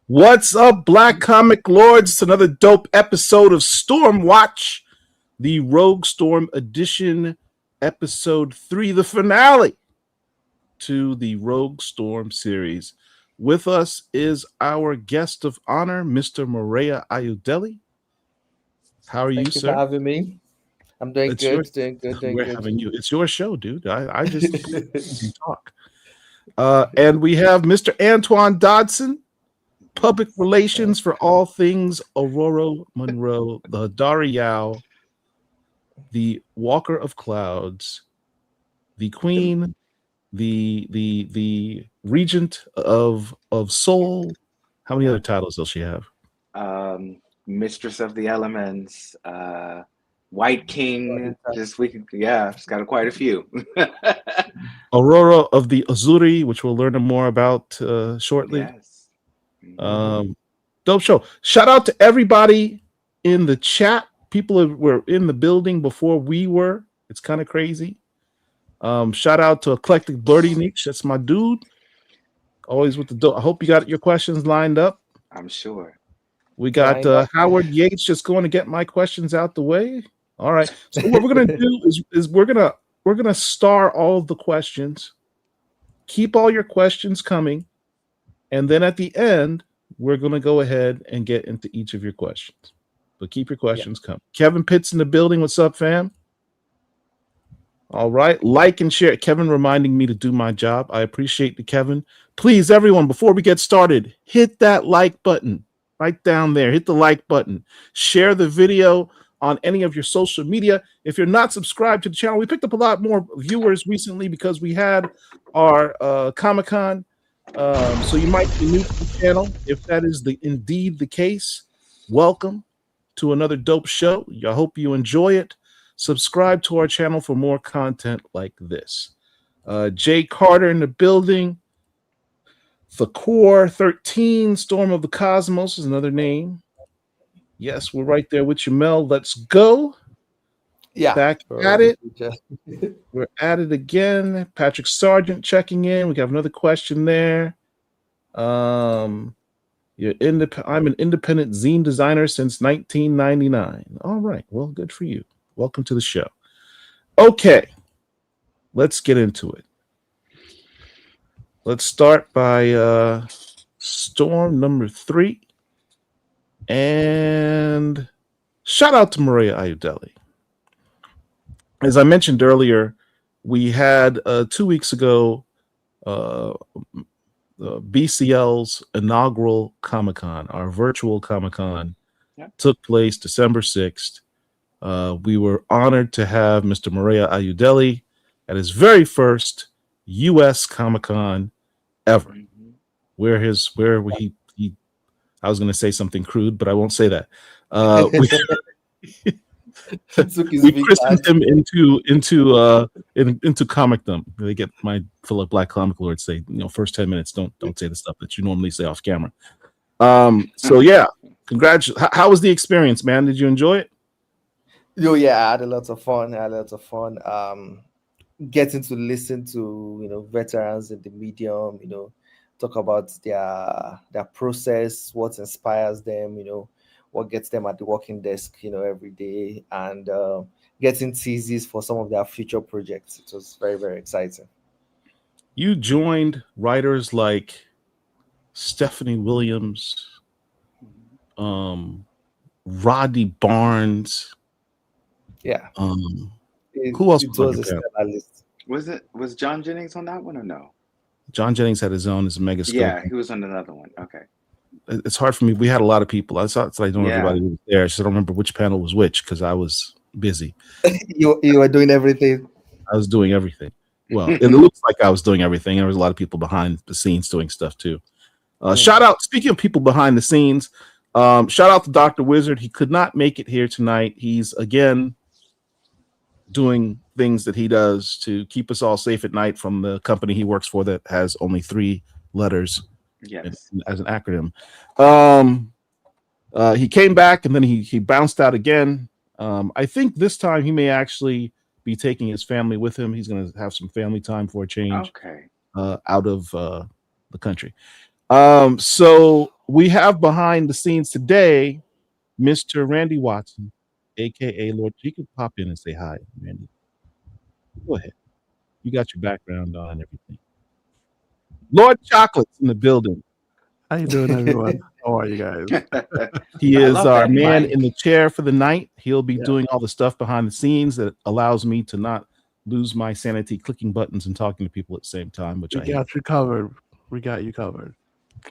What's up, Black Comic Lords? It's another dope episode of Stormwatch, the Rogue Storm Edition, Episode 3, the finale to the Rogue Storm series. With us is our guest of honor, Mr. Murewa Ayodele. How are you, Thank you sir? for having me. I'm doing It's good, your, doing good, doing we're good. having you. It's your show, dude. I just talk. And we have Mr. Antoine Dodson, public relations for all things Aurora Monroe, the Hadari, the Walker of Clouds, the Queen, the Regent of Soul. How many other titles does she have? Mistress of the Elements, White King. Just we could, yeah, she's got quite a few. Aurora of the Azuri, which we'll learn more about shortly. Yes. Dope show. Shout out to everybody in the chat. People were in the building before we were. It's kind of crazy. Shout out to Eclectic Birdie Niche. That's my dude. Always with the dope. I hope you got your questions lined up. I'm sure. We got Howard Yates just going to get my questions out the way. All right. So what we're gonna do is we're gonna star all of the questions. Keep all your questions coming, and then at the end, we're gonna go ahead and get into each of your questions. But keep your questions coming. Kevin Pitts in the building. What's up, fam? All right. Like and share. Kevin reminding me to do my job. I appreciate the Kevin. Please, everyone, before we get started, hit that like button right down there. Hit the like button. Share the video on any of your social media. If you're not subscribed to the channel, we picked up a lot more viewers recently because we had our Comic-Con. So you might be new to the channel. If that is indeed the case, welcome to another dope show. I hope you enjoy it. Subscribe to our channel for more content like this. Jay Carter in the building. The Core 13, Storm of the Cosmos is another name. Yes, we're right there with you, Mel. Let's go. Yeah. Back at it. We're at it again. Patrick Sargent checking in. We have another question there. I'm an independent zine designer since 1999. All right. Well, good for you. Welcome to the show. Okay. Let's get into it. Let's start by Storm number 3. And shout out to Murewa Ayodele. As I mentioned earlier, we had 2 weeks ago BCL's inaugural Comic-Con, our virtual Comic-Con, took place December 6th. We were honored to have Mr. Murewa Ayodele at his very first U.S. Comic-Con ever. Where I was going to say something crude, but I won't say that. We christened him into comicdom. They get my fellow Black comiclords say, first 10 minutes, don't say the stuff that you normally say off camera. So yeah, congratulations. How was the experience, man? Did you enjoy it? Yeah, I had a lot of fun. Getting to listen to veterans in the medium, talk about their process, what inspires them, what gets them at the working desk, every day, and getting teases for some of their future projects. It was very, very exciting. You joined writers like Stephanie Williams, Rodney Barnes. Yeah. Who else was on your panel? Was John Jennings on that one or no? John Jennings had his own as a mega scope. Yeah, he was on another one. Okay. It's hard for me. We had a lot of people. I thought I know everybody was there. I just don't remember which panel was which because I was busy. You were doing everything. I was doing everything. Well, it looks like I was doing everything. There was a lot of people behind the scenes doing stuff too. Shout out. Speaking of people behind the scenes, shout out to Dr. Wizard. He could not make it here tonight. He's again doing things that he does to keep us all safe at night from the company he works for that has only 3 letters as an acronym. He came back and then he bounced out again. I think this time he may actually be taking his family with him. He's going to have some family time for a change. Okay. Out of the country. So we have behind the scenes today Mr. Randy Watson, aka Lord. You can pop in and say hi, Randy. Go ahead. You got your background on and everything. Lord Chocolate's in the building. How you doing, everyone? How are you guys? He I is love our that man mic. in the chair for the night. He'll be Yeah. doing all the stuff behind the scenes that allows me to not lose my sanity clicking buttons and talking to people at the same time, which We I hate. got you covered. We got you covered.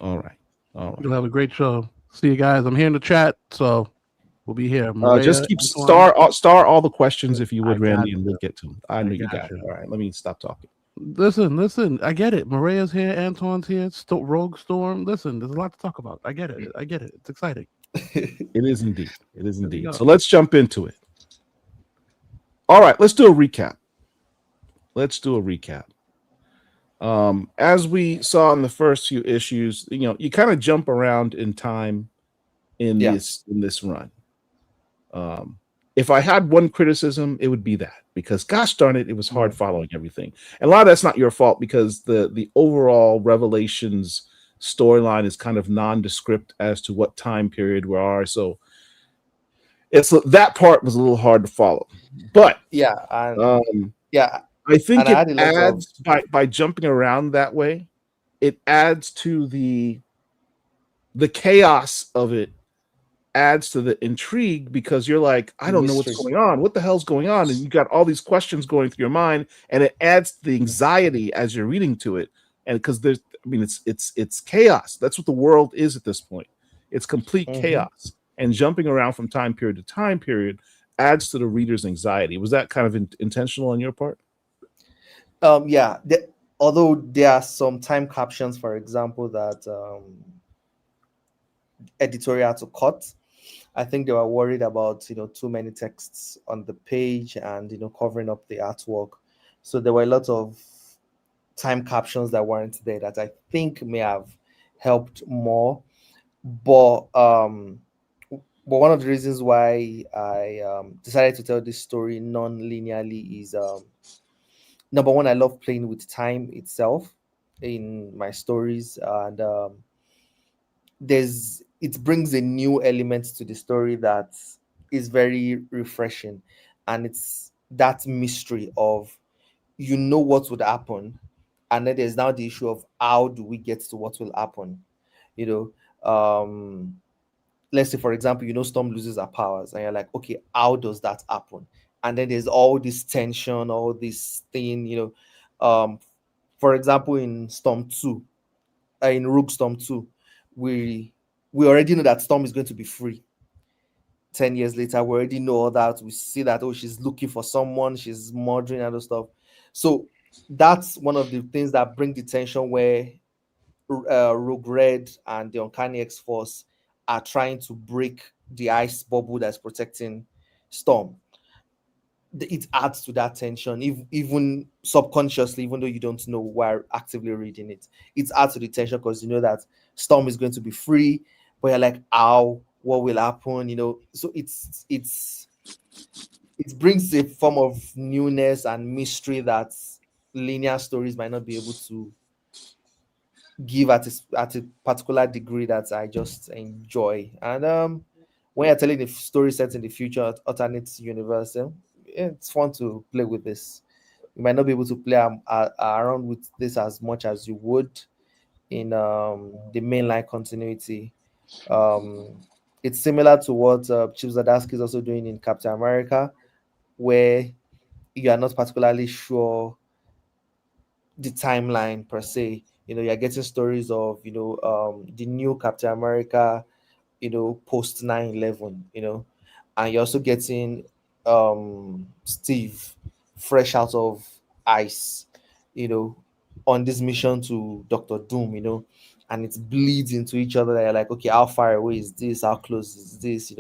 All right. All right. We'll have a great show. See you guys. I'm here in the chat, so we'll be here. Just Maria, keep Antoine. star all the questions if you would, I got Randy, and we'll you. get to them. I know you got got it. you. All right. Let me stop talking. Listen. I get it. Maria's here. Antoine's here. Rogue Storm. Listen, there's a lot to talk about. I get it. It's exciting. It is indeed. It is There we indeed. go. So let's jump into it. All right. Let's do a recap. As we saw in the first few issues, you kind of jump around in time in this run. If I had one criticism, it would be that, because gosh darn it, it was hard following everything. And a lot of that's not your fault, because the overall Revelations storyline is kind of nondescript as to what time period we are. So that part was a little hard to follow. But I think it adds by jumping around that way, it adds to the chaos of it, adds to the intrigue, because you're like, I don't know what's going on. What the hell's going on? And you got all these questions going through your mind, and it adds to the anxiety as you're reading to it. And because it's chaos. That's what the world is at this point. It's complete chaos. And jumping around from time period to time period adds to the reader's anxiety. Was that kind of intentional on your part? Although there are some time captions, for example, that editorial had to cut. I think they were worried about too many texts on the page and covering up the artwork. So there were a lot of time captions that weren't there that I think may have helped more. But one of the reasons why I decided to tell this story non-linearly is number one, I love playing with time itself in my stories, and it brings a new element to the story that is very refreshing, and it's that mystery of what would happen, and then there's now the issue of how do we get to what will happen. Let's say, for example, Storm loses her powers, and you're like, okay, how does that happen? And then there's all this tension, all this thing, for example, in Storm 2, in Rogue Storm 2, we already know that Storm is going to be free. 10 years later, we already know all that. We see that, she's looking for someone, she's murdering and other stuff. So that's one of the things that bring the tension, where Rogue Red and the Uncanny X-Force are trying to break the ice bubble that's protecting Storm. It adds to that tension, even subconsciously, even though you don't know while actively reading it. It adds to the tension because you know that Storm is going to be free, but you're like, how? What will happen? So it brings a form of newness and mystery that linear stories might not be able to give at a particular degree that I just enjoy. And when you're telling a story set in the future, alternate universe, it's fun to play with this. You might not be able to play around with this as much as you would in the mainline continuity. It's similar to what Chip Zdarsky is also doing in Captain America, where you are not particularly sure the timeline per se. You're getting stories of the new Captain America, post 9/11, and you're also getting Steve fresh out of ice, on this mission to Dr. Doom, and it bleeds into each other. You're like, okay, how far away is this? How close is this?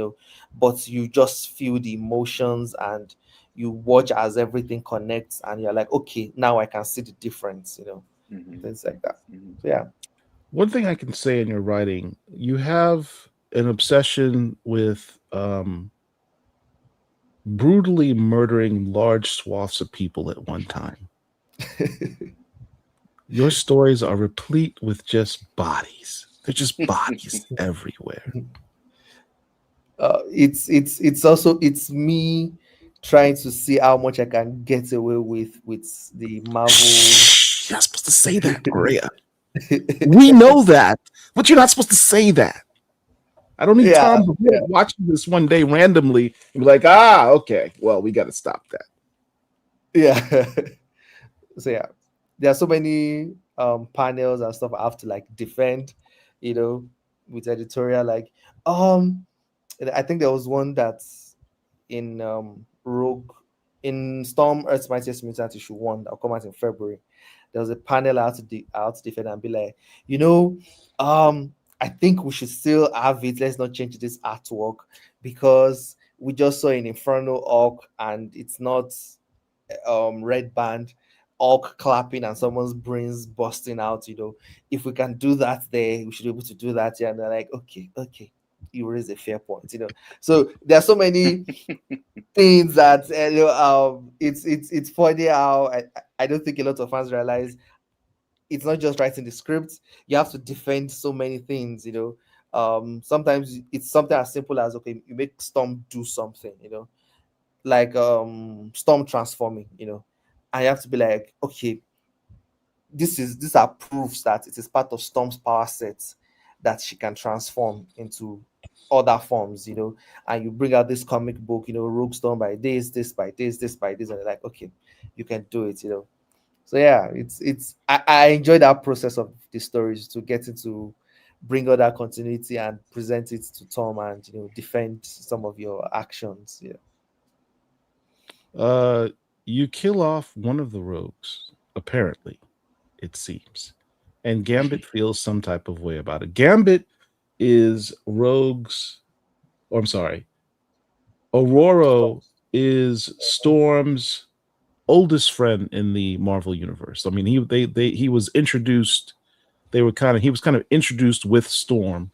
But you just feel the emotions, and you watch as everything connects, and you're like, okay, now I can see the difference, things like that. So, yeah. One thing I can say in your writing, you have an obsession with brutally murdering large swaths of people at one time. Your stories are replete with just bodies. They're just bodies everywhere. It's me trying to see how much I can get away with the Marvel. You're not supposed to say that, Maria. We know that, but you're not supposed to say that. I don't need Tom watching this one day randomly and be like, okay, well, we got to stop that. Yeah. So yeah, there are so many panels and stuff I have to like defend, with editorial. Like, I think there was one that's in Rogue, in Storm Earth's Mightiest Mutant issue 1 that'll come out in February. There was a panel I had to defend and be like, I think we should still have it. Let's not change this artwork because we just saw an Inferno Orc and it's not red band Orc clapping and someone's brains busting out. If we can do that there, we should be able to do that. Yeah, and they're like, okay, you raise a fair point. So there are so many things that it's funny how I don't think a lot of fans realize it's not just writing the script. You have to defend so many things. Sometimes it's something as simple as, okay, you make Storm do something. Like Storm transforming. And you have to be like, okay, these are proofs that it is part of Storm's power set that she can transform into other forms, and you bring out this comic book, Rogue Storm by this by this by this, and you're like, okay, you can do it, So yeah, I enjoy that process of the stories to get into bring out that continuity and present it to Tom and defend some of your actions. You kill off one of the rogues, apparently, it seems. And Gambit feels some type of way about it. Gambit is Aurora is Storm's oldest friend in the Marvel universe. I mean, he was introduced. He was kind of introduced with Storm.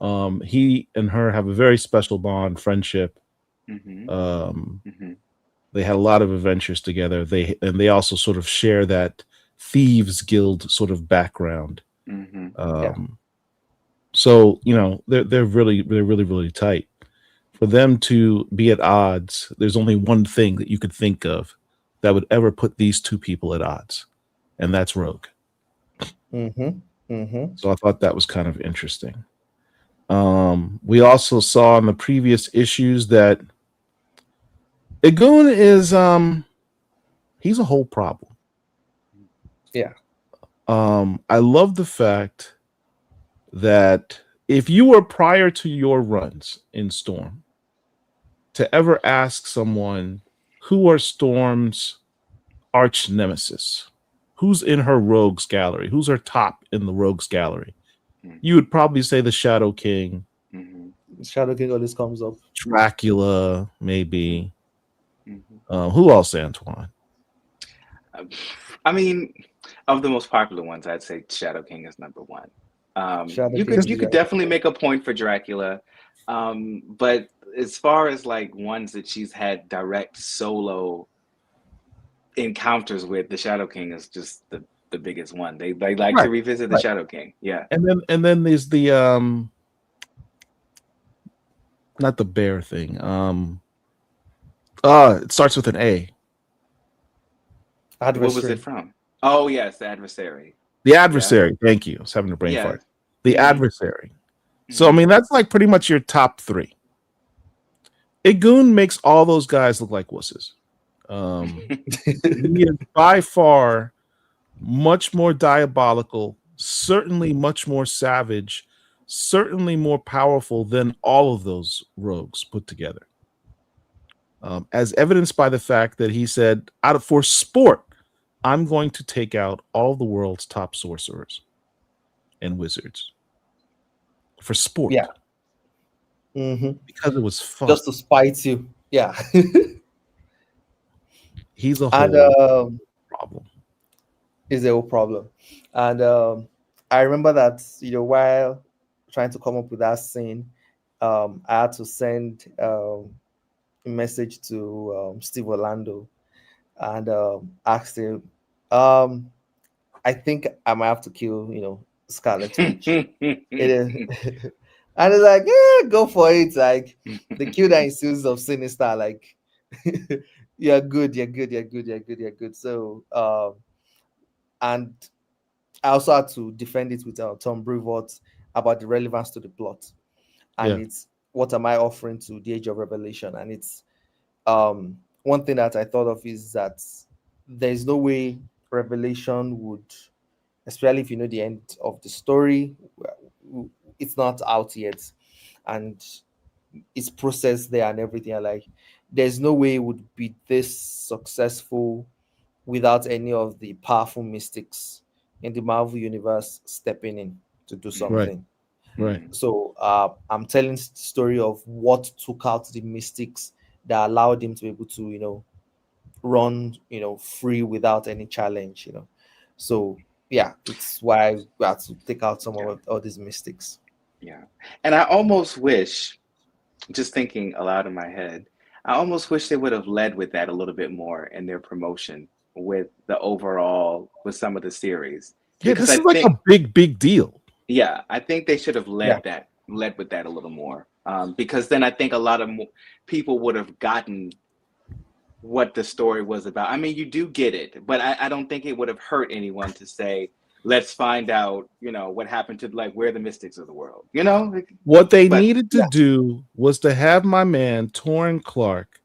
He and her have a very special bond, friendship. They had a lot of adventures together. They also sort of share that thieves guild sort of background. So they're really tight. For them to be at odds, there's only one thing that you could think of that would ever put these two people at odds, and that's Rogue. So I thought that was kind of interesting. We also saw in the previous issues that Igun is he's a whole problem. Yeah. I love the fact that if you were prior to your runs in Storm to ever ask someone who are Storm's arch nemesis, who's in her rogues gallery, who's her top in the rogues gallery, you would probably say the Shadow King. Shadow King always comes up. Dracula, maybe. Who else, Antoine? I mean, of the most popular ones, I'd say Shadow King is number one. You could definitely make a point for Dracula, but as far as like ones that she's had direct solo encounters with, the Shadow King is just the biggest one. They like to revisit the Shadow King. Yeah. And then there's the not the bear thing. It starts with an A. Adversary. What was it from? Oh yes, the adversary. The adversary. Yeah. Thank you. I was having a brain fart. The adversary. So I mean that's like pretty much your top three. Igun makes all those guys look like wusses. He is by far much more diabolical, certainly much more savage, certainly more powerful than all of those rogues put together. As evidenced by the fact that he said, for sport, I'm going to take out all the world's top sorcerers and wizards. For sport. Yeah. Because it was fun. Just to spite you. Yeah. He's a whole problem. He's a whole problem. And I remember that, while trying to come up with that scene, I had to send a message to Steve Orlando and asked him, I think I might have to kill, Scarlet Witch. It is, and it's like, yeah, go for it. Like the cute and series of Sinister, like you're good, you're good, you're good, you're good, you're good. So and I also had to defend it with Tom Brevoort about the relevance to the plot. And it's what am I offering to the Age of Revelation? And it's one thing that I thought of is that there's no way Revelation would, especially if you know the end of the story, it's not out yet, and it's processed there and everything. Like, there's no way it would be this successful without any of the powerful mystics in the Marvel universe stepping in to do something. Right. So I'm telling the story of what took out the mystics that allowed him to be able to, run, free without any challenge, So yeah, it's why we had to take out some of all these mystics. Yeah. And I almost wish, just thinking aloud in my head, I almost wish they would have led with that a little bit more in their promotion with with some of the series. Yeah, this is like a big deal. Yeah, I think they should have led with that a little more, because then I think a lot of people would have gotten what the story was about. I mean, you do get it, but I don't think it would have hurt anyone to say, let's find out, what happened to where the mystics of the world, What they needed to do was to have my man Torrin Clark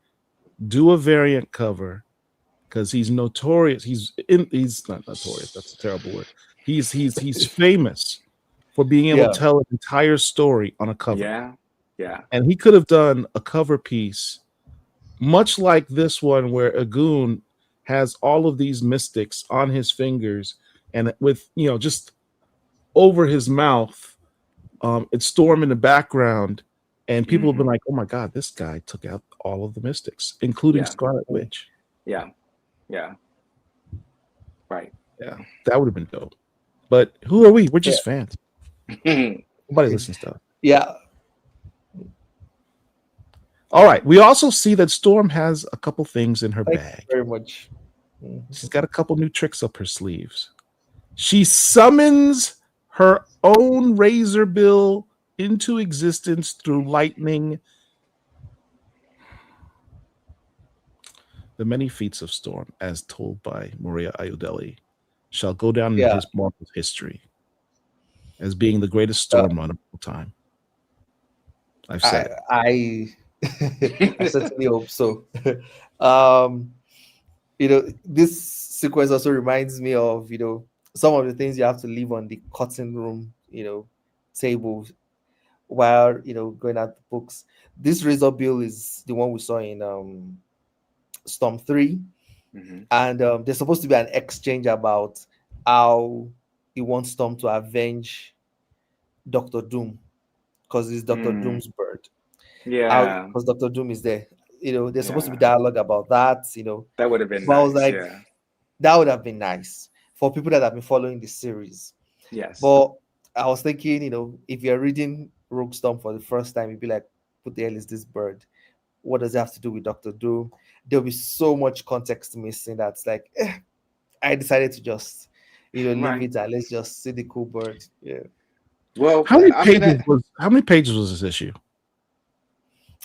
do a variant cover, because he's notorious. He's not notorious. That's a terrible word. He's famous for being able to tell an entire story on a cover. Yeah. And he could have done a cover piece much like this one, where Agun has all of these mystics on his fingers, and with just over his mouth, it's Storm in the background, and people have been like, "Oh my God, this guy took out all of the mystics, including Scarlet Witch." Yeah. Right. Yeah, that would have been dope. But who are we? We're just fans. Nobody listens to us. Yeah. All right. We also see that Storm has a couple things in her bag. Very much. She's got a couple new tricks up her sleeves. She summons her own razor bill into existence through lightning. The many feats of Storm, as told by Murewa Ayodele, shall go down in his Marvel's history as being the greatest Storm run of all time. I've said I certainly hope so. This sequence also reminds me of, some of the things you have to leave on the cutting room, table while, going at the books. This razor bill is the one we saw in Storm 3. And there's supposed to be an exchange about how he wants Storm to avenge Dr. Doom, because it's Dr. Doom's bird. Yeah. Because Dr. Doom is there. There's supposed to be dialogue about that, That would have been nice. I was like, that would have been nice for people that have been following the series. Yes. But I was thinking, if you're reading Rogue Storm for the first time, you'd be like, what the hell is this bird? What does it have to do with Dr. Doom? There'll be so much context missing that's like, I decided to just, leave it and let's just see the cool bird. Yeah. Well, how many pages was this issue?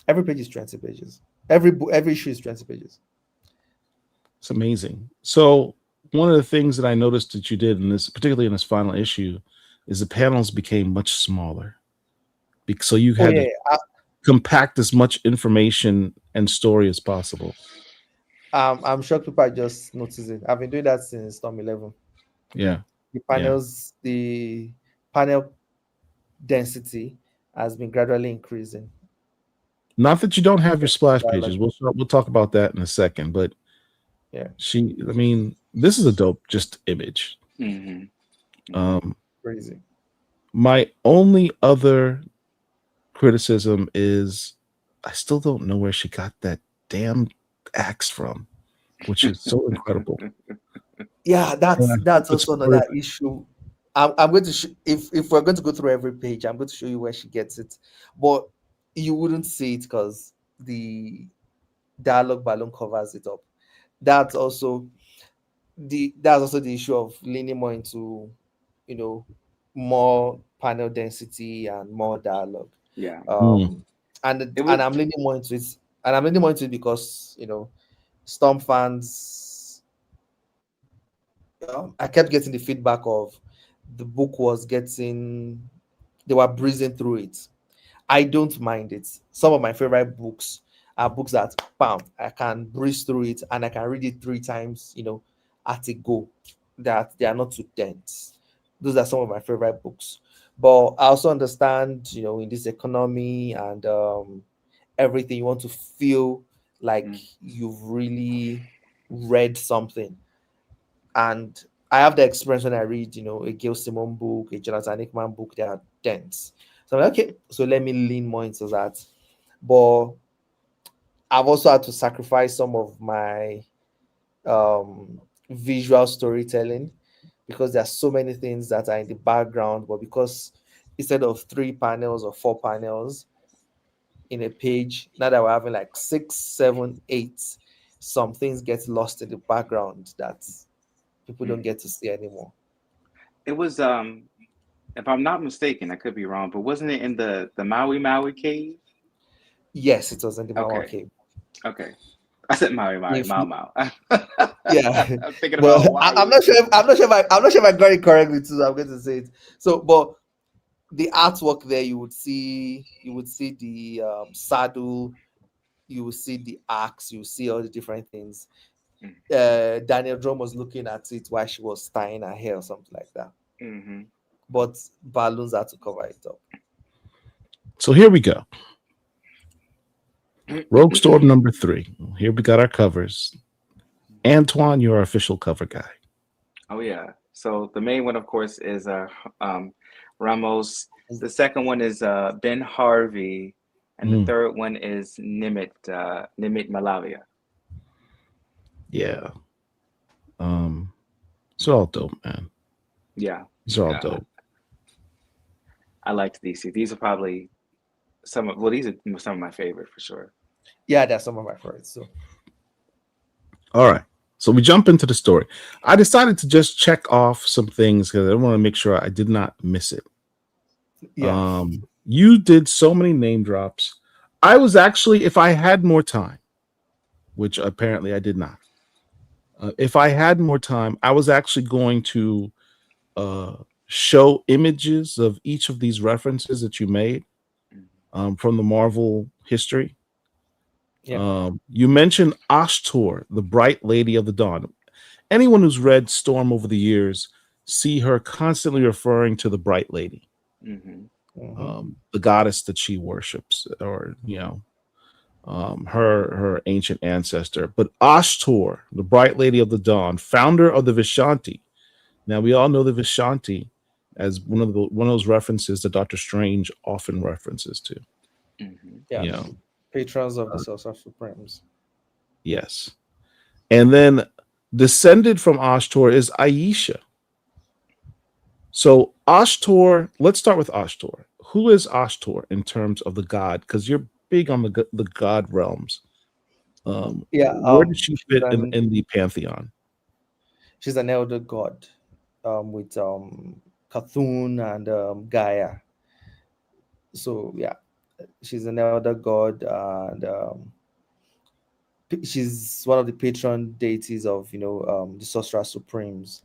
Every page is 20 pages. Every issue is 20 pages. It's amazing. So one of the things that I noticed that you did in this, particularly in this final issue, is the panels became much smaller. So you had to compact as much information and story as possible. I'm sure people are just noticing. I've been doing that since Storm 11. Yeah. The panels, the panel density has been gradually increasing. Not that you don't have your splash pages. We'll talk about that in a second. But this is a dope just image. Crazy. My only other criticism is I still don't know where she got that damn axe from, which is so incredible. Yeah, that's also another issue. I'm going to if we're going to go through every page, I'm going to show you where she gets it, but you wouldn't see it because the dialogue balloon covers it up. That's also the issue of leaning more into more panel density and more dialogue. Yeah. And I'm leaning more into it. And I'm leaning more into it because, you know, Storm fans, I kept getting the feedback of the book was getting, they were breezing through it. I don't mind it. Some of my favorite books are books that, bam, I can breeze through it and I can read it 3 times, you know, at a go, that they are not too dense. Those are some of my favorite books. But I also understand, you know, in this economy and everything, you want to feel like you've really read something. And I have the experience when I read, you know, a Gail Simon book, a Jonathan Hickman book, they are dense. So I'm like, okay, so let me lean more into that. But I've also had to sacrifice some of my visual storytelling because there are so many things that are in the background, but because instead of 3 panels or 4 panels in a page, now that we're having like 6, 7, 8, some things get lost in the background that people don't get to see anymore. It was if I'm not mistaken, I could be wrong, but wasn't it in the Maui cave? Yes, it was in the Maui cave. Okay. I said Mau. Yeah. I'm thinking Well, about I'm not sure if I got it correctly too. So I'm going to say it. So, but the artwork there, you would see the saddle, you will see the axe, you see all the different things. Daniel Drumm was looking at it while she was tying her hair or something like that. But balloons had to cover it up. So here we go. Rogue Storm number 3. Here we got our covers. Antoine, you're our official cover guy. Oh yeah. So the main one, of course, is Ramos. The second one is Ben Harvey, and the third one is Nimit Malavia. Yeah. It's all dope, man. Yeah. It's all dope. I liked DC. These are probably these are some of my favorite for sure. Yeah, that's some of my favorites. So all right. So we jump into the story. I decided to just check off some things because I want to make sure I did not miss it. Yeah. You did so many name drops. I was actually, if I had more time, which apparently I did not. If I had more time, I was actually going to show images of each of these references that you made from the Marvel history. Yeah. You mentioned Ashtor, the Bright Lady of the Dawn. Anyone who's read Storm over the years see her constantly referring to the Bright Lady, the goddess that she worships, or her ancient ancestor. But Ashtor, the Bright Lady of the Dawn, founder of the Vishanti. Now we all know the Vishanti as one of those references that Doctor Strange often references to. Yeah. Patrons of the Sorcerers Supremes. Yes. And then descended from Ashtor is Aisha. So Ashtor, let's start with Ashtor. Who is Ashtor in terms of the god? Because you're big on the god realms. Where does she fit in the pantheon? She's an elder god with Cthulhu and Gaia. So yeah, she's an elder god and she's one of the patron deities of the Sorcerers Supremes.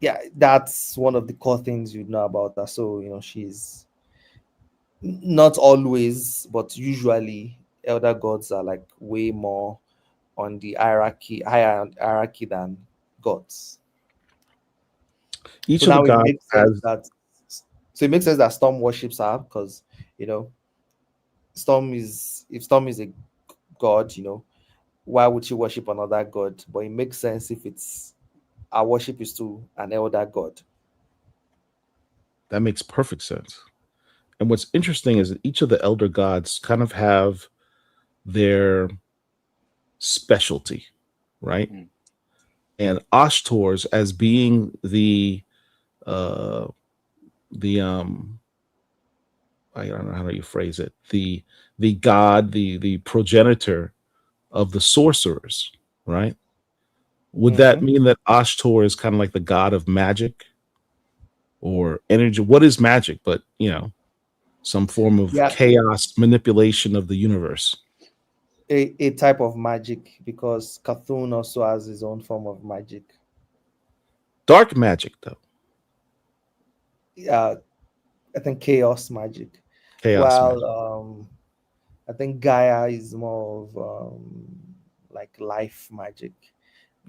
Yeah, that's one of the core things you know about her. So she's not always, but usually elder gods are like way more on the higher hierarchy than gods. Each of the gods it makes sense that Storm worships her because if Storm is a god, why would she worship another god? But it makes sense if our worship is to an elder god. That makes perfect sense. And what's interesting is that each of the elder gods kind of have their specialty, right? And Ashtor's as being the I don't know how you phrase it, the god, the progenitor of the sorcerers, right? Would that mean that Ashtor is kind of like the god of magic? or energy. What is magic? But some form of chaos manipulation of the universe. A type of magic, because Cthulhu also has his own form of magic. Dark magic, though. Yeah, I think chaos magic. Chaos magic. I think Gaia is more of like life magic.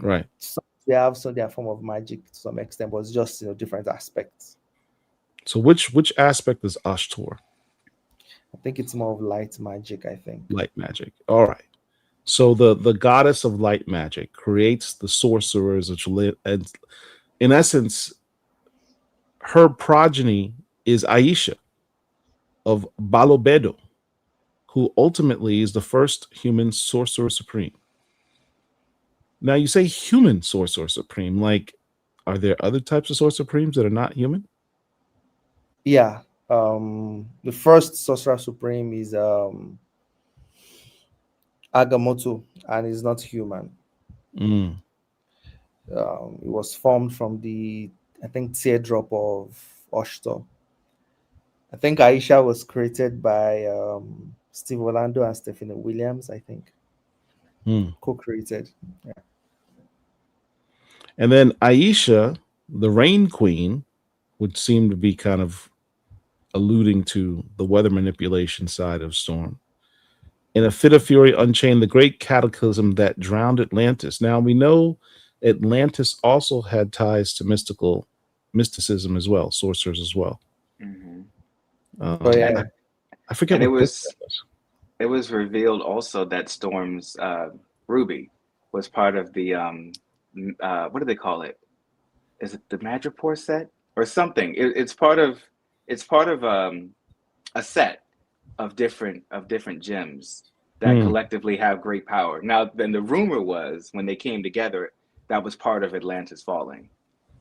Right. So they have their form of magic to some extent, but it's just different aspects. So which aspect is Ashtor? I think it's more of light magic, I think. Light magic. All right. So the goddess of light magic creates the sorcerers, which live, and in essence, her progeny is Aisha of Balobedo, who ultimately is the first human sorcerer supreme. Now you say human sorcerer supreme, like, are there other types of sorcerer supremes that are not human? Yeah. The first sorcerer supreme is Agamotto, and is not human. It was formed from the, I think, teardrop of Oshto. I think Aisha was created by Steve Orlando and Stephanie Williams, I think. Co-created. Yeah. And then Aisha, the Rain Queen, would seem to be kind of alluding to the weather manipulation side of Storm. In a fit of fury, unchained the great cataclysm that drowned Atlantis. Now we know Atlantis also had ties to mysticism as well, sorcerers as well. I forget. And it was revealed also that Storm's ruby was part of the what do they call it? Is it the Madripoor set or something? It's part of a set of different gems that collectively have great power. Now, then the rumor was when they came together, that was part of Atlantis falling.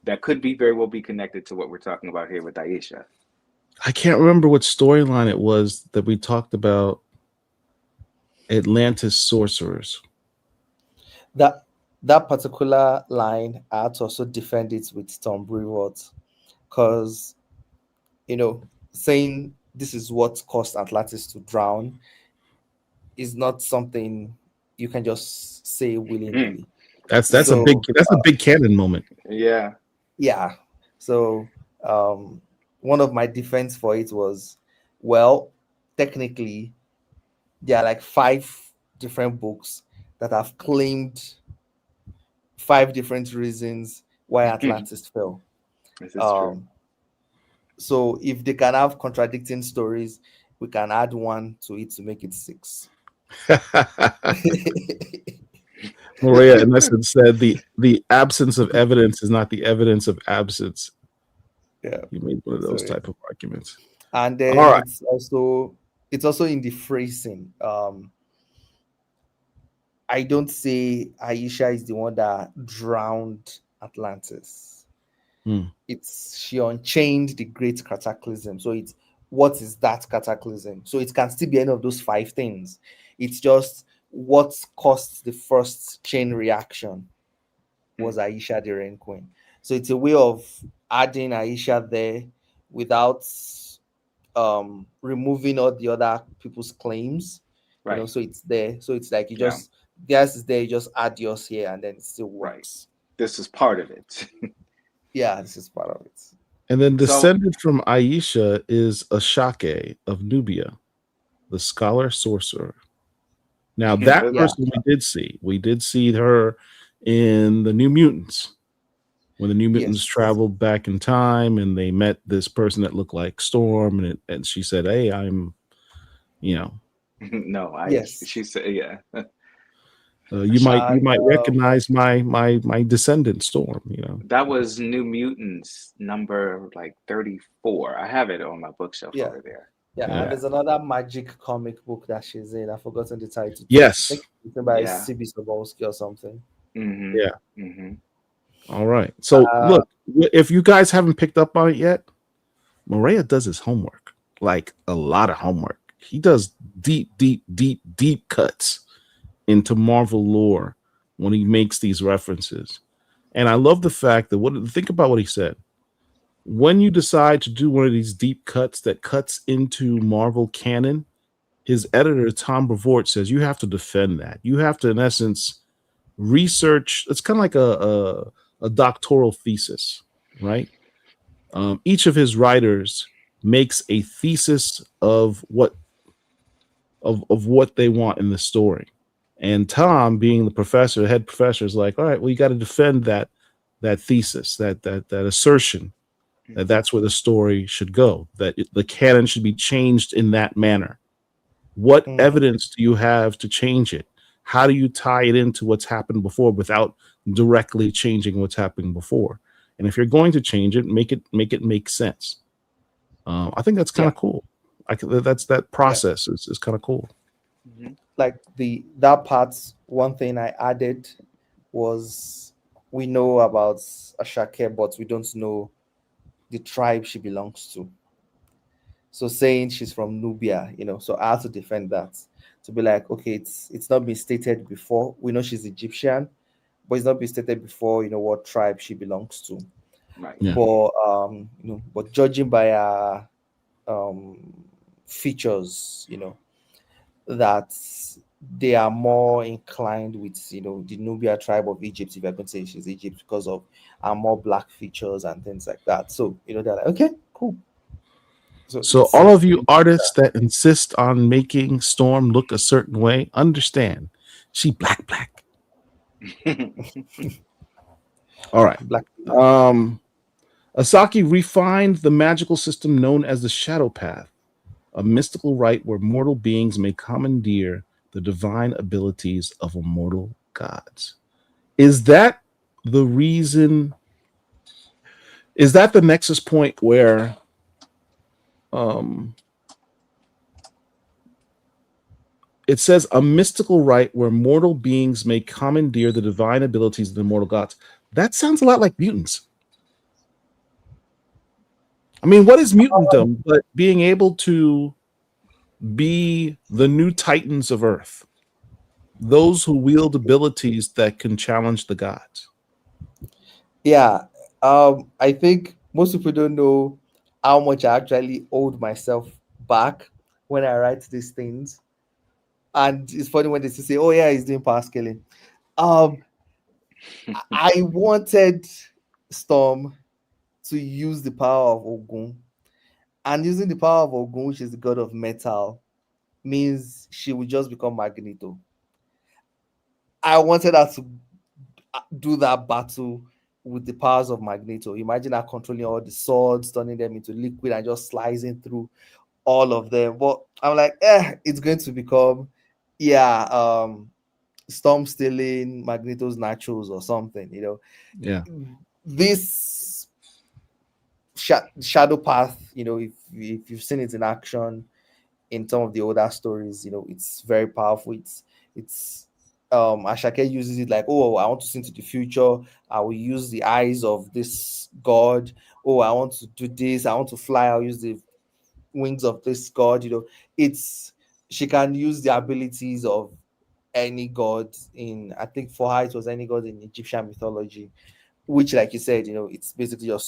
That could very well be connected to what we're talking about here with Aisha. I can't remember what storyline it was that we talked about Atlantis sorcerers. That particular line, I had to also defend it with Tom Brevoort, because saying this is what caused Atlantis to drown is not something you can just say willingly. That's a big canon moment. Yeah. Yeah. So one of my defense for it was, well, technically there are like 5 different books that have claimed 5 different reasons why Atlantis fell. This is true. So if they can have contradicting stories, we can add 1 to it to make it 6. Murewa, in essence, said the absence of evidence is not the evidence of absence. Yeah, you made one of those type of arguments. And then it's also in the phrasing. I don't say Aisha is the one that drowned Atlantis. She unchained the great cataclysm. So it's, what is that cataclysm? So it can still be any of those 5 things. It's just what caused the first chain reaction was Aisha, the Rain Queen. So it's a way of adding Aisha there without removing all the other people's claims. Right. So it's there. So it's like you just theirs is there, you just add yours here, and then it still works. Right. This is part of it. Yeah, this is part of it. And then descended from Aisha is Ashake of Nubia, the scholar sorcerer. Now that person we did see her in the New Mutants, when the New Mutants traveled back in time and they met this person that looked like Storm, and she said, "Hey, I'm, No, she said, yeah. You might recognize my descendant Storm." That was New Mutants number like 34. I have it on my bookshelf over there. Yeah, and there's another magic comic book that she's in. I've forgotten the title. Yes, I think it's by C.B. Sobolski or something. All right. So look, if you guys haven't picked up on it yet, Murewa does his homework, like a lot of homework. He does deep cuts into Marvel lore when he makes these references. And I love the fact that think about what he said. when you decide to do one of these deep cuts that cuts into Marvel canon, his editor, Tom Brevoort, says you have to defend that. You have to, in essence, research. It's kind of like a doctoral thesis, right? Each of his writers makes a thesis of what they want in the story. And Tom, being the professor, the head professor, is like, all right, well, you got to defend that thesis, that assertion, that that's where the story should go, that the canon should be changed in that manner. What evidence do you have to change it? How do you tie it into what's happened before without directly changing what's happened before? And if you're going to change it, make it make sense. I think that's kind of cool. That process is kind of cool. Like that part, one thing I added was we know about Ashake, but we don't know the tribe she belongs to. So saying she's from Nubia, so I have to defend that. To be like, okay, it's not been stated before. We know she's Egyptian, but it's not been stated before, what tribe she belongs to. Right. Yeah. But but judging by her features, that they are more inclined with the Nubia tribe of Egypt, if I can say she's Egypt, because of her more black features and things like that. So they're like, okay, cool. So all of you artists that insist on making Storm look a certain way, understand she black. All right. Black. Asaki refined the magical system known as the Shadow Path, a mystical rite where mortal beings may commandeer the divine abilities of immortal gods. Is that the reason? Is that the nexus point where it says a mystical rite where mortal beings may commandeer the divine abilities of the immortal gods? That sounds a lot like mutants. I mean, what is mutantdom but being able to be the new titans of Earth? Those who wield abilities that can challenge the gods. Yeah. I think most people don't know how much I actually hold myself back when I write these things. And it's funny when they say, oh yeah, he's doing power scaling. I wanted Storm to use the power of Ogun. And using the power of Ogun, which is the god of metal, means she would just become Magneto. I wanted her to do that battle with the powers of Magneto. Imagine her controlling all the swords, turning them into liquid and just slicing through all of them. But I'm like, it's going to become, Storm stealing Magneto's nachos or something, Yeah. This Shadow Path, if you've seen it in action in some of the older stories, it's very powerful. It's Ashake uses it like, oh, I want to see into the future. I will use the eyes of this god. Oh, I want to do this. I want to fly. I'll use the wings of this god. She can use the abilities of any god in, I think for her it was any god in Egyptian mythology, which, like you said, it's basically your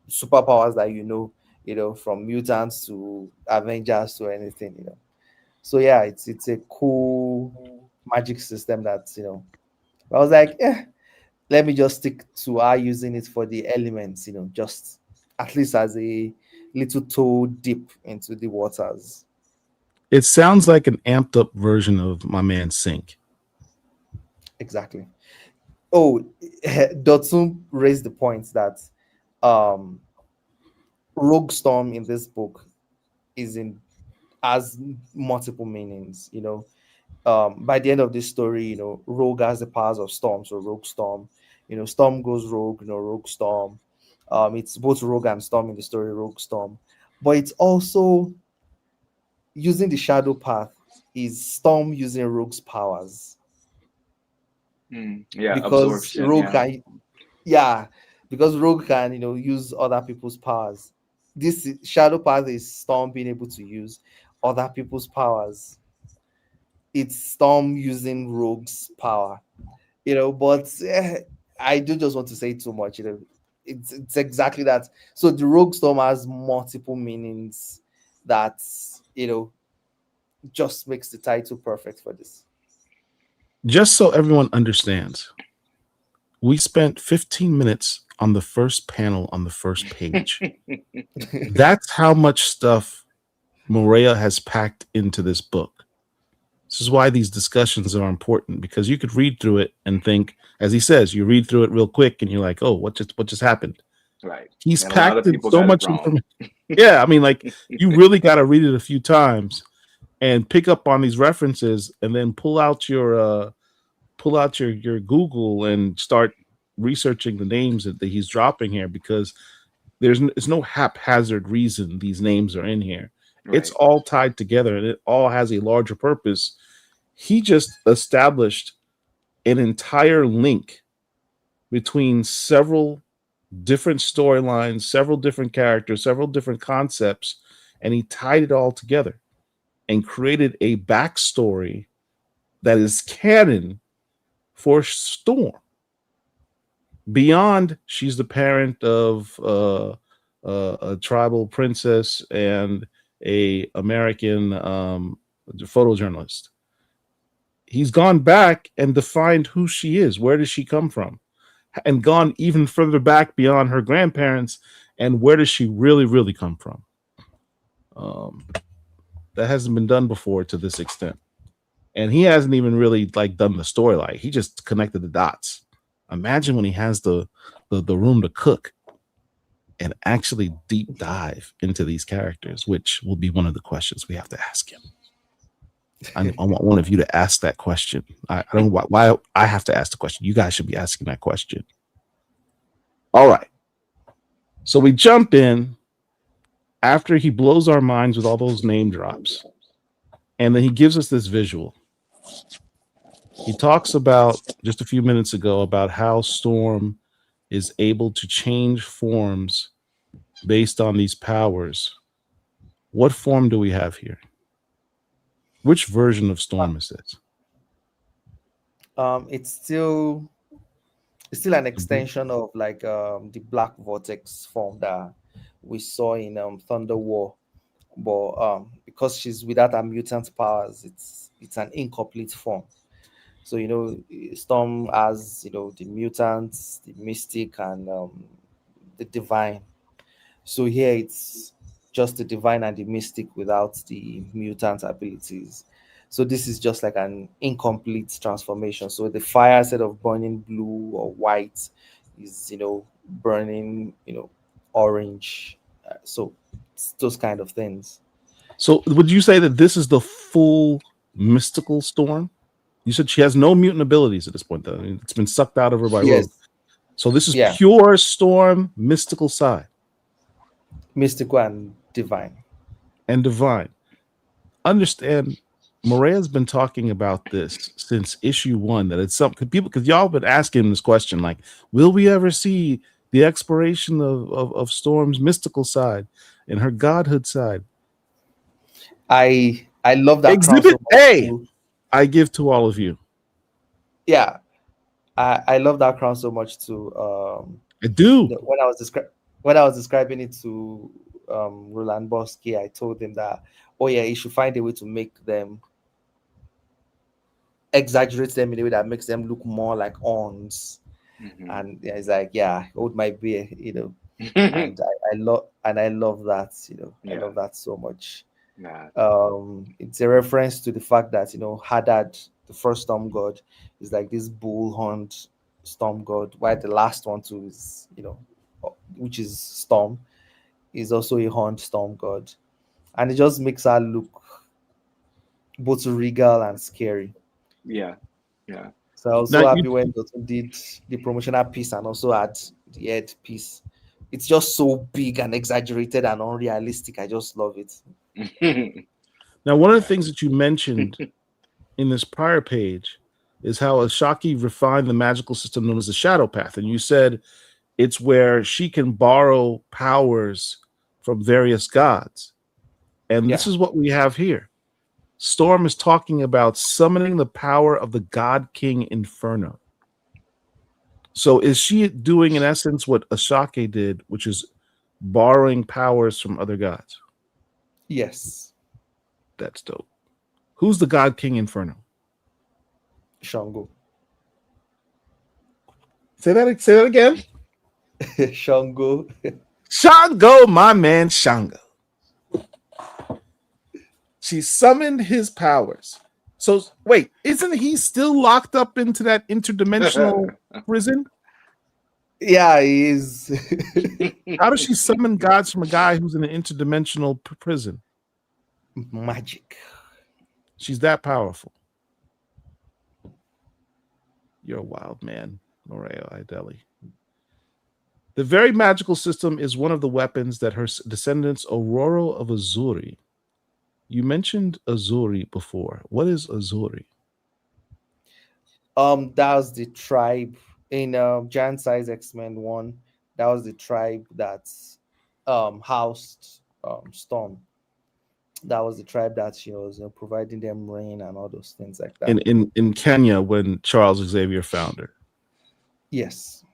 superpowers that from mutants to Avengers to anything. So yeah, it's a cool magic system that I was like, let me just stick to her using it for the elements, just at least as a little toe dip into the waters. It sounds like an amped up version of my man Sync. Exactly. Oh, Dotsun raised the point that Rogue Storm in this book has multiple meanings. By the end of this story, Rogue has the powers of Storm, so Rogue Storm. Storm goes rogue, Rogue Storm. It's both Rogue and Storm in the story, Rogue Storm. But it's also using the Shadow Path is Storm using Rogue's powers. Because Rogue can, because Rogue can, use other people's powers. This Shadow Path is Storm being able to use other people's powers. It's Storm using Rogue's power, but I do just want to say too much. it's exactly that. So the Rogue Storm has multiple meanings that, just makes the title perfect for this. Just so everyone understands, we spent 15 minutes on the first panel on the first page. That's how much stuff Murewa has packed into this book. This is why these discussions are important, because you could read through it and think, as he says, you read through it real quick and you're like, oh, what just happened? Right. He's packed in so much information. Yeah, I mean, like, you really got to read it a few times and pick up on these references, and then pull out your Google and start researching the names that he's dropping here, because there's no haphazard reason these names are in here. Right. It's all tied together and it all has a larger purpose. He just established an entire link between several different storylines, several different characters, several different concepts, and he tied it all together and created a backstory that is canon for Storm. Beyond she's the parent of a tribal princess and a American photojournalist. He's gone back and defined who she is. Where does she come from? And gone even further back beyond her grandparents. And where does she really, really come from? That hasn't been done before to this extent. And he hasn't even really done the storyline. He just connected the dots. Imagine when he has the room to cook and actually deep dive into these characters, which will be one of the questions we have to ask him. I want one of you to ask that question. I don't know why I have to ask the question. You guys should be asking that question. All right. So we jump in after he blows our minds with all those name drops, and then he gives us this visual. He talks about, just a few minutes ago, about how Storm is able to change forms based on these powers. What form do we have here? Which version of Storm is this? It's still an extension of the Black Vortex form that we saw in Thunder War, but because she's without her mutant powers, it's an incomplete form. So Storm has the mutants, the mystic, and the divine. So here it's just the divine and the mystic without the mutant abilities. So this is just like an incomplete transformation. So the fire, instead of burning blue or white, is burning orange. So it's those kind of things. So would you say that this is the full mystical Storm? You said she has no mutant abilities at this point, though. I mean, it's been sucked out of her by Rogue. So this is pure Storm, mystical side. Mystical and divine. And divine. Understand, Murewa's been talking about this since issue 1, that it's something people, because y'all been asking this question, like, will we ever see the exploration of Storm's mystical side and her godhood side? I love that. Exhibit A. I give to all of you. Yeah, I love that crown so much too. I do. When I was describing it to Roland Bosky, I told him that, he should find a way to make them, exaggerate them in a way that makes them look more like horns. Mm-hmm. And he's like, hold my beer, and I love that, I love that so much. It's a reference to the fact that Hadad, the first storm god, is like this bull horned storm god, while the last one too is which is Storm, is also a horned storm god, and it just makes her look both regal and scary. So I was so happy when Dotun did the promotional piece and also had the head piece. It's just so big and exaggerated and unrealistic. I just love it. Now, one of the things that you mentioned in this prior page is how Ashaki refined the magical system known as the Shadow Path. And you said it's where she can borrow powers from various gods. And this is what we have here. Storm is talking about summoning the power of the God King Inferno. So is she doing in essence what Ashake did, which is borrowing powers from other gods? Yes. That's dope. Who's the god king Inferno? Shango. Say that again. Shango. Shango, my man Shango. She summoned his powers. So wait, isn't he still locked up into that interdimensional prison? Yeah, he is. How does she summon gods from a guy who's in an interdimensional prison? Magic. She's that powerful. You're a wild man, Murewa Ayodele. The very magical system is one of the weapons that her descendants, Aurora of Azuri. You mentioned Azuri before. What is Azuri? That was the tribe in Giant Size X-Men 1. That was the tribe that housed Storm. That was the tribe that she was providing them rain and all those things like that. In Kenya, when Charles Xavier found her. Yes.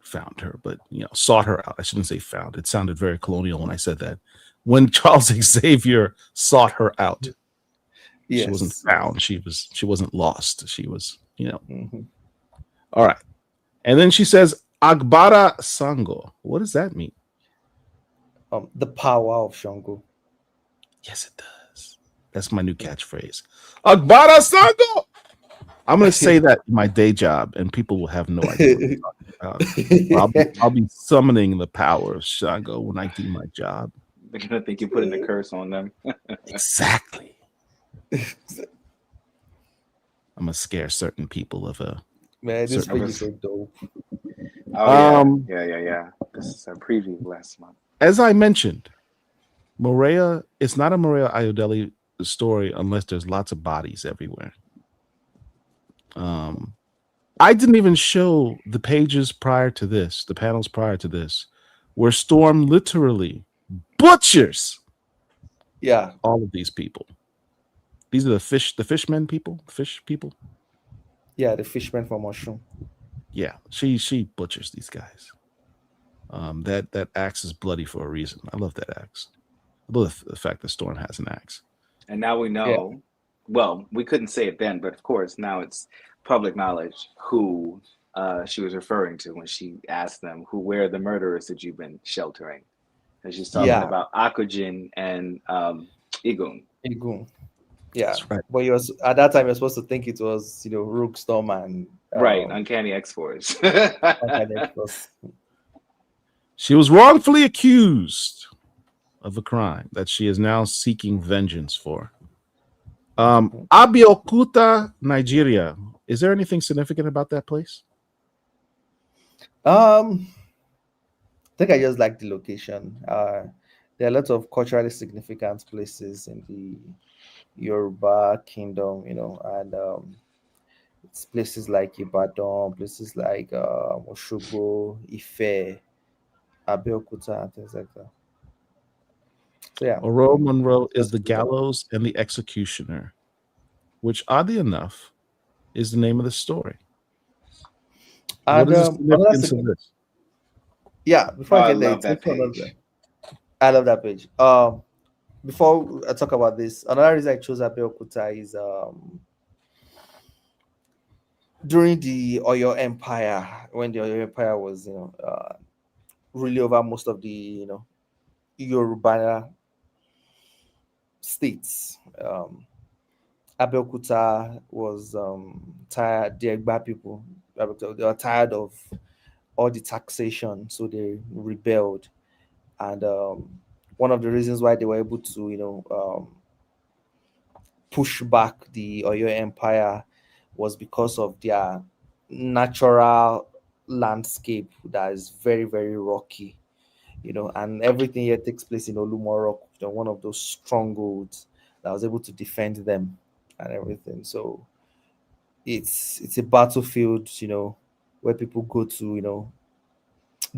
Found her, but sought her out. I shouldn't say found. It sounded very colonial when I said that. When Charles Xavier sought her out, yes. She wasn't found. She wasn't lost. She was, Mm-hmm. All right. And then she says, Agbara Sango. What does that mean? The power of Shango. Yes, it does. That's my new catchphrase. Agbara Sango. I'm going to say that in my day job, and people will have no idea what I'm talking about. I'll be summoning the power of Shango when I do my job. They're going to think you're putting a curse on them. Exactly. I'm going to scare certain people of a... Man, this page is so dope. Oh, yeah. This is our preview last month. As I mentioned, Murewa, it's not a Murewa Ayodele story unless there's lots of bodies everywhere. I didn't even show the pages prior to this, the panels prior to this, where Storm literally butchers all of these people. These are the fishmen people, fish people. Yeah, the fishmen from Mushroom. Yeah, she butchers these guys. That axe is bloody for a reason. I love that axe. I love the fact that Storm has an axe. And now we know. Yeah. Well, we couldn't say it then, but of course now it's public knowledge who she was referring to when she asked them where are the murderers that you've been sheltering. And she's talking about Akujin and Igun. Igun. Yeah. That's right. But at that time you're supposed to think it was Rook, Storm, and right, Uncanny X-Force. She was wrongfully accused of a crime that she is now seeking vengeance for. Abeokuta, Nigeria. Is there anything significant about that place? I think I just like the location. There are lots of culturally significant places in the Yoruba kingdom, and it's places like Ibadan, places like Osogbo, Ife, Abeokuta, and things like that. So yeah, Oro Monroe is the gallows and the executioner, which oddly enough is the name of the story. And, what is the significance of this? Yeah, before I get there, I love that page. Before I talk about this, another reason I chose Abeokuta is during the Oyo Empire, when the Oyo Empire was, really over most of the, Yoruba states. Abeokuta was tired. The Egba people, they were tired of all the taxation, so they rebelled. And one of the reasons why they were able to, push back the Oyo Empire was because of their natural landscape that is very, very rocky, and everything here takes place in Olumoro, one of those strongholds that was able to defend them and everything. So it's a battlefield, where people go to,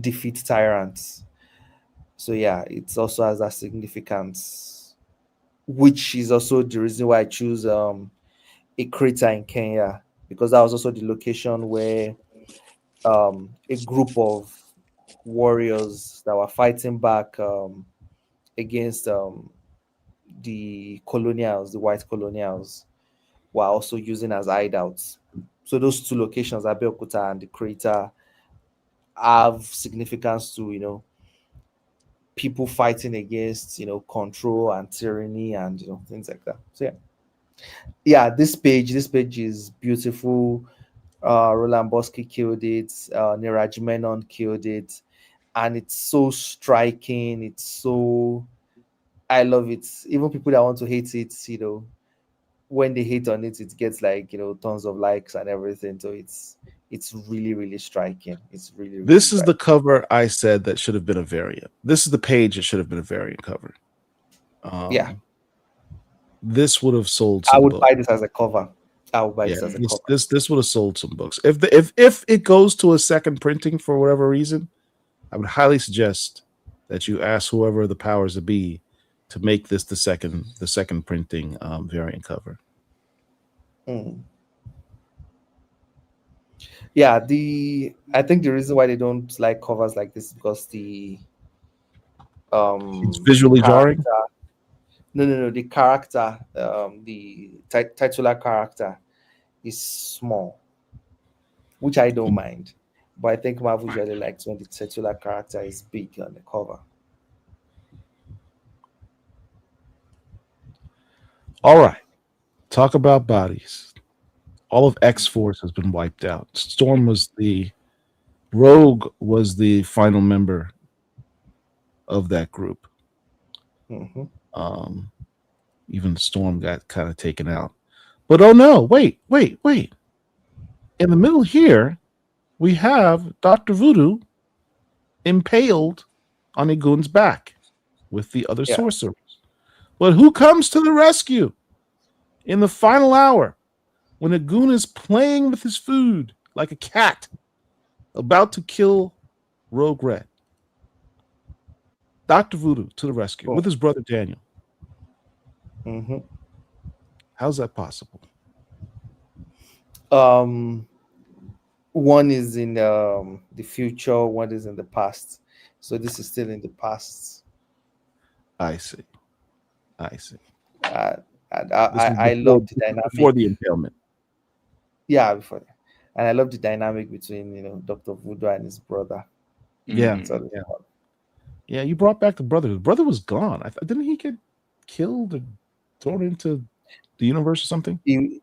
defeat tyrants. So yeah, it also has that significance, which is also the reason why I choose a crater in Kenya, because that was also the location where a group of warriors that were fighting back against the colonials, the white colonials, were also using as hideouts. So those two locations, Abeokuta and the crater, have significance to people fighting against control and tyranny and things like that. So yeah, this page is beautiful. Roland Bosky killed it, Niraj Menon killed it, and it's so striking. It's so, I love it. Even people that want to hate it, when they hate on it, it gets like tons of likes and everything. So it's really, really striking. It's really, really This is striking. the cover I said that should have been a variant. This is the page that should have been a variant cover. Yeah, this would have sold. I would buy this as a cover. I would buy this as a cover. This would have sold some books. If it goes to a second printing for whatever reason, I would highly suggest that you ask whoever the powers that be to make this the second printing variant cover. Yeah, I think the reason why they don't like covers like this is because it's visually jarring. No, the character, the titular character is small, which I don't mind, but I think Marvel usually likes when the titular character is big on the cover. All right, talk about bodies. All of X-Force has been wiped out. Rogue was the final member of that group. Even Storm got kind of taken out. But oh no, wait. In the middle here, we have Dr. Voodoo impaled on Igun's back with the other sorcerers. But who comes to the rescue in the final hour when Igun is playing with his food like a cat about to kill Rogue Red? Dr. Voodoo to the rescue with his brother Daniel. How's that possible? One is in the future, one is in the past. So this is still in the past. I see. I love the dynamic before the impalement. Yeah, before that. And I love the dynamic between Dr. Voodoo and his brother. Yeah. Yeah, you brought back the brother. The brother was gone. Didn't he get killed or thrown into the universe or something? He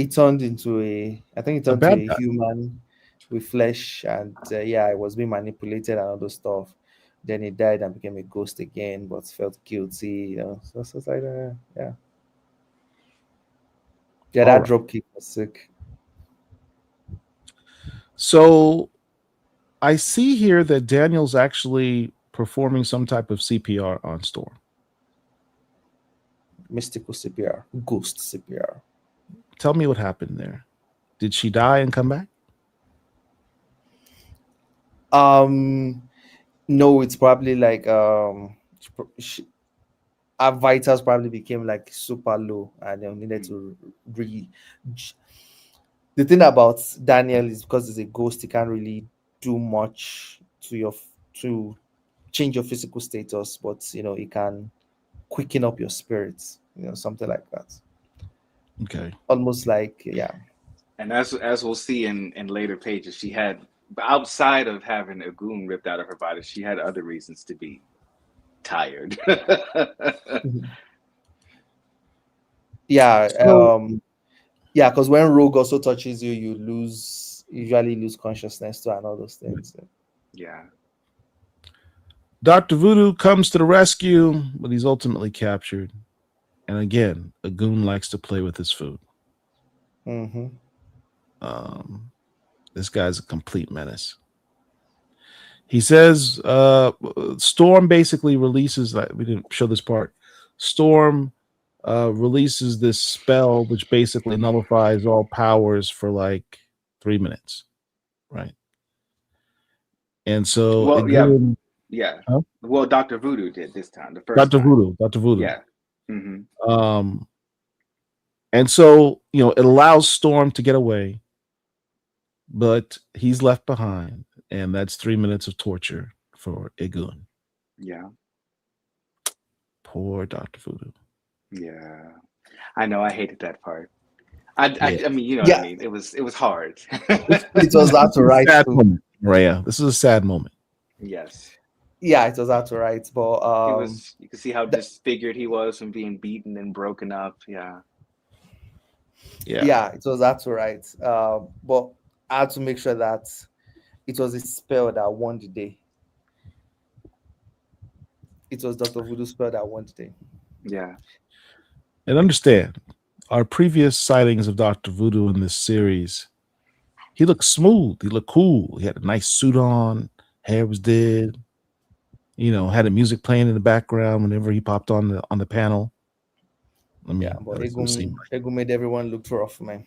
turned into a human with flesh, and it was being manipulated and all those stuff. Then he died and became a ghost again, but felt guilty. So it's like that drop kick was sick. So I see here that Daniel's actually performing some type of CPR on Storm. Mystical CPR, ghost CPR. Tell me what happened there. Did she die and come back? No, it's probably like her vitals probably became like super low, and they needed to The thing about Daniel is because he's a ghost, he can't really do much to change your physical status, but he can quicken up your spirits, something like that. Okay. Almost like And as we'll see in later pages, she had, outside of having Igun ripped out of her body, she had other reasons to be tired. Because when Rogue also touches you, you usually lose consciousness too, and all those things. Yeah. Dr. Voodoo comes to the rescue, but he's ultimately captured. And again, Igun likes to play with his food. This guy's a complete menace. He says Storm basically releases, we didn't show this part, Storm releases this spell which basically nullifies all powers for like 3 minutes, right? And so Huh? Well, Dr. Voodoo did this time. The first Dr. time. Voodoo. Yeah. And so it allows Storm to get away. but he's left behind, and that's 3 minutes of torture for Egun. Yeah. Poor Dr. Voodoo. Yeah. I know. I hated that part. I mean, you know Yeah. what I mean. It was hard. It was hard to write. Sad moment, Maria. This is a sad moment. Yes. Yeah, it was hard to write, but You could see how disfigured he was from being beaten and broken up. Yeah. Yeah, it was hard to write. But I had to make sure that it was a spell that won the day. It was Dr. Voodoo's spell that won the day. Yeah. And understand, our previous sightings of Dr. Voodoo in this series, he looked smooth. He looked cool. He had a nice suit on. Hair was did. You know, had a music playing in the background whenever he popped on the panel. I mean, but Egun made everyone look rough, man.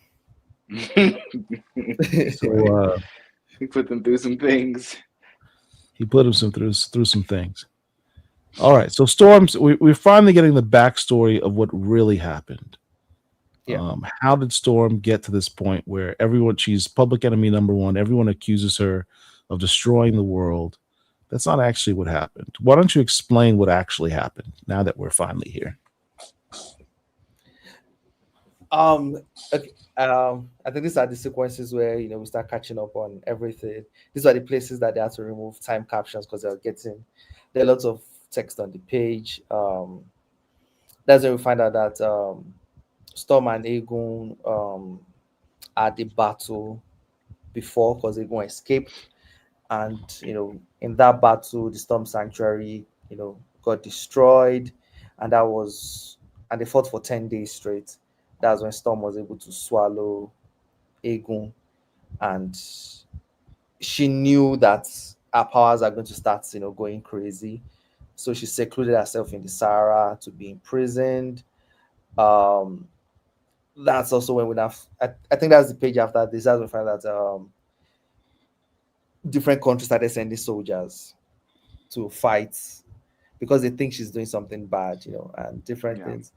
So he put them through some things. He put him through some things. All right, so Storms, we're finally getting the backstory of what really happened. Yeah. How did Storm get to this point where she's public enemy number one? Everyone accuses her of destroying the world. That's not actually what happened. Why don't you explain what actually happened now that we're finally here? Okay. I think these are the sequences where we start catching up on everything. These are the places that they had to remove time captions because there are lots of text on the page. That's when we find out that Storm and Egun had the battle before because Egun escaped, and in that battle the Storm Sanctuary got destroyed, and they fought for 10 days straight. That's when Storm was able to swallow Egun, and she knew that her powers are going to start going crazy, so she secluded herself in the Sahara to be imprisoned. That's also when I think that's the page after this. That's when we find that different countries started sending soldiers to fight because they think she's doing something bad, and different things.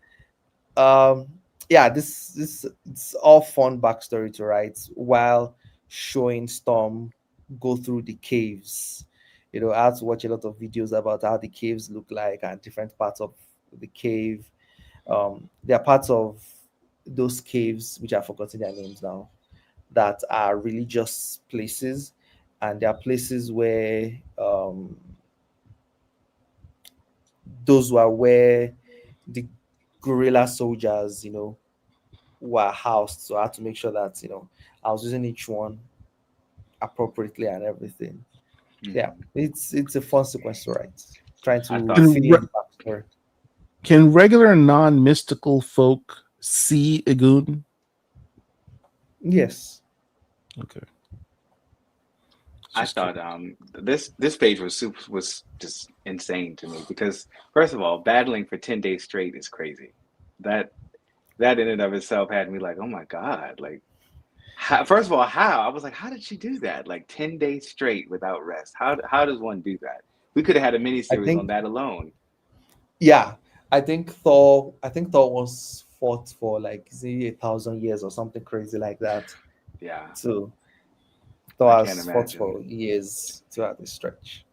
This it's all fun backstory to write while showing Storm go through the caves. I had to watch a lot of videos about how the caves look like and different parts of the cave. There are parts of those caves which I've forgotten their names now that are religious places, and there are places where those were where the guerrilla soldiers were housed. So I had to make sure that I was using each one appropriately and everything. Yeah, it's a fun sequence to write, trying to fill in the backstory. Can regular non-mystical folk see Egun? Yes. Okay. I thought this page was just insane to me because, first of all, battling for 10 days straight is crazy. That in and of itself had me like, oh my God, like, first of all, how? I was like, how did she do that? Like 10 days straight without rest. How does one do that? We could have had a mini series on that alone. Yeah, I think Thor was fought for like 1,000 years or something crazy like that. Yeah. So Thor has fought for years throughout the stretch.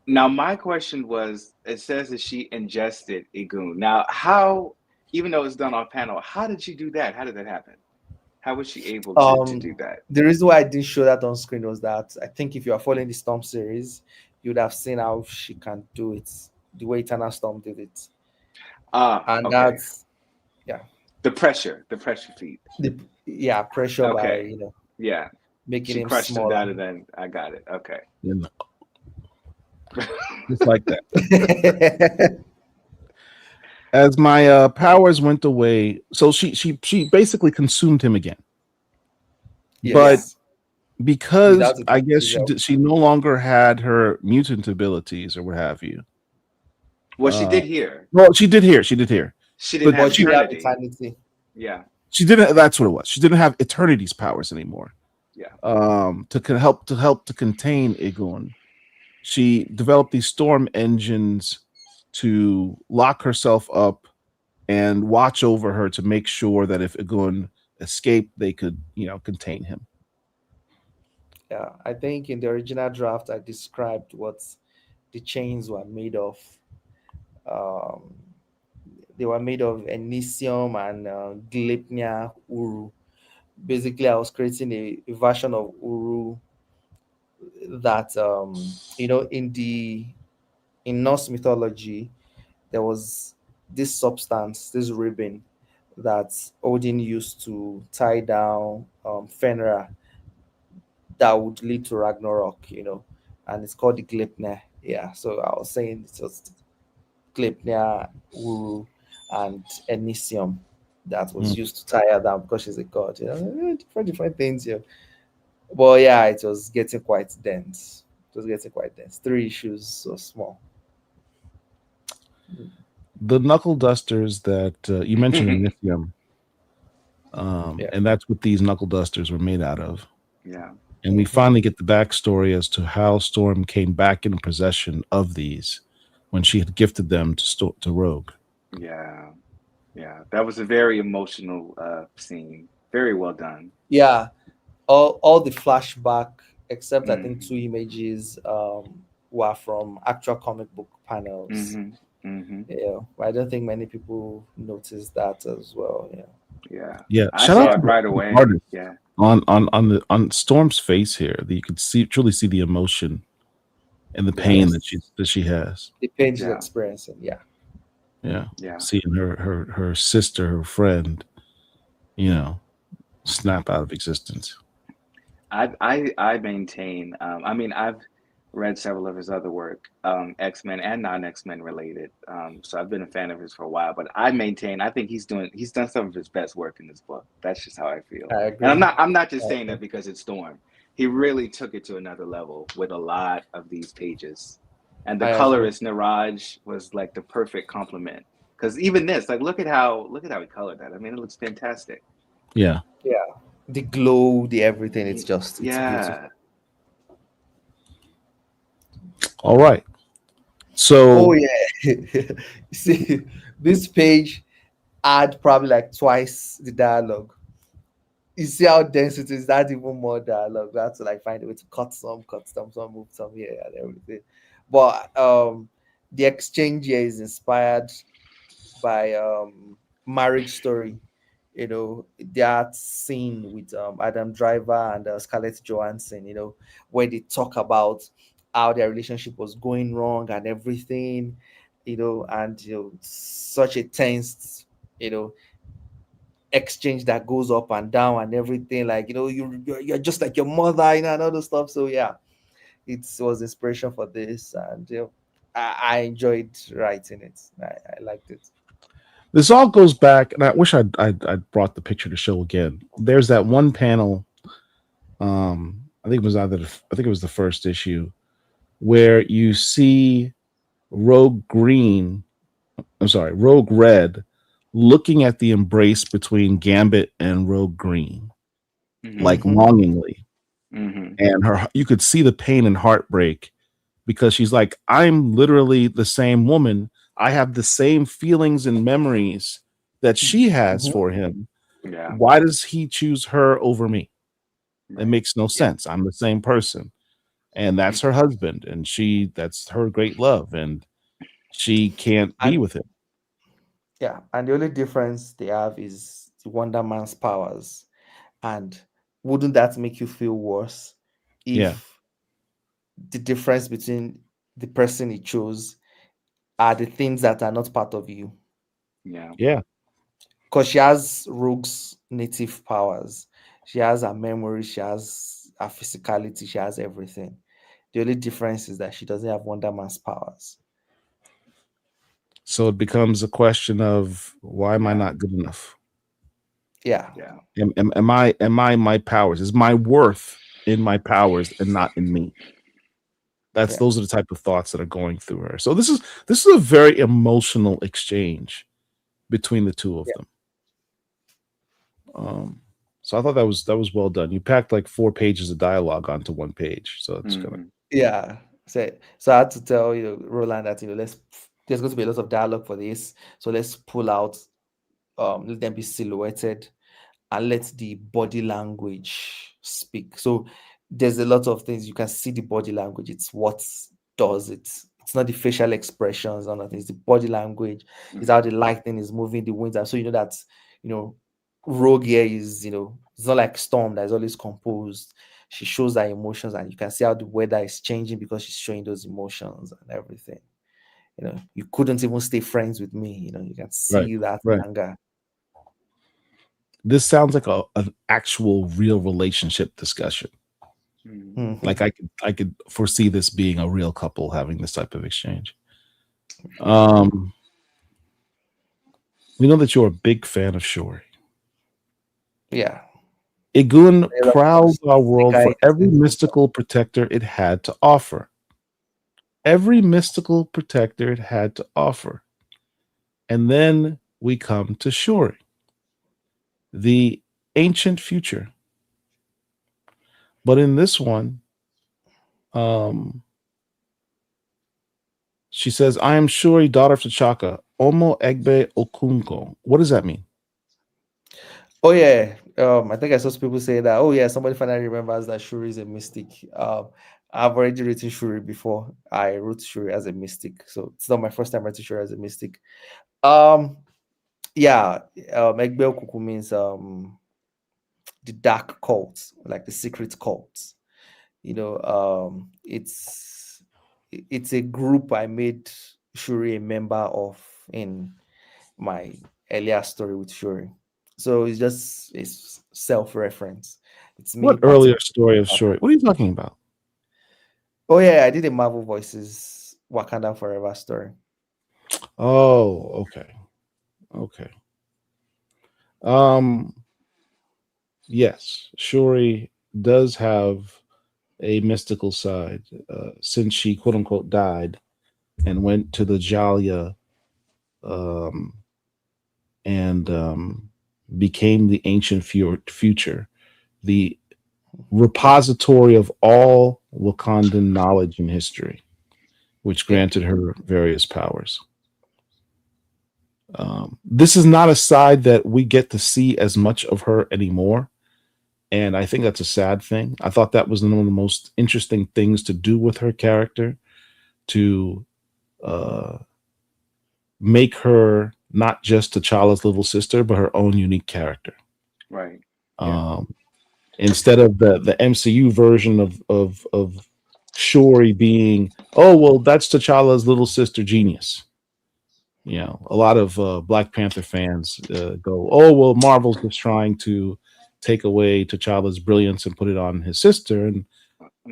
Now, my question was, it says that she ingested Egun. Now, how, even though it's done off panel, how did she do that? How did that happen? How was she able to do that? The reason why I didn't show that on screen was that I think if you are following the Storm series, you would have seen how she can do it the way Eternal Storm did it. And that's the pressure feed. Pressure by making she him crushed smaller. him down, and then I got it. Okay. Just like that. As my powers went away, so she basically consumed him again. Yes. But because I guess she no longer had her mutant abilities or what have you. Well, she did here. Well, she did here. She didn't have eternity. Yeah. She didn't. That's what it was. She didn't have Eternity's powers anymore. Yeah. To help to contain Egun, she developed these storm engines to lock herself up and watch over her to make sure that if Egun escaped, they could contain him. Yeah, I think in the original draft I described what the chains were made of. Um, they were made of Elysium and Gleipnir Uru. Basically, I was creating a version of Uru that in Norse mythology there was this substance, this ribbon that Odin used to tie down Fenrir that would lead to Ragnarok, and it's called the Gleipnir. Yeah, so I was saying it was Gleipnir, Uru, and Elysium that was used to tie her down because she's a god. Different things here. But yeah, it was getting quite dense. It was getting quite dense. 3 issues, so small. The knuckle dusters that you mentioned in Lithium, and that's what these knuckle dusters were made out of. Yeah. And we finally get the backstory as to how Storm came back in possession of these when she had gifted them to Rogue. Yeah. Yeah. That was a very emotional scene. Very well done. Yeah. All the flashback, except I think 2 images, were from actual comic book panels. Yeah. I don't think many people noticed that as well. Yeah. I saw it right away. Yeah. On Storm's face here, that you could truly see the emotion and the pain that she has. The pain she's experiencing. Yeah. Seeing her sister, her friend, snap out of existence. I maintain. I mean, I've read several of his other work, X-Men and non-X-Men related. So I've been a fan of his for a while, but I maintain I think he's done some of his best work in this book. That's just how I feel. I agree. And I'm not just saying that because it's Storm. He really took it to another level with a lot of these pages. And the colorist Niraj was like the perfect complement. Because even this, like look at how he colored that. I mean, it looks fantastic. Yeah. Yeah. The glow, the everything, it's beautiful. All right. So see, this page had probably like twice the dialogue. You see how dense it is, that even more dialogue. We have to like find a way to cut some, move some here and everything. But the exchange here is inspired by Marriage Story. That scene with Adam Driver and Scarlett Johansson, where they talk about how their relationship was going wrong and everything, and such a tense, exchange that goes up and down and everything. Like, you're just like your mother, and all those stuff. So yeah, it was inspiration for this, and I enjoyed writing it. I liked it. This all goes back, and I wish I'd brought the picture to show again. There's that one panel. I think it was the first issue where you see Rogue Red looking at the embrace between Gambit and Rogue Green, like longingly, and you could see the pain and heartbreak because she's like, I'm literally the same woman. I have the same feelings and memories that she has for him. Yeah. Why does he choose her over me? It makes no sense. I'm the same person. And that's her husband. And that's her great love. And she can't be with him. Yeah. And the only difference they have is the Wonder Man's powers. And wouldn't that make you feel worse if the difference between the person he chose are the things that are not part of you? Yeah. Because she has Rogue's native powers. She has her memory. She has her physicality. She has everything. The only difference is that she doesn't have Wonder Man's powers. So it becomes a question of, why am I not good enough? Yeah. Am I my powers? Is my worth in my powers and not in me? Those are the type of thoughts that are going through her. So this is a very emotional exchange between the two of them. So I thought that was well done. You packed like 4 pages of dialogue onto 1 page. So it's gonna So I had to tell Roland that there's going to be a lot of dialogue for this. So let's pull out, let them be silhouetted, and let the body language speak. So there's a lot of things you can see the body language. It's what does it. It's not the facial expressions or nothing. It's the body language. It's how the lightning is moving, the winds. So you know that Rogue here is it's not like Storm that is always composed. She shows her emotions, and you can see how the weather is changing because she's showing those emotions and everything. You couldn't even stay friends with me. You can see that anger. This sounds like an actual real relationship discussion. Mm-hmm. Like I could foresee this being a real couple having this type of exchange. We know that you're a big fan of Shuri. Yeah. Igun prowled our world for every mystical protector it had to offer. Every mystical protector it had to offer. And then we come to Shuri, the ancient future. But in this one, she says, I am Shuri, daughter of T'Chaka, Omo Egbe Okunko. What does that mean? Oh, yeah. I think I saw people say that, oh, yeah, somebody finally remembers that Shuri is a mystic. I've already written Shuri before. I wrote Shuri as a mystic. So it's not my first time writing Shuri as a mystic. Yeah, Egbe Okuku means the dark cults, like the secret cults. It's a group I made Shuri a member of in my earlier story with Shuri. So it's self-reference. It's me. What earlier story of Shuri? What are you talking about? Oh yeah, I did a Marvel Voices Wakanda Forever story. Oh, okay. Yes, Shuri does have a mystical side since she quote unquote died and went to the Jalia and became the ancient future, the repository of all Wakandan knowledge and history, which granted her various powers. This is not a side that we get to see as much of her anymore. And I think that's a sad thing. I thought that was one of the most interesting things to do with her character, to make her not just T'Challa's little sister, but her own unique character. Right. Instead of the MCU version of Shuri being, oh, well, that's T'Challa's little sister Genius. A lot of Black Panther fans go, oh, well, Marvel's just trying to take away T'Challa's brilliance and put it on his sister. And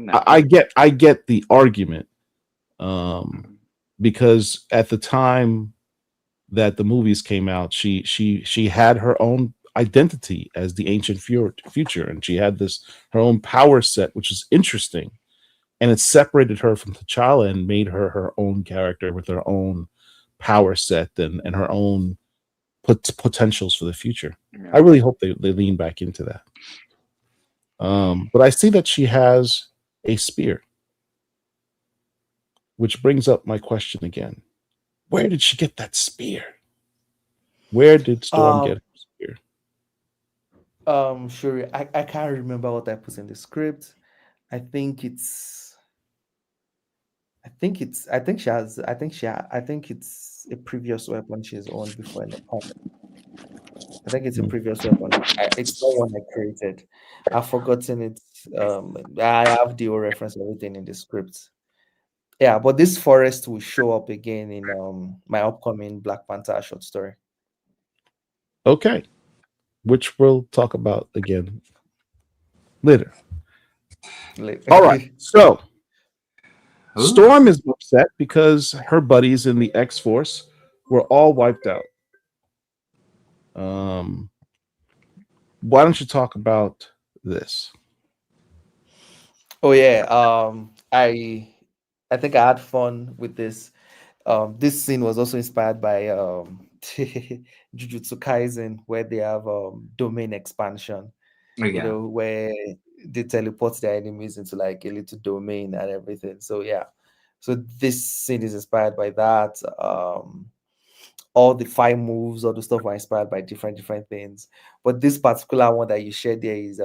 I get the argument, because at the time that the movies came out, she had her own identity as the ancient future, and she had her own power set, which is interesting, and it separated her from T'Challa and made her her own character with her own power set and her own potentials for the future. Yeah. I really hope they lean back into that. But I see that she has a spear, which brings up my question again. Where did she get that spear? Where did Storm get her spear? Sure. I can't remember what I put in the script. I think it's a previous weapon she's owned before in the past. I think it's a previous weapon. It's not one I created. I've forgotten it. I have the reference everything in the script. Yeah, but this forest will show up again in my upcoming Black Panther short story. Okay, which we'll talk about again later. All right, so Storm is upset because her buddies in the X-Force were all wiped out. Why don't you talk about this? Oh yeah, I think I had fun with this. This scene was also inspired by Jujutsu Kaisen, where they have domain expansion. Yeah. Where they teleport their enemies into like a little domain and everything. So yeah, so this scene is inspired by that. all the 5 moves, all the stuff were inspired by different things. But this particular one that you shared there is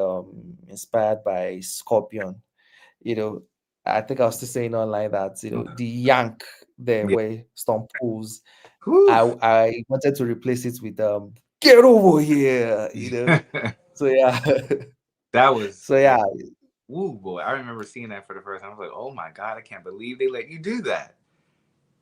inspired by Scorpion. You know, I think I was still saying online that the yank there where Storm pulls. I wanted to replace it with get over here, So yeah. That was so yeah. Ooh boy, I remember seeing that for the first time. I was like, oh my god, I can't believe they let you do that.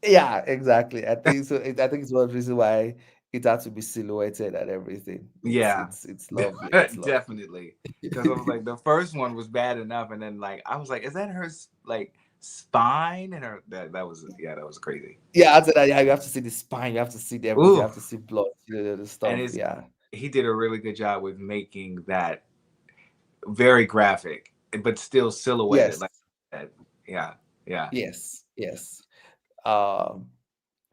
Yeah, exactly. I think so. I think it's one reason why it had to be silhouetted and everything. It's lovely. It's definitely. Because I was like, the first one was bad enough, and then like I was like, is that her like spine and her that was crazy. Yeah, after that, yeah, you have to see the spine, you have to see everything, you have to see blood, the stuff. And yeah, he did a really good job with making that very graphic, but still silhouetted. Yes. Like that. Yeah. Yes.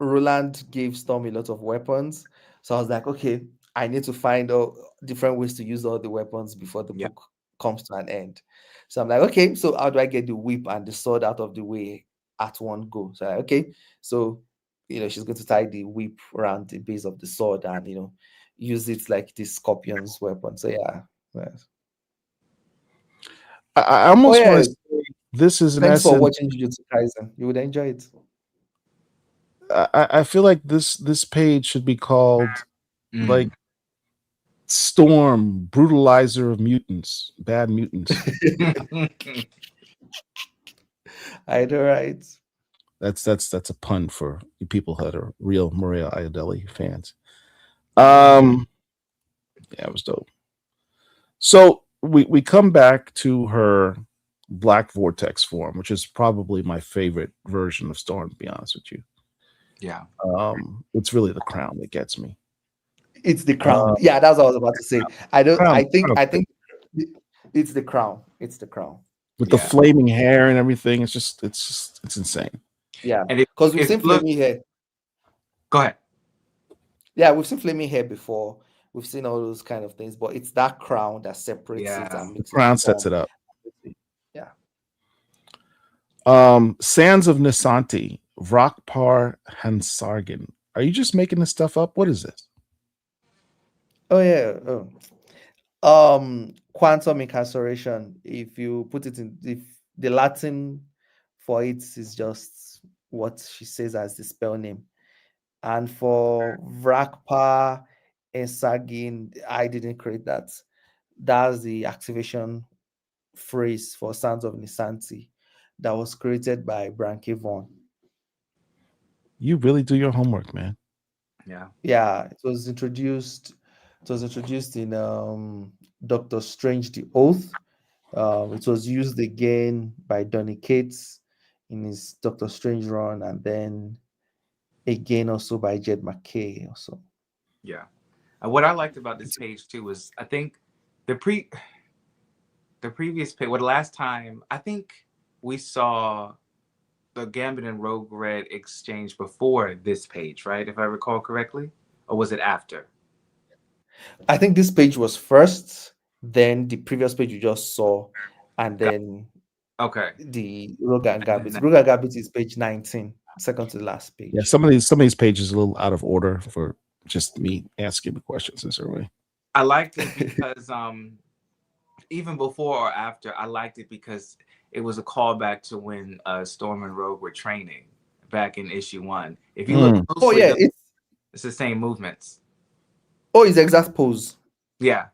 Roland gave Storm a lot of weapons, so I was like, okay, I need to find out different ways to use all the weapons before the book comes to an end. So I'm like, okay, so how do I get the whip and the sword out of the way at one go? So okay, so she's going to tie the whip around the base of the sword and use it like the Scorpion's weapon. So yeah. I almost want to say this is an Thanks for watching Jujutsu Kaisen. You would enjoy it. I feel like this page should be called like Storm, Brutalizer of Mutants, Bad Mutants. I know, right? That's a pun for you people that are real Murewa Ayodele fans. Yeah, it was dope. So we come back to her Black Vortex form, which is probably my favorite version of Storm, to be honest with you. Yeah. It's really the crown that gets me. It's the crown. Yeah, that's what I was about to say. I think it's the crown. It's the crown. With the flaming hair and everything. It's insane. Yeah. Because we've seen flaming hair. Go ahead. Yeah, we've seen flaming hair before. We've seen all those kind of things, but it's that crown that separates it and makes the crown sets it up. Yeah. Sands of Nisanti, Vrakpar Hansargan. Are you just making this stuff up? What is this? Oh yeah. Quantum incarceration. If you put it if the Latin for it is just what she says as the spell name. And for Vrakpar Hansargan, I didn't create that. That's the activation phrase for Sands of Nisanti that was created by Branke Vaughn. You really do your homework, man. Yeah, it was introduced in Doctor Strange the Oath. It was used again by Donny Cates in his Doctor Strange run, and then again also by Jed McKay also. Yeah. And what I liked about this page too was I think the previous page, the last time I think we saw the Gambit and Rogue Red exchange before this page, right? If I recall correctly, or was it after? I think this page was first, then the previous page you just saw, and then the Rogue and Gambit. Rogue and Gambit is page 19, second to the last page. Yeah, some of these pages are a little out of order for just me asking the questions in certain way. I liked it because even before or after, I liked it because it was a callback to when Storm and Rogue were training back in issue 1. If you look closely, it's the same movements. Oh, it's the exact pose. Yeah.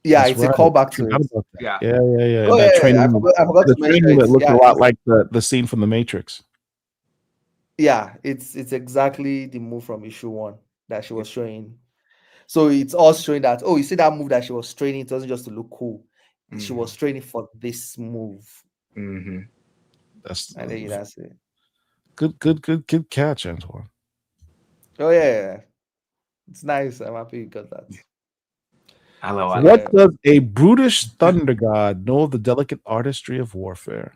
Yeah, it's a callback to it. Yeah. Oh, that training, I forgot to mention it looked a lot like the scene from The Matrix. Yeah, it's exactly the move from issue 1 that she was showing. So it's all showing that, you see that move that she was training, it wasn't just to look cool. She was training for this move. That's it. Good catch, Antoine. Oh yeah. It's nice. I'm happy you got that. What does a brutish thunder god know of the delicate artistry of warfare?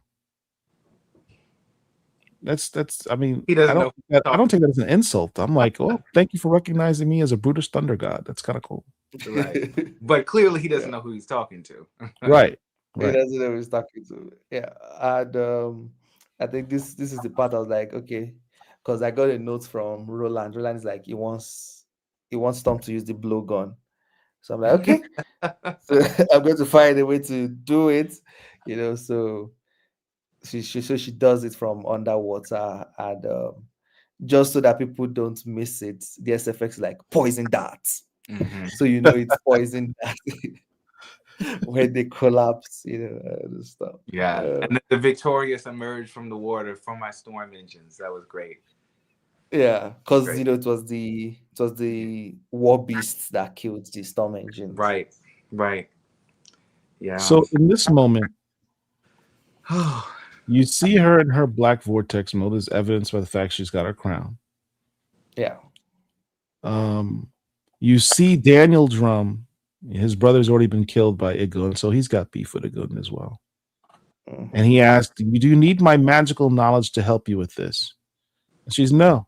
That's I mean, he doesn't I don't take that as an insult. I'm like, oh, thank you for recognizing me as a brutish thunder god. That's kind of cool. Right. But clearly he doesn't know who he's talking to. Right. He doesn't know who he's talking to. Yeah. And I think this is the part I was like, okay, because I got a note from Roland. Roland is like, he wants Storm to use the blowgun. So I'm like, okay. So I'm going to find a way to do it, so she does it from underwater, and just so that people don't miss it, the SFX is like poison darts. So it's poison darts when they collapse, the stuff. Yeah, and then the Victorious emerged from the water from my storm engines. That was great. Yeah, because it was the war beasts that killed the storm engines. Right. Yeah. So in this moment, you see her in her black vortex mode as evidenced by the fact she's got her crown. Yeah. You see Daniel Drumm. His brother's already been killed by Igun, so he's got beef with Igun as well. And he asked, "Do you need my magical knowledge to help you with this?" And she's, "No,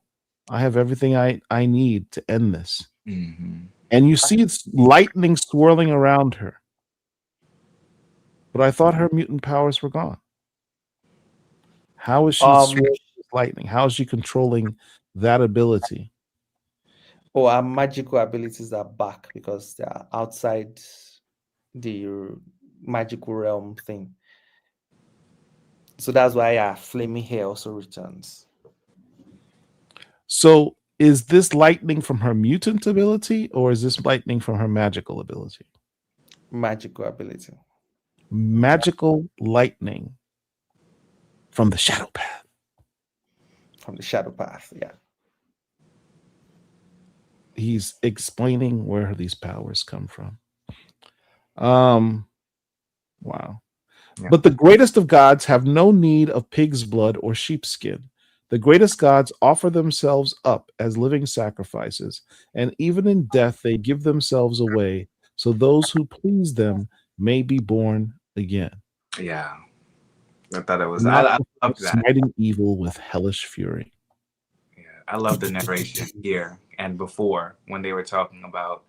I have everything I need to end this." And you see it's lightning swirling around her. But I thought her mutant powers were gone. How is she swirling lightning? How is she controlling that ability? Oh, our magical abilities are back because they are outside the magical realm thing. So that's why our flaming hair also returns. So is this lightning from her mutant ability, or is this lightning from her magical ability? Magical ability. Magical lightning from the shadow path. From the shadow path, yeah. He's explaining where these powers come from. Wow. Yeah. But the greatest of gods have no need of pig's blood or sheepskin. The greatest gods offer themselves up as living sacrifices, and even in death they give themselves away, so those who please them may be born again. Yeah. I thought it was I love that. Smiting evil with hellish fury. Yeah, I love the narration here and before when they were talking about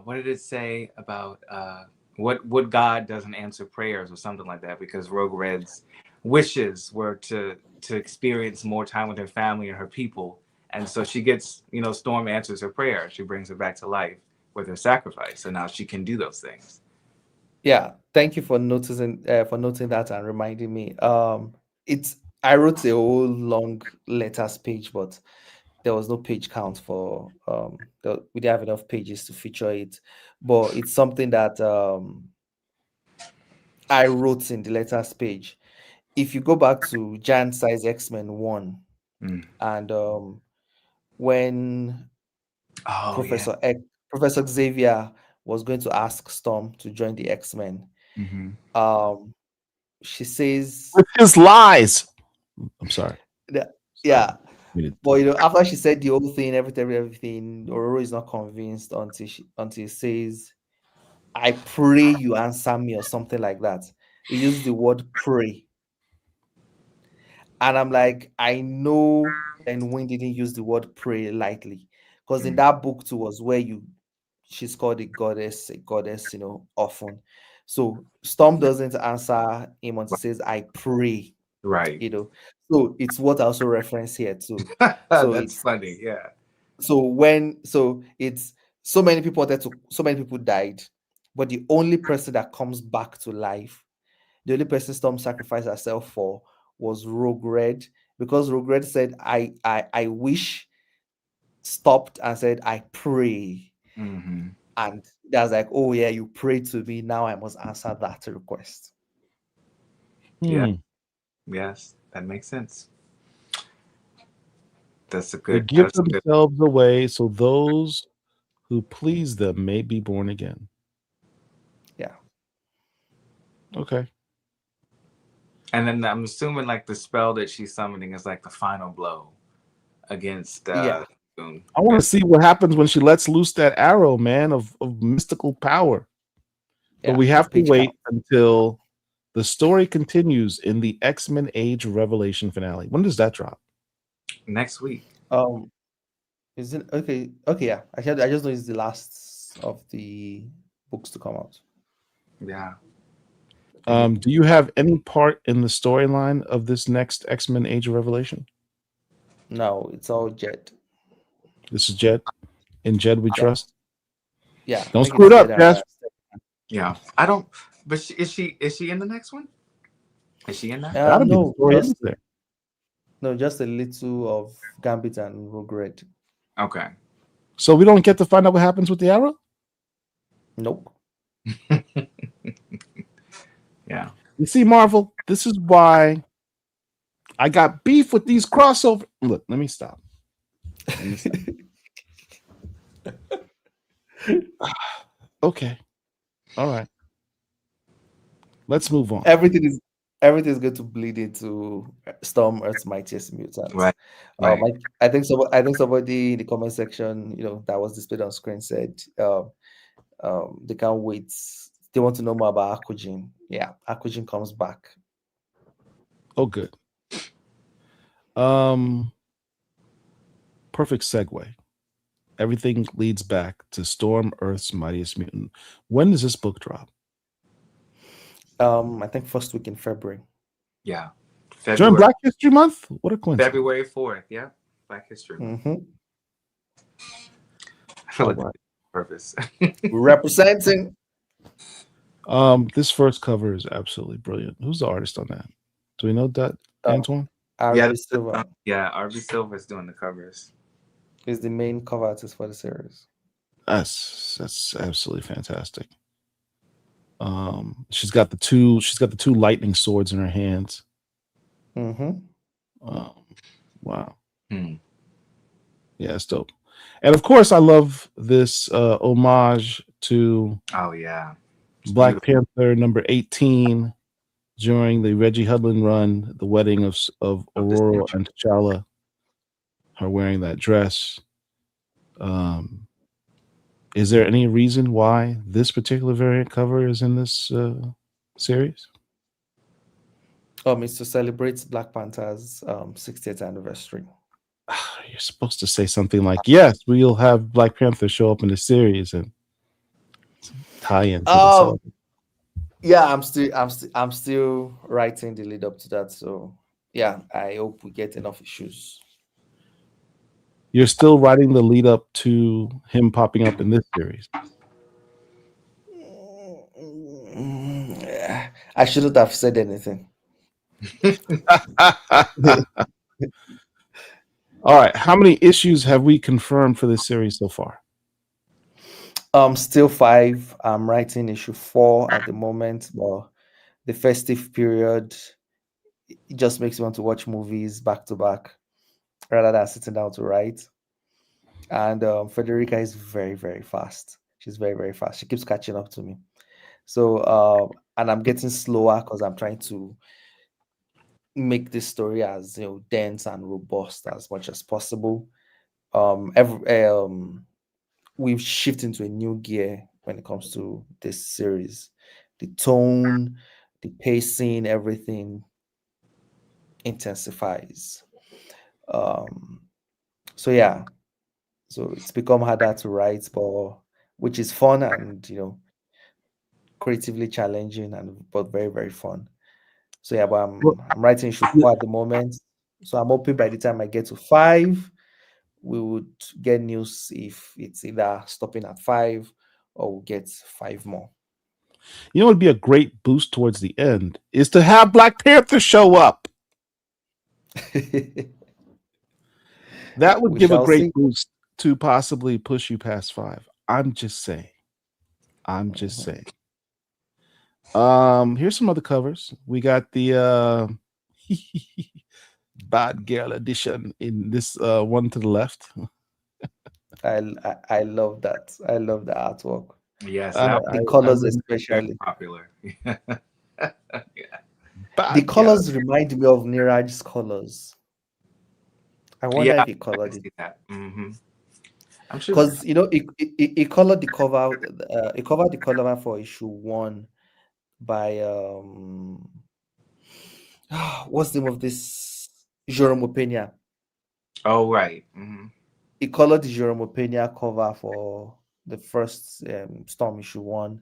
what did it say about what God doesn't answer prayers or something like that, because Rogue Red's wishes were to experience more time with her family and her people, and so she gets, Storm answers her prayer. She brings her back to life with her sacrifice, so now she can do those things. Yeah, thank you for noting that and reminding me. I wrote a whole long letters page, but there was no page count for we didn't have enough pages to feature it, but it's something that I wrote in the letters page. If you go back to Giant Size X-Men 1, and when Professor Xavier was going to ask Storm to join the X-Men, she says with his lies. I'm sorry. Yeah. But after she said the whole thing, everything, Ororo is not convinced until he says, "I pray you answer me," or something like that. He used the word pray. And I'm like, I know Ben Wynn didn't use the word pray lightly, because in that book too was where she's called a goddess, often. So Storm doesn't answer him until he says, "I pray." Right. So it's what I also reference here too. So that's funny, yeah. So it's so many people died, but the only person that comes back to life, the only person Storm sacrificed herself for was Rogue Red, because Rogue Red said, I wish, stopped and said, "I pray." And that's like, oh yeah, you prayed to me, now I must answer that request. Yeah. Yes, that makes sense. That's a good. They give themselves away so those who please them may be born again. Yeah. Okay. And then I'm assuming like the spell that she's summoning is like the final blow against. Yeah. I want to see what happens when she lets loose that arrow, man, of mystical power. But we have to wait until the story continues in the X-Men Age of Revelation finale. When does that drop? Next week. Is it okay? Okay, yeah. I just know it's the last of the books to come out. Yeah. Do you have any part in the storyline of this next X-Men Age of Revelation? No, it's all Jed. This is Jed. In Jed we trust. Yeah. Don't screw it up, Jess. Yeah, I don't. But is she in the next one? Is she in that? Gotta be the story ends there. No, just a little of Gambit and Rogue Red. Okay. So we don't get to find out what happens with the arrow? Nope. Yeah. You see, Marvel, this is why I got beef with these crossover. Look, let me stop. Okay. All right. Let's move on. Everything is going to bleed into Storm Earth's Mightiest Mutant. Right. I think somebody in the comment section, that was displayed on screen said they can't wait. They want to know more about Akujin. Yeah, Akujin comes back. Oh, good. Perfect segue. Everything leads back to Storm Earth's Mightiest Mutant. When does this book drop? I think first week in February. Yeah. During Black History Month? What a coincidence. February 4th. Yeah. Black History Month. Mm-hmm. I feel like that's purpose. We're representing. This first cover is absolutely brilliant. Who's the artist on that? Do we know that, Antoine? RB Silver. Yeah, RB Silver is doing the covers. Is the main cover artist for the series. That's absolutely fantastic. She's got the two lightning swords in her hands. Mm-hmm. Wow. Yeah, it's dope. And of course, I love this homage to Black Panther number 18 during the Reggie Hudlin run, the wedding of Aurora and T'Challa. Her wearing that dress. Is there any reason why this particular variant cover is in this series? It's to celebrate Black Panther's 60th anniversary. You're supposed to say something like, "Yes, we'll have Black Panther show up in the series and tie into the yeah, I'm still writing the lead up to that. So yeah, I hope we get enough issues. You're still writing the lead up to him popping up in this series. I shouldn't have said anything. All right. How many issues have we confirmed for this series so far? Still 5. I'm writing issue 4 at the moment, but the festive period, it just makes me want to watch movies back to back rather than sitting down to write. And Federica is very, very fast. She's very, very fast. She keeps catching up to me. So, and I'm getting slower because I'm trying to make this story as dense and robust as much as possible. We've shifted into a new gear when it comes to this series. The tone, the pacing, everything intensifies. So yeah, so it's become harder to write, which is fun and creatively challenging but very, very fun. So yeah, but I'm writing issue 4 at the moment. So I'm hoping by the time I get to 5, we would get news if it's either stopping at 5 or we'll get 5 more. You know, it'd be a great boost towards the end is to have Black Panther show up. That would give a great boost to possibly push you past 5. I'm just saying. Here's some other covers. We got the Bad Girl edition in this one to the left. I love that. I love the artwork. Yes, the colors especially popular. The colors remind me of Niraj's colors. I wonder if he colored it. Mm-hmm. I'm sure because he colored the cover. He covered the cover for issue 1 by what's the name of this? Jerome Pena. Oh right. Mm-hmm. He colored the Jerome Pena cover for the first Storm issue 1,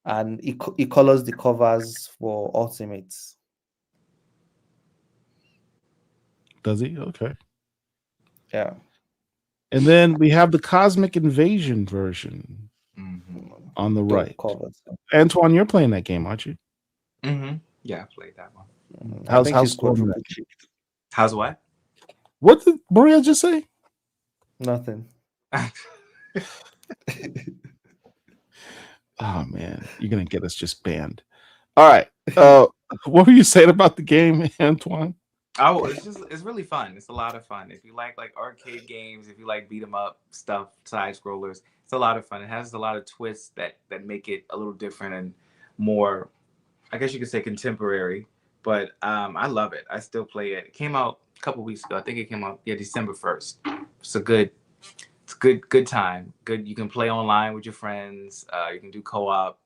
and he colors the covers for Ultimates. Does he? Okay. Yeah. And then we have the Cosmic Invasion version on the right. Antoine, you're playing that game, aren't you? Yeah, I played that one. How's Storm? How's what? What did Maria just say? Nothing. Oh man, you're gonna get us just banned. All right. What were you saying about the game, Antoine? Oh, it's really fun. It's a lot of fun. If you like arcade games, if you like beat 'em up stuff, side scrollers, it's a lot of fun. It has a lot of twists that make it a little different and more, I guess you could say, contemporary. But I love it. I still play it. It came out a couple weeks ago. I think it came out December 1st. It's a good time. Good. You can play online with your friends. You can do co-op.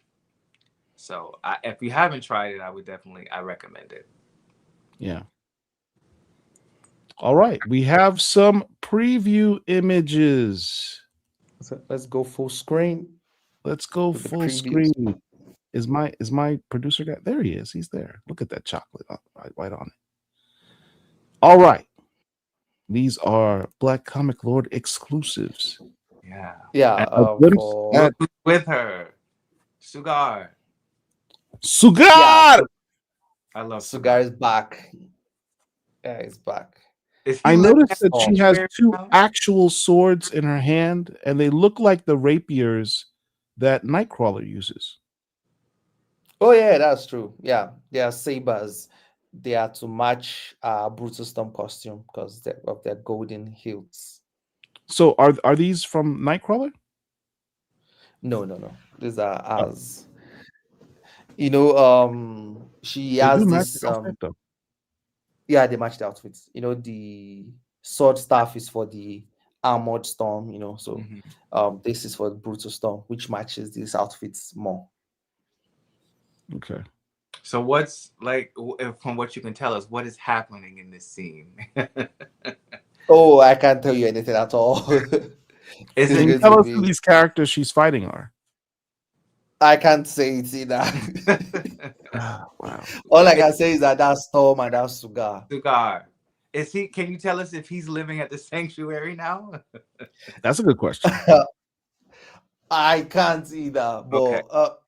So if you haven't tried it, I recommend it. Yeah. All right. We have some preview images. So let's go full screen. Let's go full screen. Is my producer guy? There he is. He's there. Look at that chocolate right on it. All right. These are Black Comic Lord exclusives. Yeah. Yeah. With her. Sugar. Yeah. I love Sugar is back. Yeah, he's back. I noticed that she has two actual swords in her hand, and they look like the rapiers that Nightcrawler uses. Oh yeah, that's true. Yeah, they are sabers. They are to match Brutal Storm costume because of their golden hilts. So are these from Nightcrawler? No. These are as she has this yeah, they match the outfits. The sword staff is for the armored storm, so this is for the Brutal Storm, which matches these outfits more. Okay. So what's from what you can tell us, what is happening in this scene? Oh, I can't tell you anything at all. Can you tell us who these characters she's fighting are? I can't say it either. Wow. All I can say is that's Storm and that's Sugar. Is he? Can you tell us if he's living at the sanctuary now? That's a good question. I can't either, but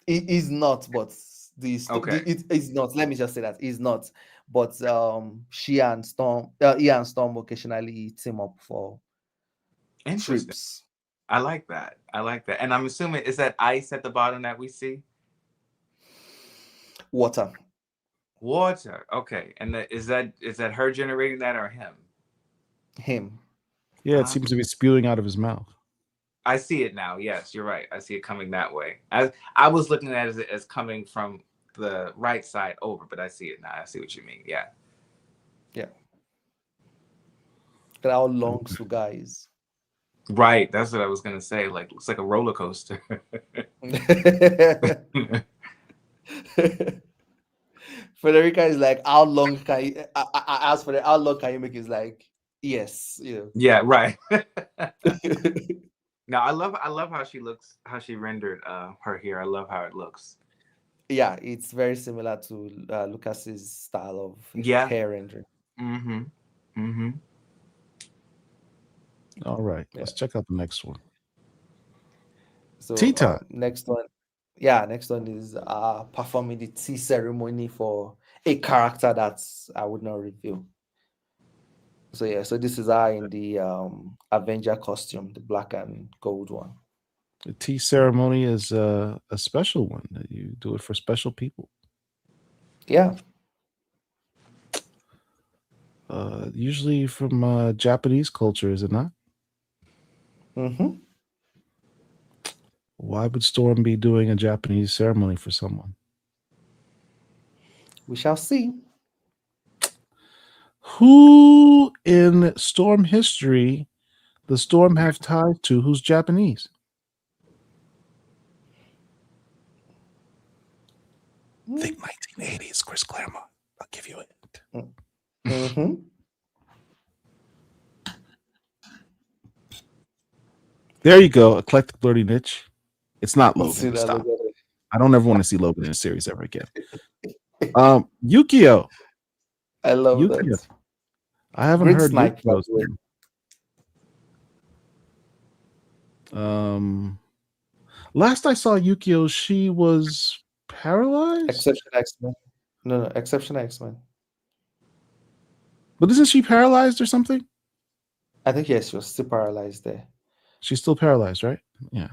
he's not. But it's not. Let me just say that he's not. But he and Storm occasionally team up for trips. I like that. And I'm assuming, is that ice at the bottom that we see? Water. Okay. And is that her generating that or him? Him. Yeah, it seems to be spewing out of his mouth. I see it now. Yes, you're right. I see it coming that way. I was looking at it as coming from the right side over, but I see it now. I see what you mean. Yeah. Yeah. Look at how long Sugar is. Right. That's what I was gonna say. Looks like a roller coaster. Federica is like, how long can you? I asked for how long can you make? Is like, yes. Yeah. Right. Now I love how she looks. How she rendered her here. I love how it looks. Yeah, it's very similar to Lucas's style of hair rendering. All right, let's check out the next one. So T-time. Next one is performing the tea ceremony for a character that I would not reveal. So this is in the Avenger costume, the black and gold one. The tea ceremony is a special one that you do it for special people. Yeah. Usually from Japanese culture, is it not? Mm-hmm. Why would Storm be doing a Japanese ceremony for someone? We shall see. Who in Storm history does Storm have ties to who's Japanese? Think 1980s, Chris Claremont. I'll give you it. Mm-hmm. There you go. Eclectic Blurty Niche. It's not Logan. Stop. I don't ever want to see Logan in a series ever again. Yukio. I love that. I haven't heard Yukio's name. Last I saw Yukio, she was paralyzed. Exception X-Men. No, Exception X-Men. But isn't she paralyzed or something? I think yes, she was still paralyzed there. She's still paralyzed, right? Yeah.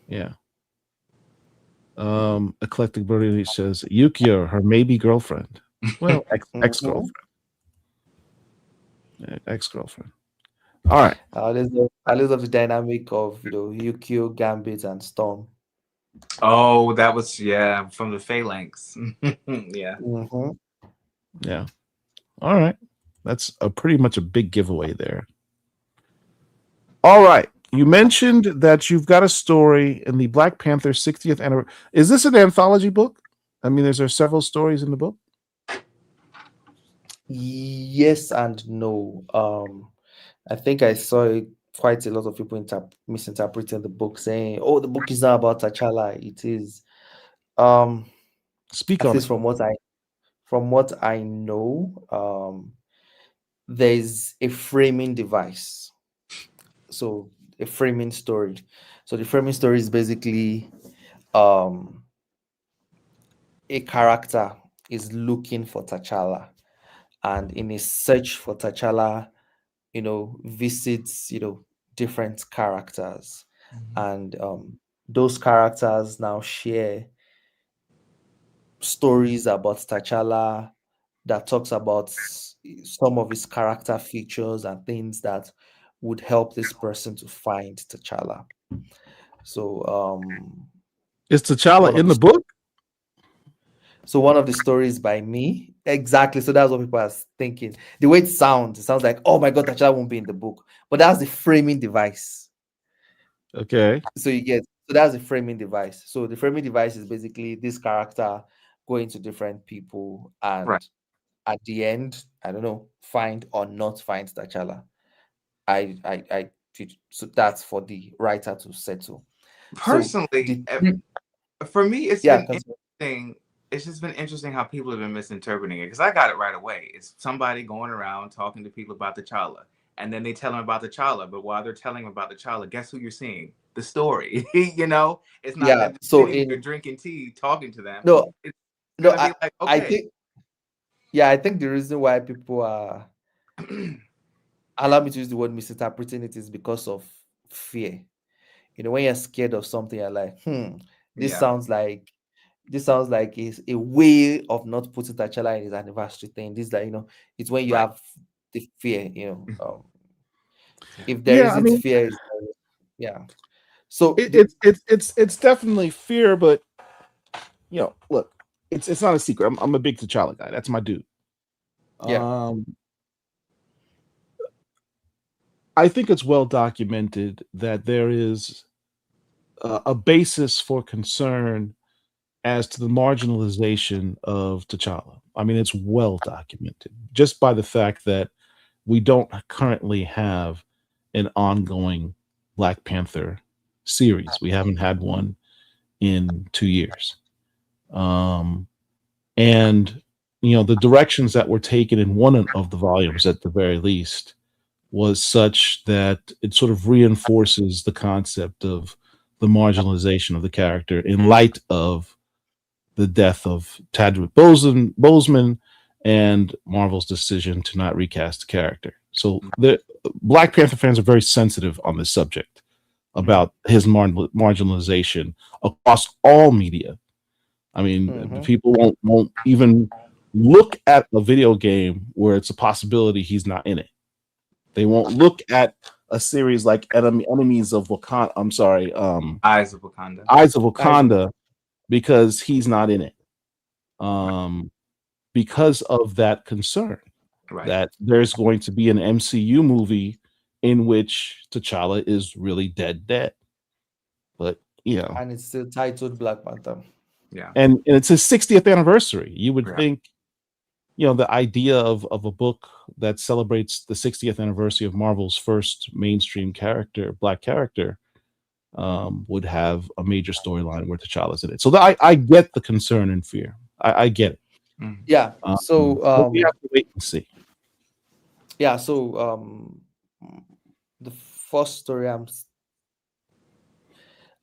Yeah. Eclectic Birdie says Yukio, her maybe girlfriend. Well, ex-girlfriend. Ex-girlfriend. All right. I love the dynamic of Yukio, Gambit, and Storm. Oh, that was from the Phalanx. Yeah. Mm-hmm. Yeah. All right. That's pretty much a big giveaway there. All right. You mentioned that you've got a story in the Black Panther 60th anniversary. Is this an anthology book? I mean, is there several stories in the book? Yes and no. I think I saw quite a lot of people misinterpreting the book, saying, "Oh, the book is not about T'Challa." It is. Speak at on least it. From what I know, there's a framing device. So a framing story. So the framing story is basically a character is looking for T'Challa, and in his search for T'Challa, visits different characters, and those characters now share stories about T'Challa that talks about some of his character features and things that would help this person to find T'Challa. So is T'Challa in the book? So one of the stories by me, exactly. So that's what people are thinking. The way it sounds like, oh my God, T'Challa won't be in the book. But that's the framing device. Okay. So that's the framing device. So the framing device is basically this character going to different people and at the end, I don't know, find or not find T'Challa. So that's for the writer to settle. Personally, for me, it's been interesting. It's just been interesting how people have been misinterpreting it, because I got it right away. It's somebody going around talking to people about T'Challa, and then they tell them about T'Challa. But while they're telling them about T'Challa, guess who you're seeing? The story. It's not that you're drinking tea, talking to them. No, it's gonna be like, okay. I think the reason why people are allow me to use the word misinterpreting it is because of fear. When you're scared of something, you're like, this sounds like it's a way of not putting T'Challa in his anniversary thing. This it's when you have the fear, if there isn't fear, so it's definitely fear, but look, it's not a secret. I'm a big T'Challa guy. That's my dude. I think it's well documented that there is a basis for concern as to the marginalization of T'Challa. I mean, it's well documented just by the fact that we don't currently have an ongoing Black Panther series. We haven't had one in 2 years. And the directions that were taken in one of the volumes, at the very least, was such that it sort of reinforces the concept of the marginalization of the character in light of the death of Chadwick Boseman and Marvel's decision to not recast the character. So the Black Panther fans are very sensitive on this subject about his marginalization across all media. I mean, people won't even look at a video game where it's a possibility he's not in it. They won't look at a series like Enemies of Wakanda. I'm sorry, Eyes of Wakanda. Eyes of Wakanda, because he's not in it. Because of that concern that there's going to be an MCU movie in which T'Challa is really dead. But and it's still titled Black Panther. Yeah, and it's his 60th anniversary. You would think, the idea of a book that celebrates the 60th anniversary of Marvel's first mainstream Black character, would have a major storyline where T'Challa's in it. So I get the concern and fear. I get it. Yeah. So we have to wait and see. Yeah. So the first story,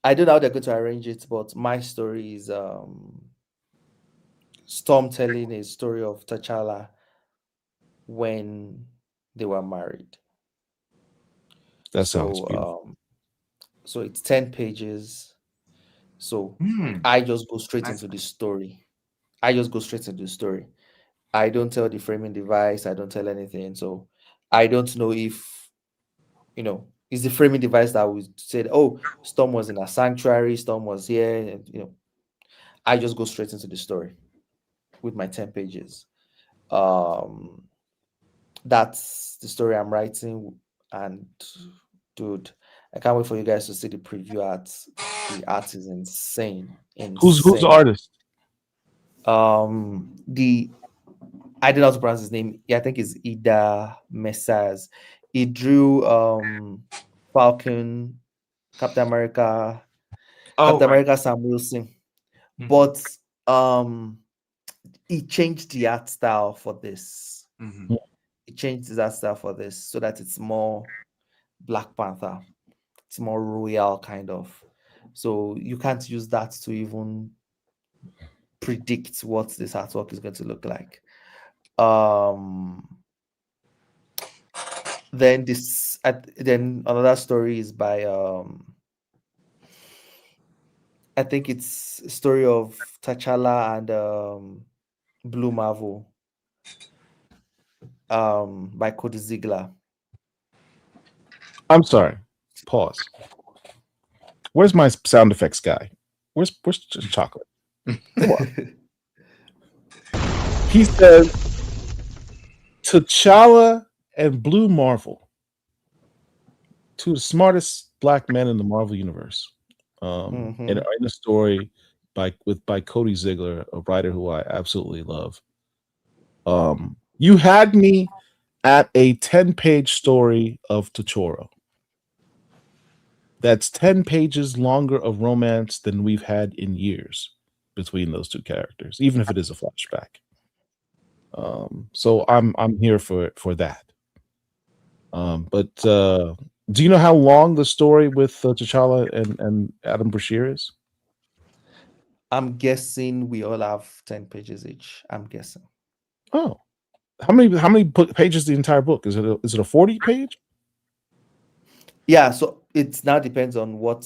I don't know how they're going to arrange it, but my story is Storm telling a story of T'Challa when they were married. That sounds beautiful. So it's 10 pages. So I just go straight into the story. I don't tell the framing device. I don't tell anything. So I don't know if, it's the framing device that we said, oh, Storm was in a sanctuary, Storm was here. And, I just go straight into the story with my 10 pages. That's the story I'm writing. And dude, I can't wait for you guys to see the preview art. The art is insane. Who's the artist? I don't know how to pronounce his name. Yeah, I think it's Ida Messaz. He drew Falcon, Captain America, America, Sam Wilson. But he changed the art style for this. He changed his art style for this so that it's more Black Panther. It's more royal kind of. So you can't use that to even predict what this artwork is going to look like. Then another story is by I think it's a story of T'Challa and Blue Marvel by Cody Ziegler. I'm sorry. Pause. Where's my sound effects guy? Where's Chocolate? He says T'Challa and Blue Marvel, two of the smartest black men in the Marvel universe. In a story by Cody Ziegler, a writer who I absolutely love. You had me at a 10-page story of T'Challa. That's 10 pages longer of romance than we've had in years between those two characters, even if it is a flashback. So I'm here for that. But do you know how long the story with T'Challa and Adam Brashear is? I'm guessing we all have 10 pages each. I'm guessing. Oh, how many pages is the entire book? Is it a 40 page? Yeah, so it now depends on how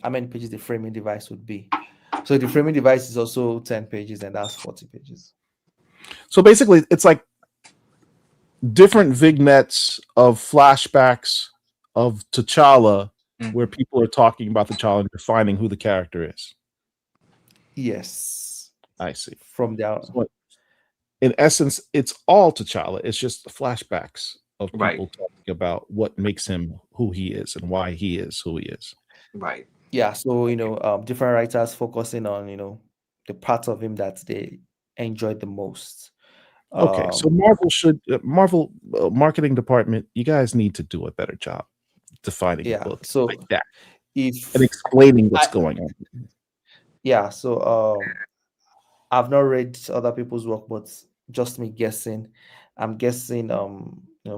many pages the framing device would be. So the framing device is also 10 pages, and that's 40 pages. So basically, it's like different vignettes of flashbacks of T'Challa, where people are talking about T'Challa and defining who the character is. Yes, I see. From down. So in essence, it's all T'Challa. It's just flashbacks of people talking about what makes him who he is and why he is who he is. Right. Yeah. So different writers focusing on the parts of him that they enjoyed the most. Okay, so Marvel marketing department, you guys need to do a better job defining the book like that and explaining what's going on. Yeah, so I've not read other people's work, but just me guessing. I'm guessing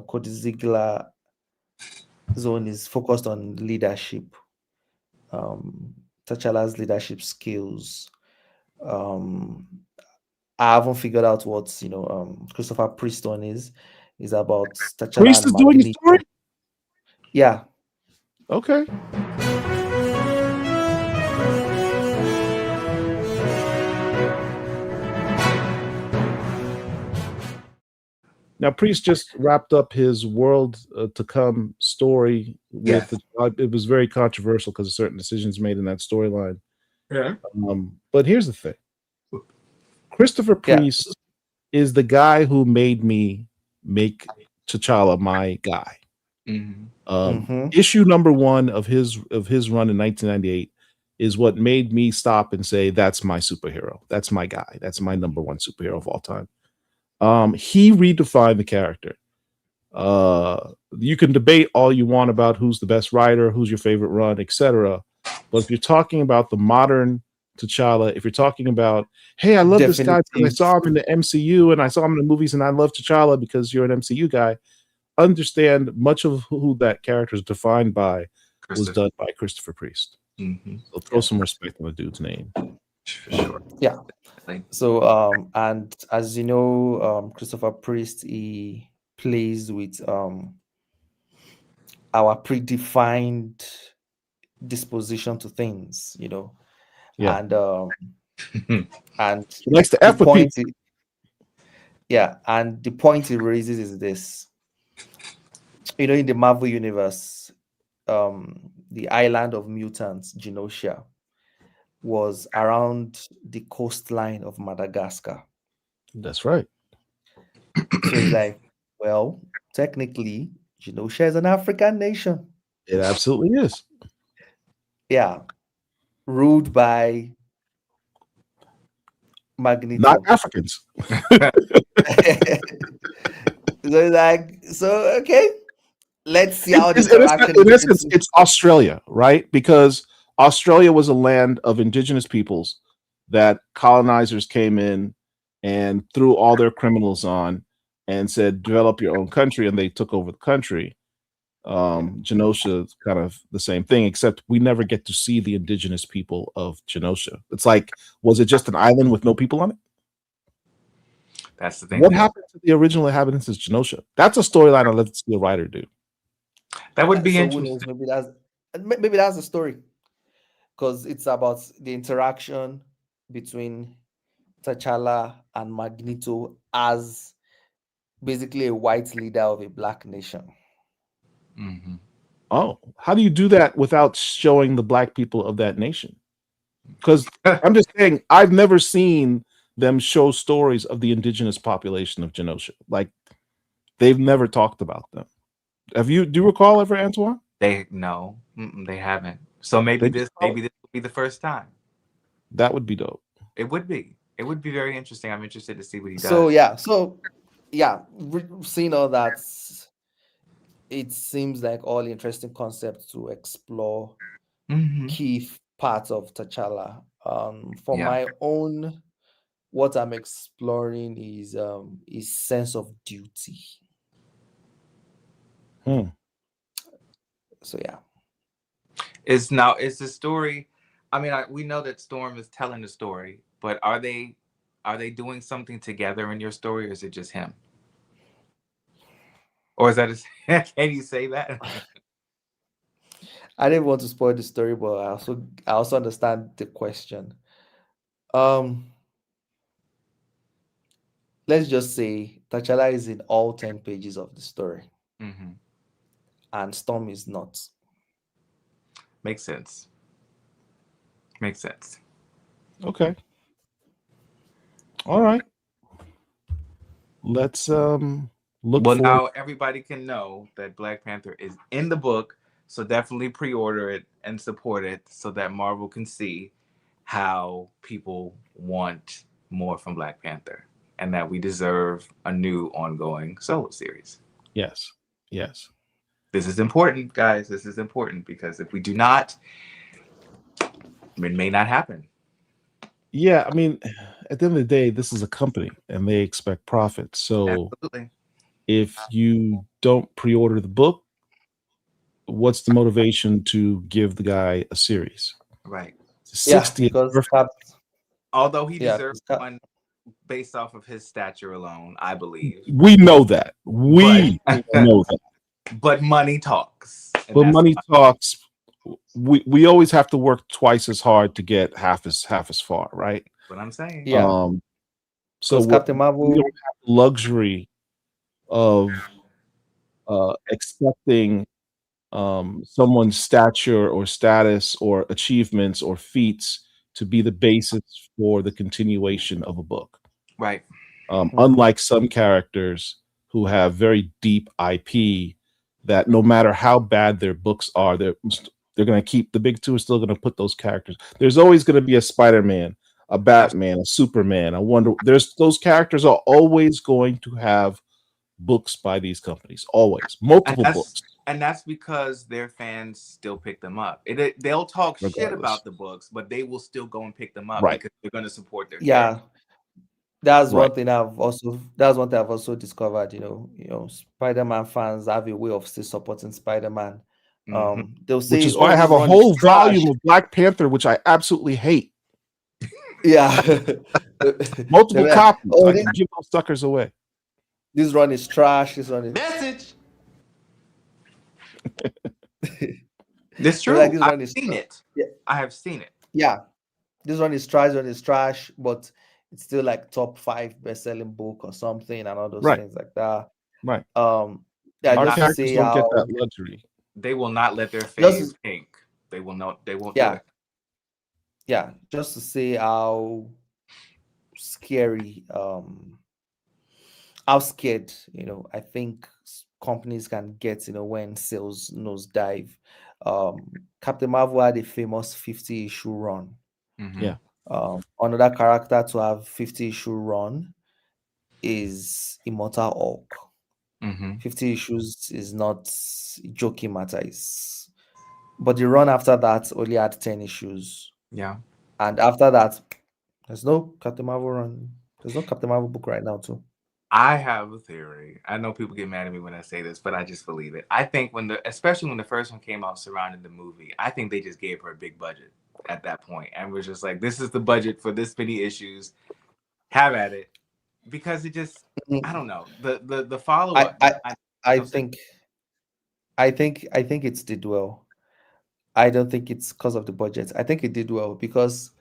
Cody Ziegler zone is focused on leadership, T'Challa's leadership skills. I haven't figured out what Christopher Priest one is about T'Challa. Priest is doing the story? Yeah. Okay. Now, Priest just wrapped up his World to Come story with it was very controversial because of certain decisions made in that storyline. Yeah. But here's the thing. Christopher Priest is the guy who made me make T'Challa my guy. Issue number 1 of his run in 1998 is what made me stop and say, that's my superhero. That's my guy. That's my number 1 superhero of all time. He redefined the character. You can debate all you want about who's the best writer, who's your favorite run, etc. But if you're talking about the modern T'Challa, if you're talking about, hey, I love this guy because I saw him in the MCU and I saw him in the movies and I love T'Challa because you're an MCU guy, understand much of who that character is defined by was done by Christopher Priest. So throw some respect on the dude's name. For sure. Yeah. So and as you know, Christopher Priest, he plays with our predefined disposition to things, you know. Yeah. And he likes to F with people. Yeah, and the point he raises is this. You know, in the Marvel universe, the island of mutants, Genosha, was around the coastline of Madagascar. That's right. So it's like, well, technically, Genosha is an African nation. It absolutely is. Yeah. Ruled by Magneto. Not Africans. So it's like, so okay, let's see how this in essence, it's Australia, right? Because Australia was a land of indigenous peoples that colonizers came in and threw all their criminals on and said, develop your own country, and they took over the country. Genosha is kind of the same thing, except we never get to see the indigenous people of Genosha. It's like, was it just an island with no people on it? That's the thing. What happened to the original inhabitants of Genosha? That's a storyline I'd love to see a writer do. That would be interesting. Maybe that's the story, because it's about the interaction between T'Challa and Magneto as basically a white leader of a black nation. Oh, how do you do that without showing the black people of that nation? Because I'm just saying, I've never seen them show stories of the indigenous population of Genosha. Like, they've never talked about them. Do you recall ever, Antoine? No, they haven't. So maybe this will be the first time. That would be dope. It would be very interesting. I'm interested to see what he does. So yeah, seeing all that, it seems like all interesting concepts to explore key parts of T'Challa. For my own, what I'm exploring is sense of duty. So yeah. Is the story? I mean, we know that Storm is telling the story, but are they doing something together in your story, or is it just him? Or is that can you say that? I didn't want to spoil the story, but I also understand the question. Let's just say T'Challa is in all 10 pages of the story, and Storm is not. Makes sense. Okay. All right. Let's look. Well, now everybody can know that Black Panther is in the book, so definitely pre-order it and support it so that Marvel can see how people want more from Black Panther and that we deserve a new ongoing solo series. Yes. This is important, guys. This is important, because if we do not, it may not happen. Yeah, I mean, at the end of the day, this is a company and they expect profit. So absolutely, if you don't pre-order the book, what's the motivation to give the guy a series? Right. 60. Although he deserves one based off of his stature alone, I believe. We know that. We know that. But money talks. But money talks. We always have to work twice as hard to get half as far, right? What I'm saying. Yeah. So Captain Marvel, we don't have the luxury of expecting someone's stature or status or achievements or feats to be the basis for the continuation of a book. Right. Unlike some characters who have very deep IP that no matter how bad their books are, they're going to keep, the big two are still going to put those characters. There's always going to be a Spider-Man, a Batman, a Superman, a Wonder. Those characters are always going to have books by these companies, always multiple books. And that's because their fans still pick them up. They'll talk shit about the books, but they will still go and pick them up because they're going to support their fans. That's Right. one thing I've also discovered. Spider-Man fans have a way of still supporting Spider-Man. They'll say, Which is "Oh, why I this have a run is whole trash." volume of Black Panther, which I absolutely hate. Yeah. Multiple They're like, copies. "Oh, I can give those suckers away. this run is trash. This run is Message. This they're true. like, this I've run is seen it. Yeah, I have seen it. yeah. This one is trash. This one is trash, but it's still like top 5 best-selling book or something, and all those Right. things like that. Right. Yeah, Our just to characters say don't get how that luxury. They will not let their Just- face pink. They will not. They won't do yeah, it. yeah, just to say how scary, how scared, I think companies can get, when sales nosedive. Captain Marvel had a famous 50-issue run. Mhm. Yeah. Another character to have 50-issue run is Immortal Hulk. Mhm. 50 issues is not joking matter. But the run after that only had 10 issues. Yeah. And after that, there's no Captain Marvel run. There's no Captain Marvel book right now, too. I have a theory. I know people get mad at me when I say this, but I just believe it. I think especially when the first one came out surrounding the movie, I think they just gave her a big budget at that point and was just like, this is the budget for this many issues. Have at it. Because it just, I don't know. The follow up. I think it did well. I don't think it's because of the budget. I think it did well because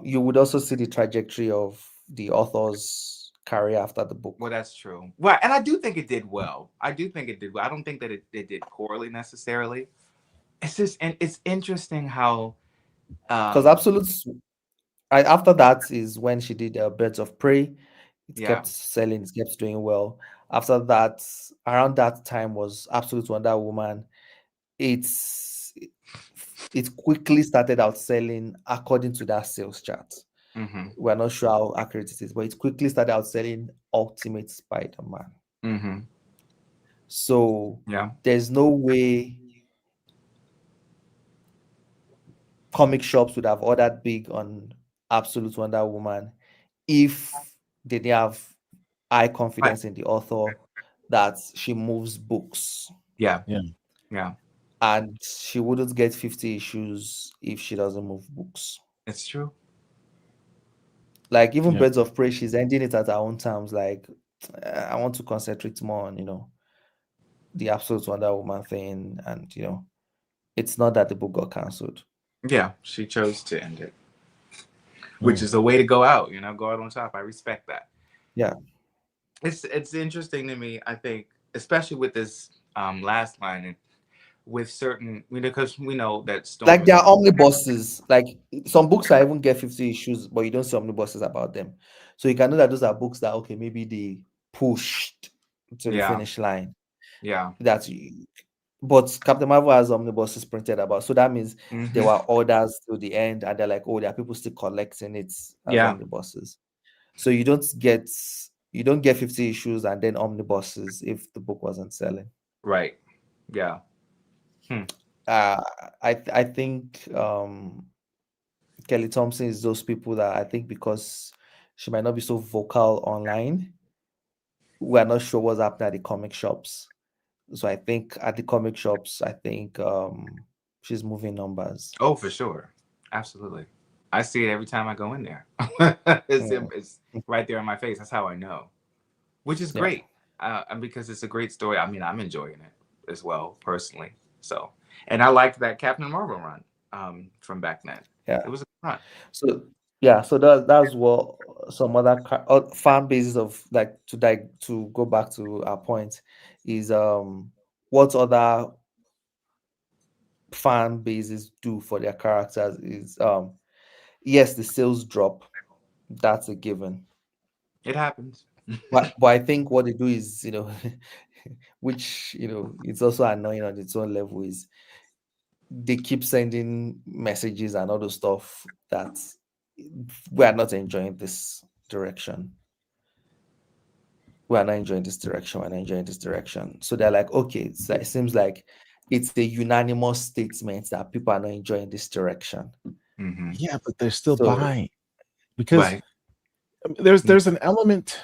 you would also see the trajectory of the author's career after the book. Well, that's true. Well, and I do think it did well. I do think it did well. I don't think that it did poorly necessarily. It's just, and it's interesting how Because after that is when she did Birds of Prey. It kept selling, it kept doing well. After that, around that time was Absolute Wonder Woman. It quickly started out selling according to that sales chart. We're not sure how accurate it is, but it quickly started out selling Ultimate Spider-Man. So there's no way comic shops would have ordered big on Absolute Wonder Woman if they didn't have high confidence in the author that she moves books. Yeah. And she wouldn't get 50 issues if she doesn't move books. It's true. Like even Birds of Prey, she's ending it at her own terms. Like, I want to concentrate more on, the Absolute Wonder Woman thing. And, it's not that the book got cancelled. Yeah, she chose to end it. Which is a way to go out, go out on top. I respect that. Yeah. It's interesting to me, I think, especially with this last line, with certain, because we know that like there are omnibuses. Like some books I even get 50 issues, but you don't see omnibuses about them. So you can know that those are books that maybe they pushed to the finish line. Yeah. But Captain Marvel has omnibuses printed about. So that means there were orders to the end, and they're like, oh, there are people still collecting it as omnibuses. So you don't get 50 issues and then omnibuses if the book wasn't selling. Right. Yeah. I think Kelly Thompson is those people that I think because she might not be so vocal online, we're not sure what's happening at the comic shops. So I think at the comic shops, she's moving numbers. Oh, for sure. Absolutely. I see it every time I go in there. It's right there in my face. That's how I know, which is great. And because it's a great story. I mean, I'm enjoying it as well, personally. So, and I liked that Captain Marvel run from back then. Yeah. It was a run. So that's what some other fan bases of to go back to our point is what other fan bases do for their characters is yes, the sales drop. That's a given. It happens. But I think what they do is, which it's also annoying on its own level, is they keep sending messages and other stuff that we are not enjoying this direction. We are not enjoying this direction. We're not enjoying this direction. So they're like, okay, so it seems like it's a unanimous statement that people are not enjoying this direction. Yeah, but they're still buying because There's an element.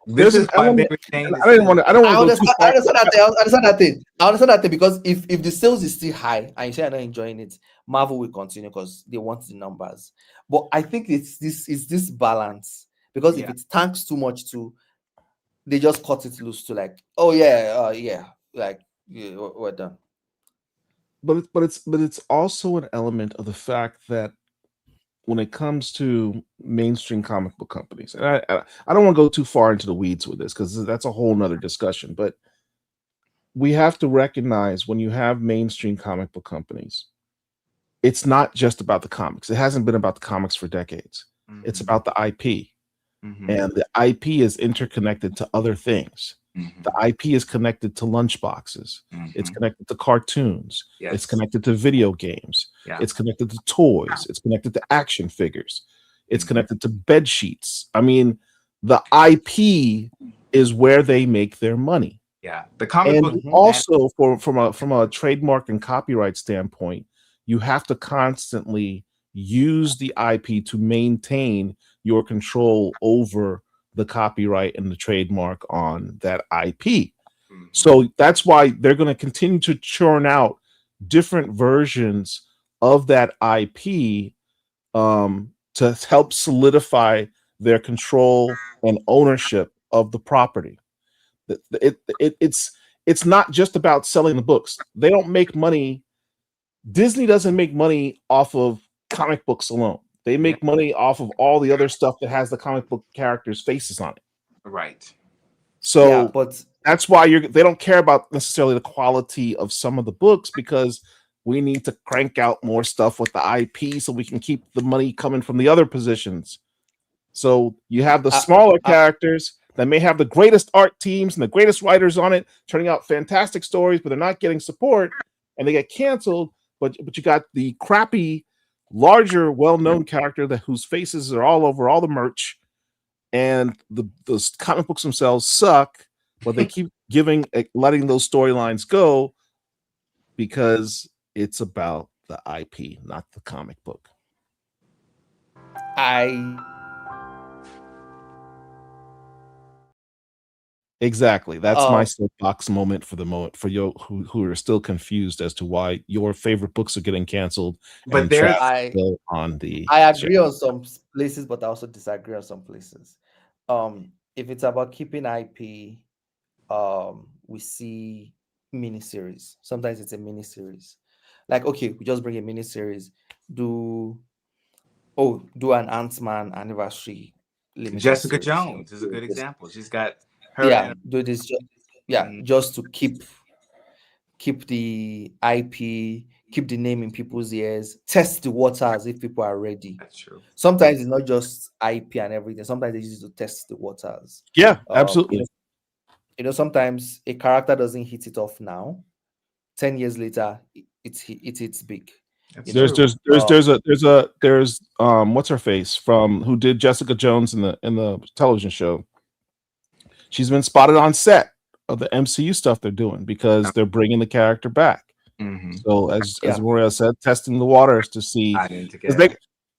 This is why Mary Jane I don't want to go too far. I understand that thing. I understand that thing because if the sales is still high and you say you're not enjoying it, Marvel will continue because they want the numbers. But I think it's this balance because if it tanks too much too, they just cut it loose to like, oh yeah, like we're done. But it's also an element of the fact that when it comes to mainstream comic book companies, and I don't want to go too far into the weeds with this because that's a whole nother discussion, but we have to recognize when you have mainstream comic book companies, it's not just about the comics. It hasn't been about the comics for decades. Mm-hmm. It's about the IP. Mm-hmm. And the IP is interconnected to other things. Mm-hmm. The IP is connected to lunchboxes. Mm-hmm. It's connected to cartoons. Yes. It's connected to video games. Yeah. It's connected to toys. It's connected to action figures. It's connected to bed sheets. I mean, the IP is where they make their money. Yeah, the comic book. Also, from a trademark and copyright standpoint, you have to constantly use the IP to maintain your control over the copyright and the trademark on that IP. Mm-hmm. So that's why they're going to continue to churn out different versions of that IP to help solidify their control and ownership of the property. It's not just about selling the books. They don't make money. Disney doesn't make money off of comic books alone. They make money off of all the other stuff that has the comic book characters' faces on it. Right. So but that's why they don't care about necessarily the quality of some of the books, because we need to crank out more stuff with the IP so we can keep the money coming from the other positions. So you have the smaller characters that may have the greatest art teams and the greatest writers on it, turning out fantastic stories, but they're not getting support and they get canceled. But you got the crappy, larger, well-known character whose faces are all over all the merch, and the comic books themselves suck, but they keep letting those storylines go because it's about the IP, not the comic book. Exactly. That's my soapbox moment for you who are still confused as to why your favorite books are getting canceled. But I agree on some places, but I also disagree on some places. If it's about keeping IP, we see miniseries. Sometimes it's a miniseries. Like, okay, we just bring a miniseries. Do an Ant-Man anniversary. Jessica Jones is a good example. She's got her. Do this. Just to keep the IP, keep the name in people's ears, test the waters if people are ready. That's true. Sometimes it's not just IP and everything. Sometimes they use it to test the waters. Yeah, absolutely. Sometimes a character doesn't hit it off now. 10 years later, it hits big. There's what's her face from who did Jessica Jones in the television show. She's been spotted on set of the MCU stuff they're doing because they're bringing the character back. Mm-hmm. So as Murewa said, testing the waters to see.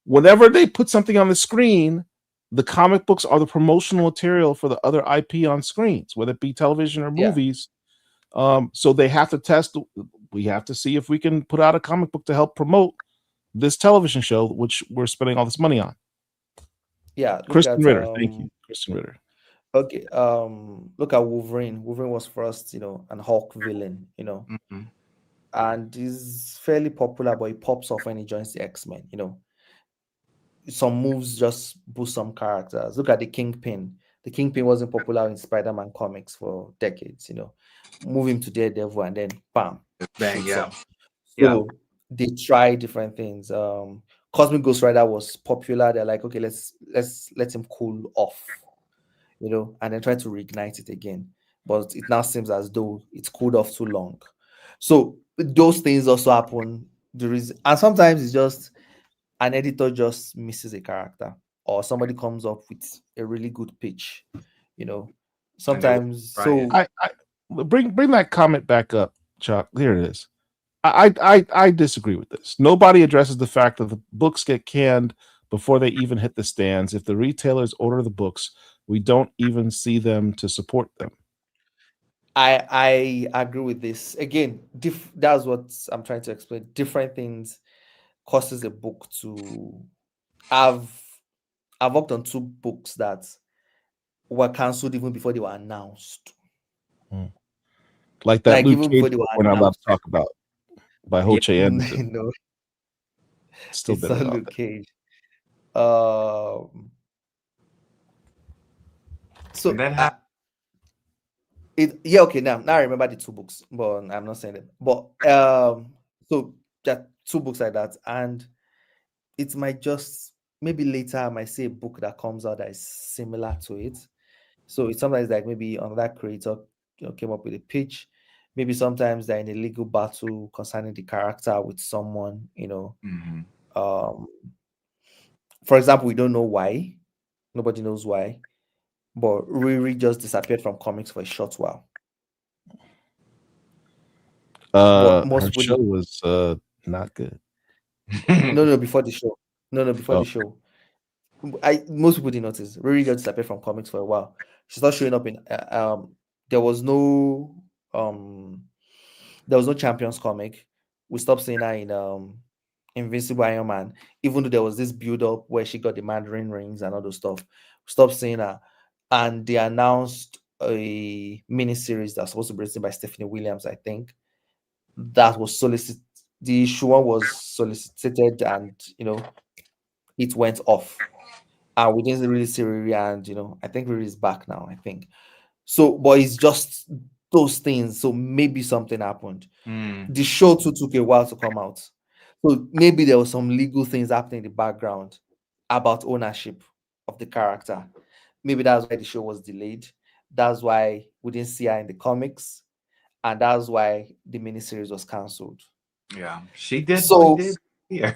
Whenever they put something on the screen, the comic books are the promotional material for the other IP on screens, whether it be television or movies. So they have to test. We have to see if we can put out a comic book to help promote this television show, which we're spending all this money on. Yeah, Kristen Ritter. Thank you, Kristen Ritter. Okay, look at Wolverine. Wolverine was first, an Hulk villain, and he's fairly popular, but he pops off when he joins the X-Men. Some moves just boost some characters. Look at the Kingpin. The Kingpin wasn't popular in Spider-Man comics for decades. Move him to Daredevil, and then bam, bang, So they try different things. Cosmic Ghost Rider was popular. They're like, okay, let's let him cool off. And then try to reignite it again. But it now seems as though it's cooled off too long. So those things also happen. And sometimes it's just an editor just misses a character, or somebody comes up with a really good pitch. Sometimes. So I bring that comment back up, Chuck. Here it is. I disagree with this. Nobody addresses the fact that the books get canned before they even hit the stands. If the retailers order the books, we don't even see them to support them. I agree with this. Again, that's what I'm trying to explain. Different things causes a book to I've worked on 2 books that were cancelled even before they were announced. Like that Luke even Cage before they were we're not allowed to announced. talk about by Hoche Anderson. No, Still it's bitter not about Luke that. Cage. So okay, now I remember the 2 books, but I'm not saying it. But so there are 2 books like that, and it might just maybe later I might see a book that comes out that is similar to it. So it's sometimes like maybe another creator came up with a pitch. Maybe sometimes they're in a legal battle concerning the character with someone, for example, we don't know why. Nobody knows why. But Riri just disappeared from comics for a short while. Her show was not good. No, before the show. Before the show. Most people didn't notice. Riri just disappeared from comics for a while. She's not showing up in there was no Champions comic. We stopped seeing her in Invincible Iron Man, even though there was this build-up where she got the Mandarin rings and all those stuff. We stopped seeing her. And they announced a mini-series that's supposed to be written by Stephanie Williams, I think. That was solicited. The issue one was solicited, and it went off. And we didn't really see Riri, and I think Riri is back now, I think. So, but it's just those things. So maybe something happened. The show too took a while to come out. So maybe there was some legal things happening in the background about ownership of the character. Maybe that's why the show was delayed. That's why we didn't see her in the comics. And that's why the miniseries was cancelled. Yeah, she did. So, yeah.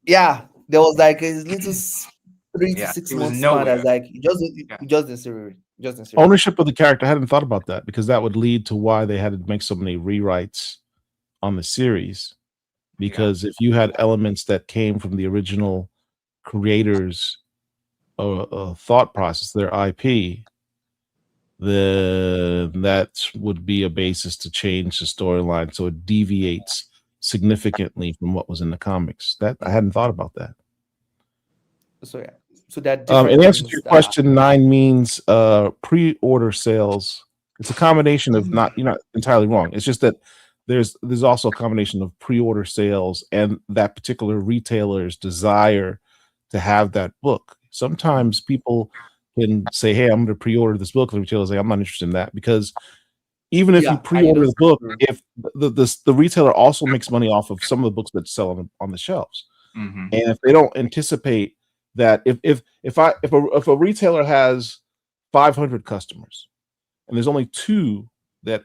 Yeah, there was like a little 3 to 6 months span. That's like you just didn't see Riri. Ownership of the character. I hadn't thought about that, because that would lead to why they had to make so many rewrites on the series. Because if you had elements that came from the original creators' thought process, their IP, then that would be a basis to change the storyline so it deviates significantly from what was in the comics. That I hadn't thought about that. So yeah, so that different in answer to your question, 9 means pre-order sales. It's a combination of you're not entirely wrong. It's just that there's also a combination of pre-order sales and that particular retailer's desire to have that book. Sometimes people can say, "Hey, I'm going to pre-order this book," and the retailer's like, "I'm not interested in that," because even if you pre-order the book, if the retailer also makes money off of some of the books that sell on the shelves, and if they don't anticipate that, if a retailer has 500 customers and there's only 2 that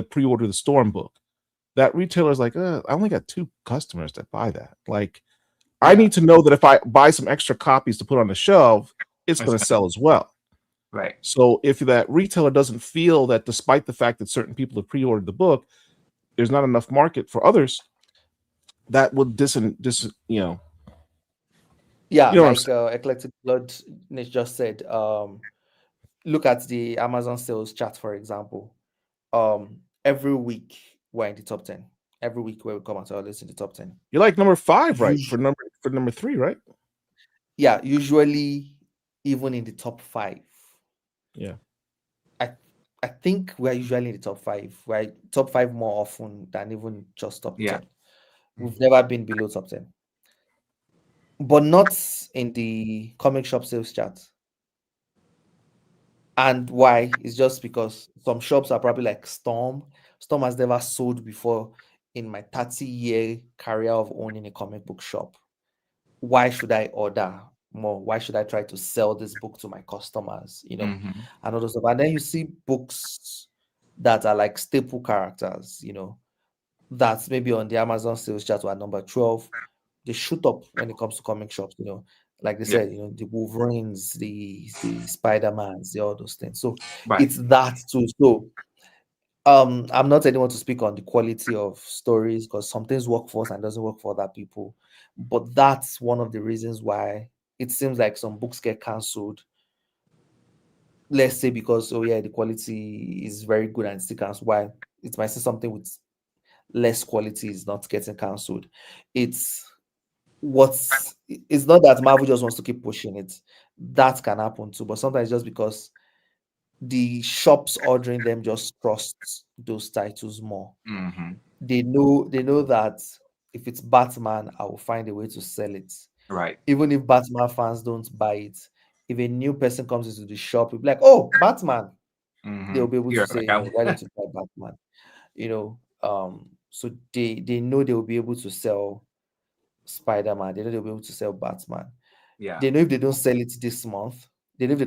pre-order the Storm book, that retailer's like, I only got 2 customers that buy that. Like, I need to know that if I buy some extra copies to put on the shelf, it's going to sell as well. Right. So if that retailer doesn't feel that, despite the fact that certain people have pre-ordered the book, there's not enough market for others, that would Yeah, like Eclectic Blood Niche just said, look at the Amazon sales chart, for example. Every week we're in the top 10. Every week where we come out, it's in the top 10. You're like number 5, right? For number 3, right? Yeah, usually even in the top 5. Yeah. I think we're usually in the top 5. We're top 5 more often than even just top 10. We've never been below top 10. But not in the comic shop sales chart. And why? It's just because some shops are probably like Storm. Storm has never sold before in my 30-year career of owning a comic book shop. Why should I order more? Why should I try to sell this book to my customers? And all those stuff. And then you see books that are like staple characters, that's maybe on the Amazon sales chart were number 12. They shoot up when it comes to comic shops, like they said, the Wolverines, the Spider-Mans, all those things. So it's that too. So I'm not anyone to speak on the quality of stories, because some things work for us and doesn't work for other people. But that's one of the reasons why it seems like some books get cancelled. Let's say because, oh yeah, the quality is very good and still cancelled. Why? It might say something with less quality is not getting cancelled. It's not that Marvel just wants to keep pushing it. That can happen too, but sometimes just because the shops ordering them just trust those titles more. Mm-hmm. They know that if it's Batman, I will find a way to sell it. Right. Even if Batman fans don't buy it, if a new person comes into the shop, it'll be like, oh, Batman. Mm-hmm. They'll be able to say, Like, why don't you buy Batman? So they know they'll be able to sell Spider-Man. They know they'll be able to sell Batman. Yeah. They know if they don't sell it this month, they can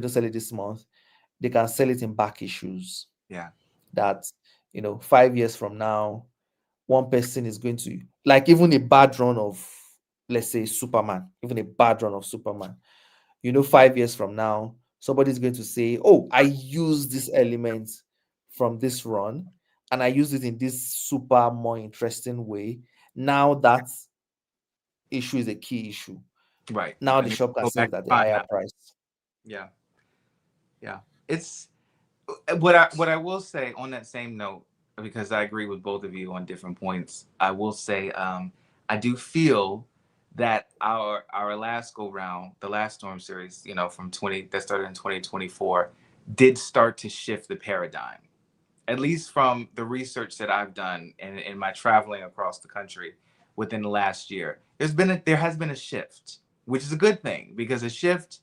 sell it in back issues. Yeah. That 5 years from now, one person is going to, like, even a bad run of, let's say, Superman, 5 years from now, somebody's going to say, oh, I use this element from this run and I use it in this super more interesting way. Now that issue is a key issue. Right. Now And the shop can sell it at the higher price. Yeah. Yeah. It's what I will say on that same note, because I agree with both of you on different points. I will say I do feel that our last go round, the last Storm series, from that started in 2024, did start to shift the paradigm. At least from the research that I've done in my traveling across the country within the last year, there has been a shift, which is a good thing, because a shift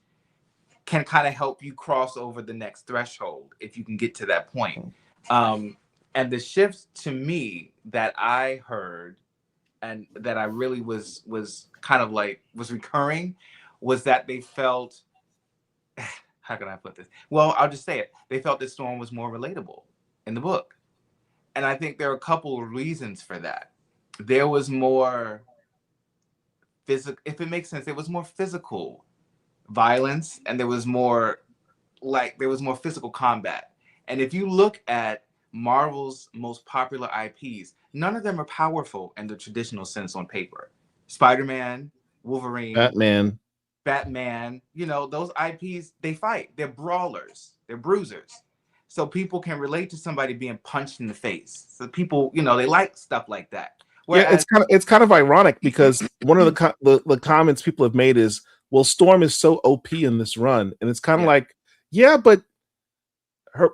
can kind of help you cross over the next threshold if you can get to that point. And the shift to me that I heard and that I really was kind of like was recurring was that they felt, how can I put this? Well, I'll just say it. They felt that Storm was more relatable in the book. And I think there are a couple of reasons for that. There was more physical, if it makes sense, there was more physical violence, and there was more physical combat. And if you look at Marvel's most popular IPs, none of them are powerful in the traditional sense on paper. Spider-Man, Wolverine, Batman, those IPs, they fight. They're brawlers. They're bruisers. So people can relate to somebody being punched in the face. So people, they like stuff like that. Whereas, yeah, it's kind of ironic, because one of the comments people have made is, well, Storm is so OP in this run, and it's kind of like, yeah, but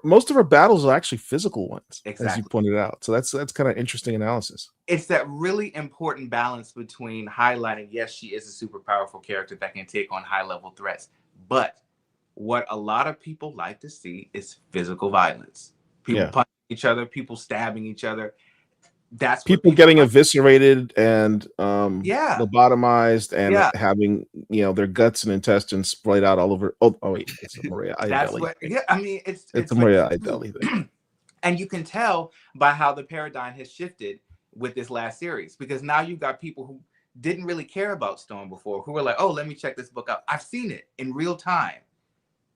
most of her battles are actually physical ones, as you pointed out. So that's kind of interesting analysis. It's that really important balance between highlighting, yes, she is a super powerful character that can take on high-level threats, but what a lot of people like to see is physical violence. People punching each other, people stabbing each other. That's people getting eviscerated and lobotomized and having their guts and intestines splayed out all over. Oh wait, it's a Murewa Ayodele. It's a Murewa Ayodele thing. And you can tell by how the paradigm has shifted with this last series, because now you've got people who didn't really care about Storm before, who were like, oh, let me check this book out. I've seen it in real time.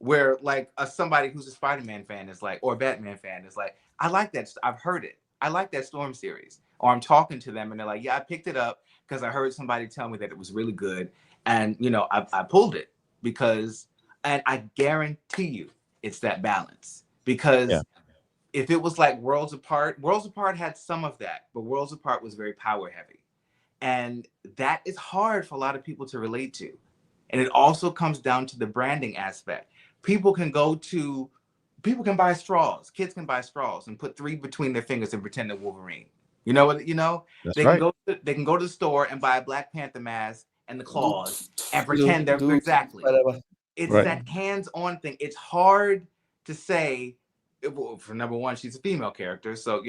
Where like somebody who's a Spider-Man fan is like, or a Batman fan is like, I like that. I've heard it. I like that Storm series. Or I'm talking to them and they're like, yeah, I picked it up because I heard somebody tell me that it was really good. And, I pulled it and I guarantee you it's that balance. Because if it was like Worlds Apart had some of that, but Worlds Apart was very power heavy. And that is hard for a lot of people to relate to. And it also comes down to the branding aspect. People can buy straws. Kids can buy straws and put 3 between their fingers and pretend they're Wolverine. You know what? They can go to the store and buy a Black Panther mask and the claws and pretend they're exactly. It's that hands-on thing. It's hard to say. For number one, she's a female character, so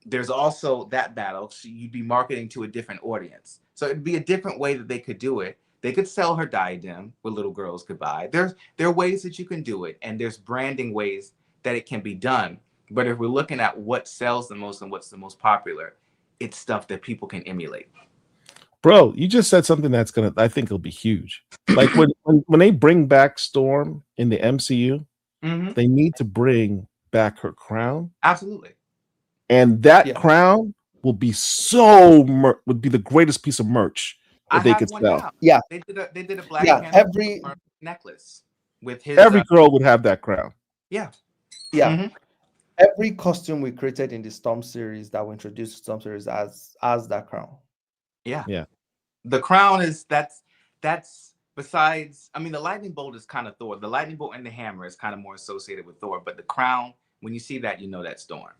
there's also that battle. You'd be marketing to a different audience, so it'd be a different way that they could do it. They could sell her diadem where little girls could buy. There are ways that you can do it, and there's branding ways that it can be done. But if we're looking at what sells the most and what's the most popular, it's stuff that people can emulate. Bro, you just said something that's I think it'll be huge. Like when they bring back Storm in the MCU, they need to bring back her crown. Absolutely. and that crown will be would be the greatest piece of merch that they could sell. Now. Yeah, they did a Black Panther every necklace with his. Every girl would have that crown. Yeah. Every costume we created in the Storm series that we introduced to Storm series as that crown. Yeah. The crown is that's besides. I mean, the lightning bolt is kind of Thor. The lightning bolt and the hammer is kind of more associated with Thor, but the crown, when you see that, you know that's Storm.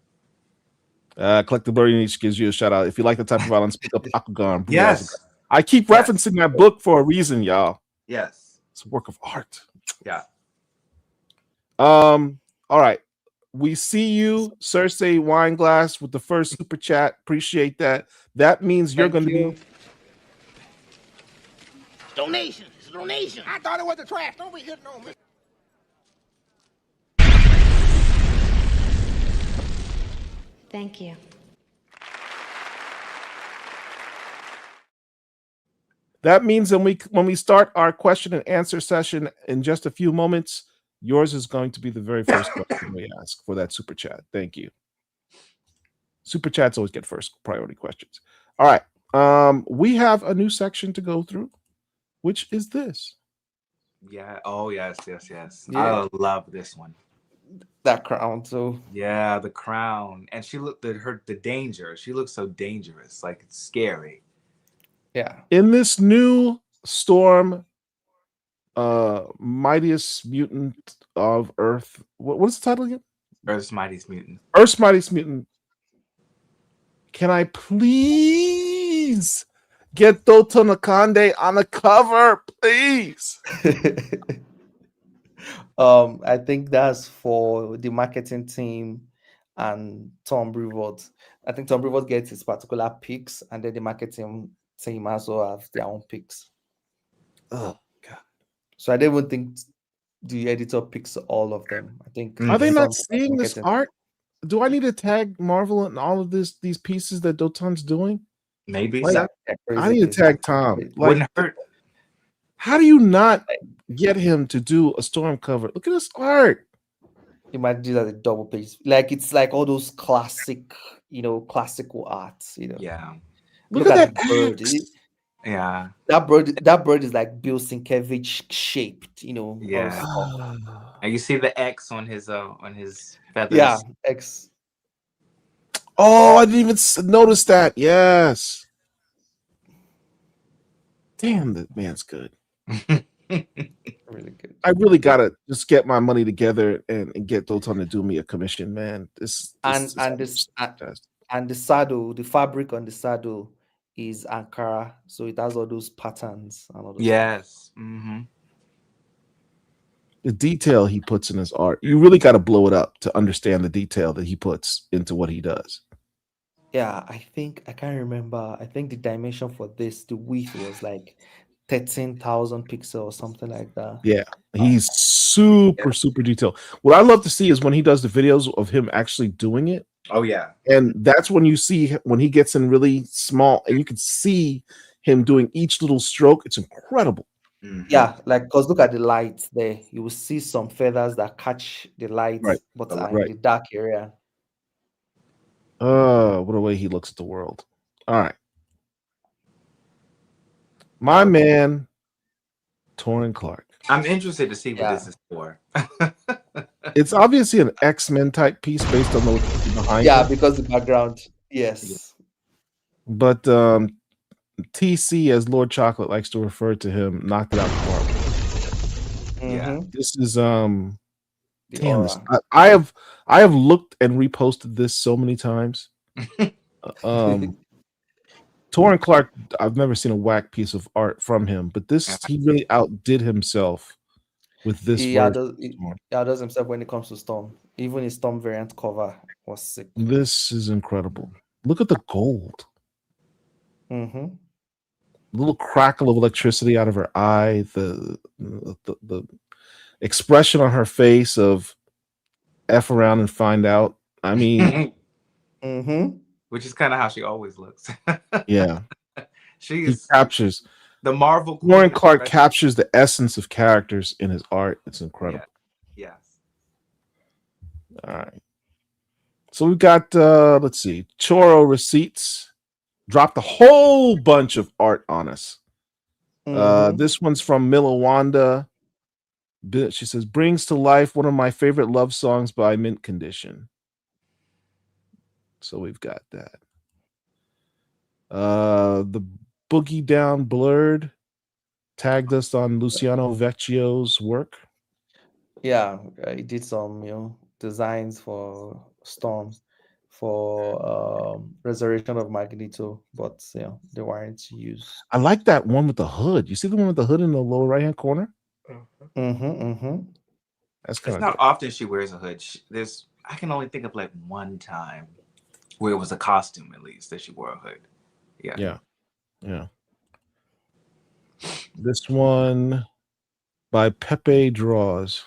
Collective Learning Niche gives you a shout out. If you like the type of violence, pick up Bakugan. Yes. I keep referencing that book for a reason, y'all. Yes. It's a work of art. Yeah. All right. We see you, Cersei Wineglass, with the first super chat. Appreciate that. That means you're going to be. Donation. It's a donation. I thought it was the trash. Don't be hitting on me. Thank you. That means when we start our question and answer session in just a few moments, yours is going to be the very first question we ask for that super chat. Thank you. Super chats always get first priority questions. All right. We have a new section to go through, which is this. Yeah. Oh, yes. Yeah. I love this one. That crown too. Yeah, the crown. And she looked at the danger. She looks so dangerous. Like, it's scary. Yeah. In this new Storm, Mightiest Mutant of Earth. What's the title again? Earth's Mightiest Mutant. Earth's Mightiest Mutant. Can I please get Doto Nakande on the cover, please? I think that's for the marketing team and Tom Brevoort. I think Tom Brevoort gets his particular picks, and then the marketing team also have their own picks. Oh God! So I don't even think the editor picks all of them. I think are they not seeing this art? Do I need to tag Marvel in all of these pieces that Doton's doing? Maybe. Like, I need to tag Tom. Wouldn't hurt. How do you not get him to do a Storm cover? Look at this art. You might do that a double page. Like, it's like all those classic, classical arts. Yeah. Look at that bird. Yeah. That bird is like Bill Sienkiewicz shaped. Yeah. And you see the X on his feathers. Yeah, X. Oh, I didn't even notice that. Yes. Damn, that man's good. Really good. I really gotta just get my money together and get Doton to do me a commission, man. The saddle, the fabric on the saddle is Ankara, so it has all those patterns and all those. Yes. Mm-hmm. The detail he puts in his art, you really got to blow it up to understand the detail that he puts into what he does. Yeah, I can't remember. I think the dimension for this, the width was like 13,000 pixels or something like that. Yeah, he's super detailed. What I love to see is when he does the videos of him actually doing it. Oh yeah, and that's when you see when he gets in really small, and you can see him doing each little stroke. It's incredible. Mm-hmm. Yeah, like because look at the lights there. You will see some feathers that catch the light, but are in the dark area. What a way he looks at the world. All right. My man, Torrin Clark. I'm interested to see what this is for. It's obviously an X-Men type piece based on the behind. Yeah, because the background. Yes. But TC, as Lord Chocolate likes to refer to him, knocked it out the park. Mm-hmm. This is I have looked and reposted this so many times. Torrin Clark, I've never seen a whack piece of art from him, but this he really outdid himself with this. He outdoes himself when it comes to Storm. Even his Storm variant cover was sick. This is incredible. Look at the gold. Mm-hmm. Little crackle of electricity out of her eye. The expression on her face of F around and find out. I mean, which is kind of how she always looks. Yeah, he captures the Marvel. Torrin Clark captures the essence of characters in his art. It's incredible. Yeah. Yes. All right. So we've got let's see, Choro Receipts dropped a whole bunch of art on us. This one's from Milawanda. She says, brings to life one of my favorite love songs by Mint Condition. So we've got that. The Boogie Down Blurred tagged us on Luciano Vecchio's work. Yeah, he did some designs for Storm for Resurrection of Magneto, but they weren't used. I like that one with the hood. You see the one with the hood in the lower right hand corner? That's kind of not often she wears a hood. I can only think of like one time where it was a costume, at least, that she wore a hood. Yeah. This one by Pepe Draws.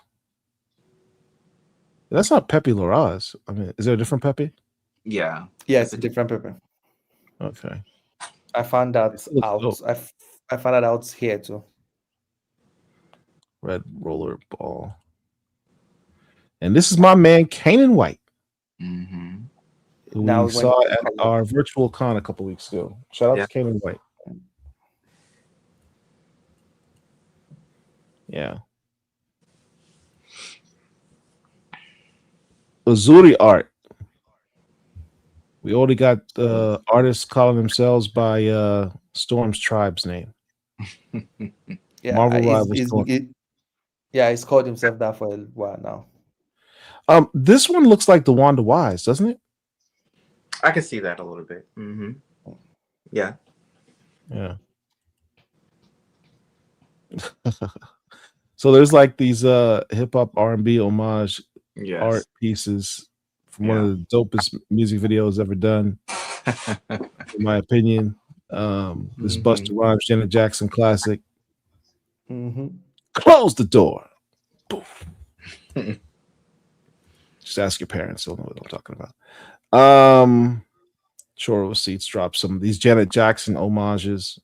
That's not Pepe Larraz. I mean, is there a different Pepe? Yeah, it's a different Pepe. Okay. I found that out. I found that out here too. Red roller ball. And this is my man Kanan White. Who we saw at our virtual con a couple weeks ago. Shout out to Kanan White. Yeah. Uzuri art. We already got artists calling themselves by Storm's tribe's name. Marvel Rivals. He's called himself that for a while now. This one looks like the Wanda Wise, doesn't it? I can see that a little bit. Yeah. So there's like these hip hop R&B homage art pieces from one of the dopest music videos ever done, in my opinion. This Busta Rhymes, Janet Jackson classic. Close the door. Poof. Just ask your parents; they'll know what I'm talking about. Choro Receipts dropped some of these Janet Jackson homages,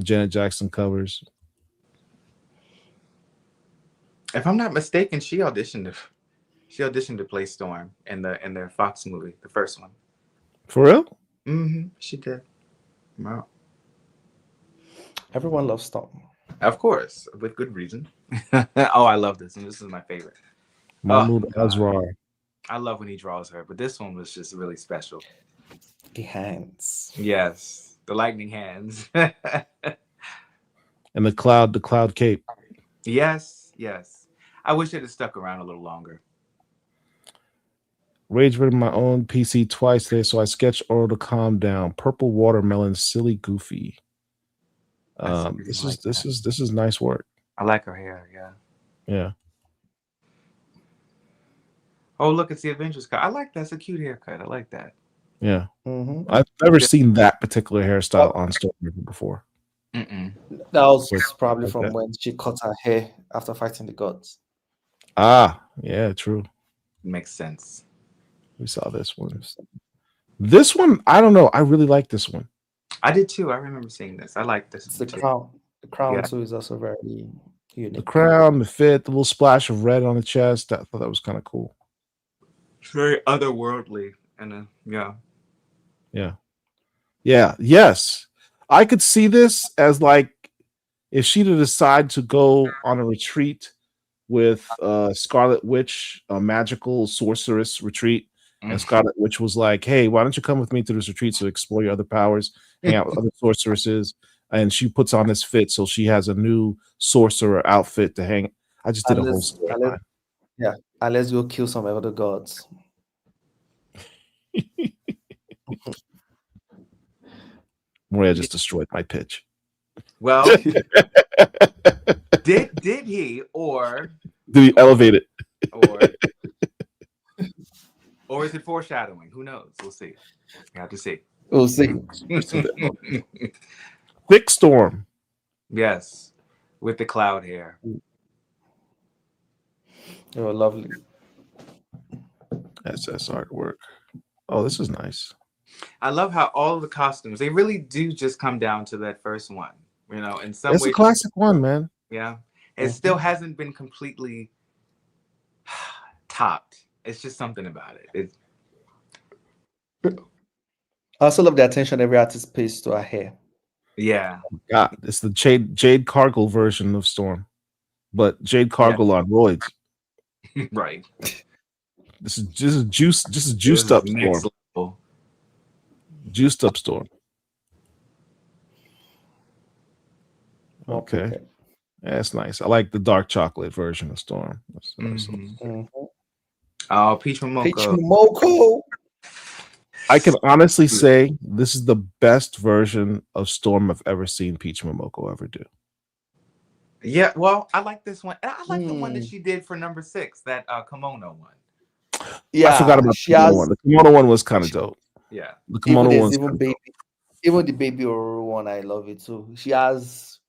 Janet Jackson covers. If I'm not mistaken, she auditioned to play Storm in the Fox movie, the first one. For real? She did. Wow. Everyone loves Storm. Of course, with good reason. Oh, I love this, and this is my favorite. Mahmoud Azrar. I love when he draws her, but this one was just really special. The hands. Yes, the lightning hands. And the cloud cape. Yes. I wish it had stuck around a little longer. Rage rid my own PC twice today, so I sketched Oro to calm down. Purple watermelon, silly goofy. This is nice work. I like her hair, yeah. Oh, look, it's the Avengers cut. I like that. It's a cute haircut. I like that. Yeah. I've never seen that particular hairstyle on Storm before. That was probably from when she cut her hair after fighting the gods. Yeah, true. Makes sense. We saw this one. This one, I don't know. I really like this one. I did too. I remember seeing this. I like this. The crown. The crown too is also very unique. The crown, the fit, the little splash of red on the chest. I thought that was kind of cool. It's very otherworldly, and yes. I could see this as like if she'd decide to go on a retreat with Scarlet Witch, a magical sorceress retreat. And Scarlet Witch was like, hey, why don't you come with me to this retreat to explore your other powers, hang out with other sorceresses? And she puts on this fit, so she has a new sorcerer outfit to hang. I just did a whole story. And let's go kill some other gods. Moria just destroyed my pitch. Well, did he, or did he elevate it? Or is it foreshadowing? Who knows? We'll see. We have to see. We'll see. Thick Storm. Yes, with the cloud hair. Oh, lovely. SS artwork. Oh, this is nice. I love how all of the costumes, they really do just come down to that first one. In some ways. It's a classic one, man. Yeah. It still hasn't been completely topped. It's just something about it. I also love the attention every artist pays to her hair. Yeah. God, it's the Jade Cargill version of Storm, but Jade Cargill on roids. Right. This is juiced up next Storm. level. Juiced up Storm. Okay. That's nice. I like the dark chocolate version of Storm. Oh, Peach Momoko. Peach Momoko. I can honestly say this is the best version of Storm I've ever seen Peach Momoko ever do. Yeah, well, I like this one. And I like the one that she did for number 6, that kimono one. Yeah, I forgot about the kimono one. The kimono one was kind of dope. Yeah. The kimono one. Even the baby Oro one, I love it too. She has,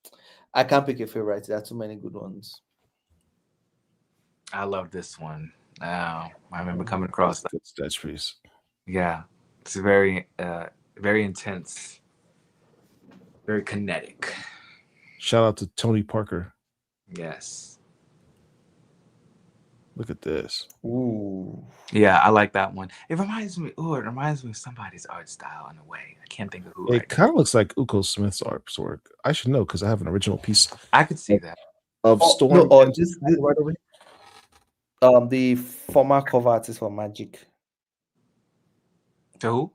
I can't pick a favorite. There are too many good ones. I love this one. I remember coming across that sketch piece. Yeah, it's very, very intense, very kinetic. Shout out to Tony Parker. Yes. Look at this. Ooh. Yeah, I like that one. It reminds me of somebody's art style in a way. I can't think of who. It kind of looks like Uko Smith's artwork. I should know because I have an original piece. I could see that. Of Storm. No, right over here. The former cover artist for Magic. To who?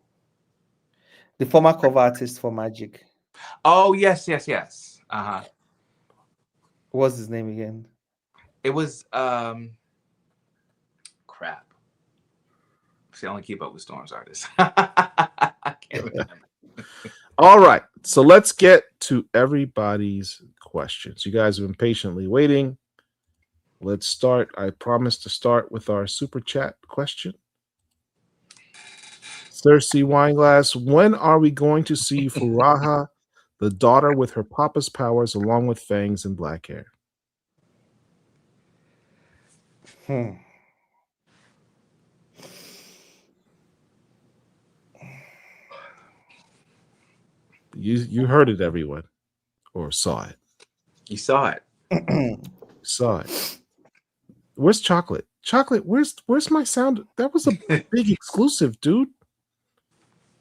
The former cover artist for Magic. Oh, yes. What's his name again? It was crap. See, I only keep up with Storm's artists. I can't remember. All right, so let's get to everybody's questions. You guys have been patiently waiting. Let's start. I promised to start with our super chat question. Cersei Wineglass, when are we going to see Furaha, the daughter with her papa's powers, along with fangs and black hair? You heard it, everyone, or saw it. You saw it. Saw it. Where's Chocolate? Chocolate, where's my sound? That was a big exclusive, dude.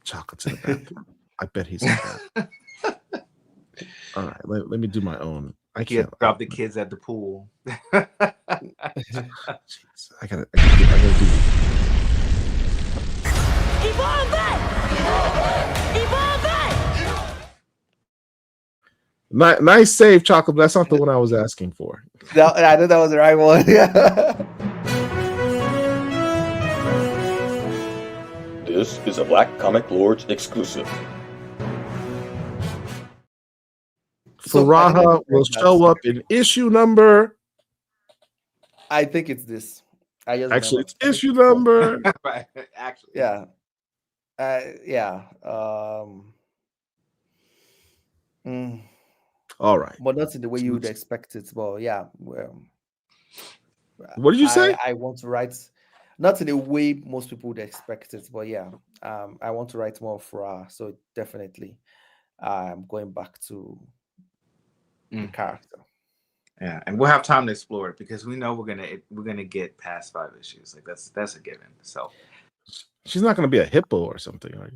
Chocolate's in the bathroom. I bet he's in the bathroom. All right, let me do my own. I can't drop the kids at the pool. I gotta do. Nice save, Chocolate. But that's not the one I was asking for. I know that was the right one. This is a Black Comic Lords exclusive. Furaha will show up in issue number. I think it's this. Actually, it's issue number. Right. Actually, yeah. Yeah. All right. But not in the way you would expect it. But yeah. Well, what did you say? I want to write, not in the way most people would expect it, but yeah. I want to write more for so definitely I'm going back to the character. Yeah, and we'll have time to explore it because we know we're gonna get past 5 issues. Like that's a given. So she's not gonna be a hippo or something, are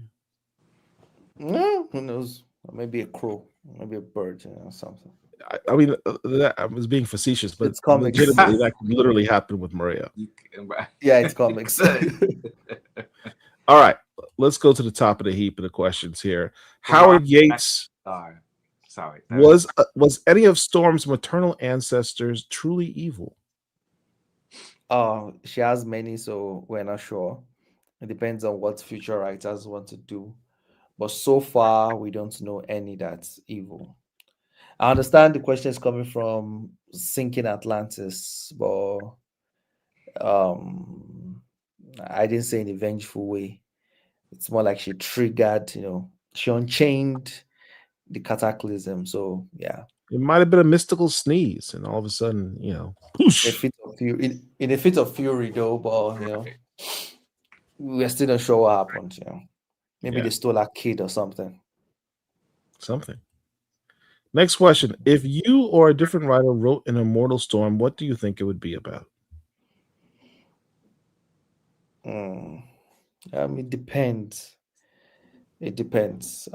you? Who knows? Maybe a crow, maybe a bird, or something. I mean, I was being facetious, but it's comics. Legitimately, that could literally happen with Murewa. Yeah, it's comics. All right, let's go to the top of the heap of the questions here. Howard Yates. Sorry. Was any of Storm's maternal ancestors truly evil? She has many, so we're not sure. It depends on what future writers want to do. But so far, we don't know any that's evil. I understand the question is coming from Sinking Atlantis, but I didn't say in a vengeful way. It's more like she triggered, she unchained the cataclysm. So yeah, it might have been a mystical sneeze, and all of a sudden, poosh. In a fit of fury, though. But we're still not sure what happened. Maybe they stole a kid or something. Next question: if you or a different writer wrote an Immortal Storm, what do you think it would be about? It depends. It depends.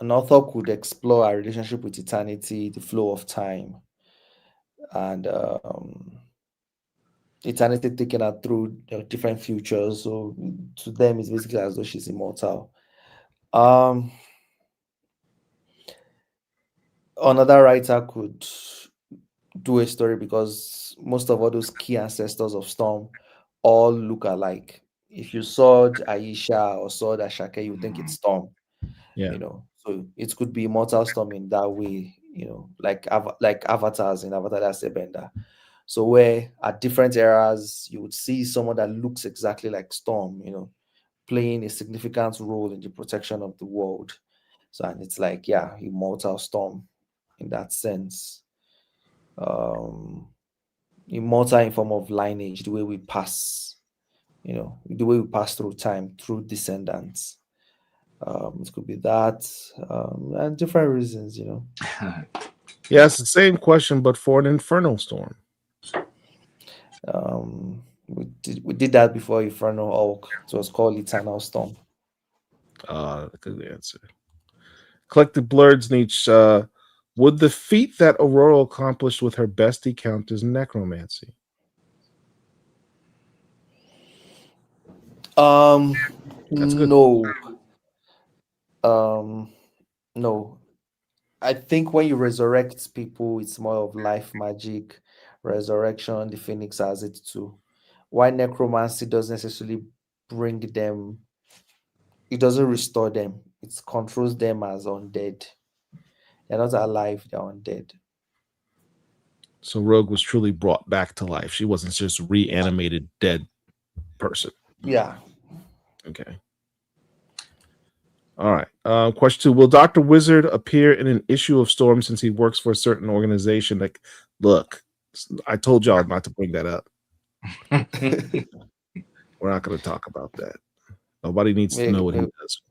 An author could explore our relationship with eternity, the flow of time, and eternity taken her through different futures. So to them, it's basically as though she's immortal. Another writer could do a story because most of all those key ancestors of Storm all look alike. If you saw Aisha or saw Ashake, you would think it's Storm. Yeah. So it could be immortal Storm in that way, like avatars in Avatar that's Bender. So where at different eras you would see someone that looks exactly like Storm, playing a significant role in the protection of the world. So, and it's like, yeah, immortal Storm in that sense. Immortal in form of lineage, the way we pass, the way we pass through time through descendants. It could be that, and different reasons, Yeah, it's the same question, but for an infernal storm. We did that before Infernal Hulk. So it was called Eternal Storm. Good answer. Collected Blurds niche. Would the feat that Aurora accomplished with her bestie count as necromancy? That's good. No. No. I think when you resurrect people, it's more of life magic, resurrection. The Phoenix has it too. Why necromancy doesn't necessarily bring them, it doesn't restore them, it controls them as undead. They're not alive, they're undead. So Rogue was truly brought back to life. She wasn't just reanimated dead person. Yeah. Okay. All right. Question 2. Will Dr. Wizard appear in an issue of Storm since he works for a certain organization? Like, look, I told y'all not to bring that up. We're not going to talk about that. Nobody needs to know what he does.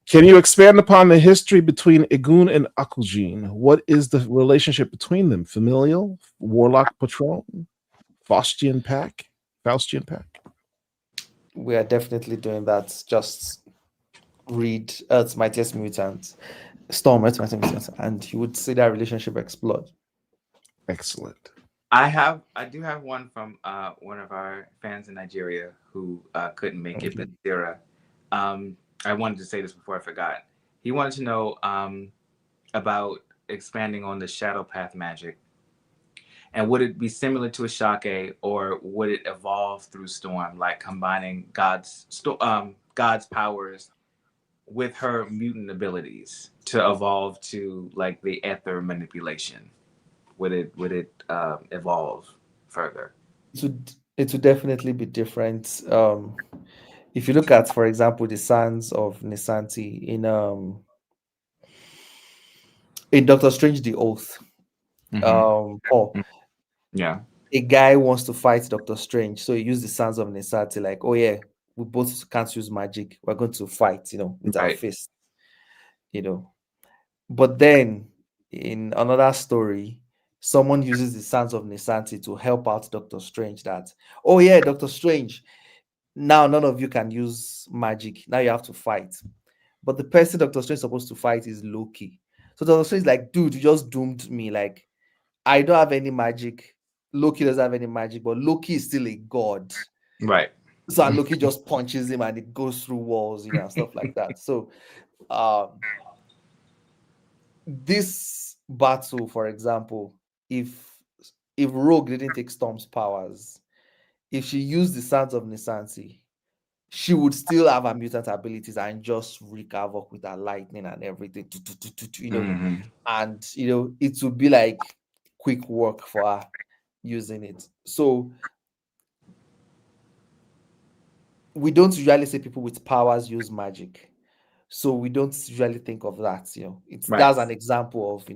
Can you expand upon the history between Egun and Akujin? What is the relationship between them? Familial? Warlock Patron? Faustian Pack? We are definitely doing that. Just read Earth's Mightiest Mutant, Storm, Earth's Mightiest Mutant, and you would see that relationship explode. Excellent. I do have one from one of our fans in Nigeria who couldn't make it, but Zira. I wanted to say this before I forgot. He wanted to know about expanding on the Shadow Path magic. And would it be similar to a Shake, or would it evolve through Storm, like combining God's powers with her mutant abilities to evolve to like the ether manipulation? Would it evolve further? It would definitely be different. If you look at, for example, the Sons of Nisanti in Doctor Strange: The Oath, yeah, a guy wants to fight Doctor Strange, so he used the Sons of Nisanti, like, oh yeah, we both can't use magic, we're going to fight, with our fists, But then in another story, someone uses the Sons of Nisanti to help out Doctor Strange. That, oh yeah, Doctor Strange, now none of you can use magic. Now you have to fight. But the person Doctor Strange is supposed to fight is Loki. So Doctor Strange is like, dude, you just doomed me. Like, I don't have any magic. Loki doesn't have any magic, but Loki is still a god. Right. So Loki just punches him and it goes through walls, and stuff like that. So this battle, for example, if Rogue didn't take Storm's powers, if she used the Sons of Nisanti, she would still have her mutant abilities and just wreak havoc with her lightning and everything, and it would be like quick work for her using it. So we don't usually see people with powers use magic. So we don't usually think of that, That's an example of,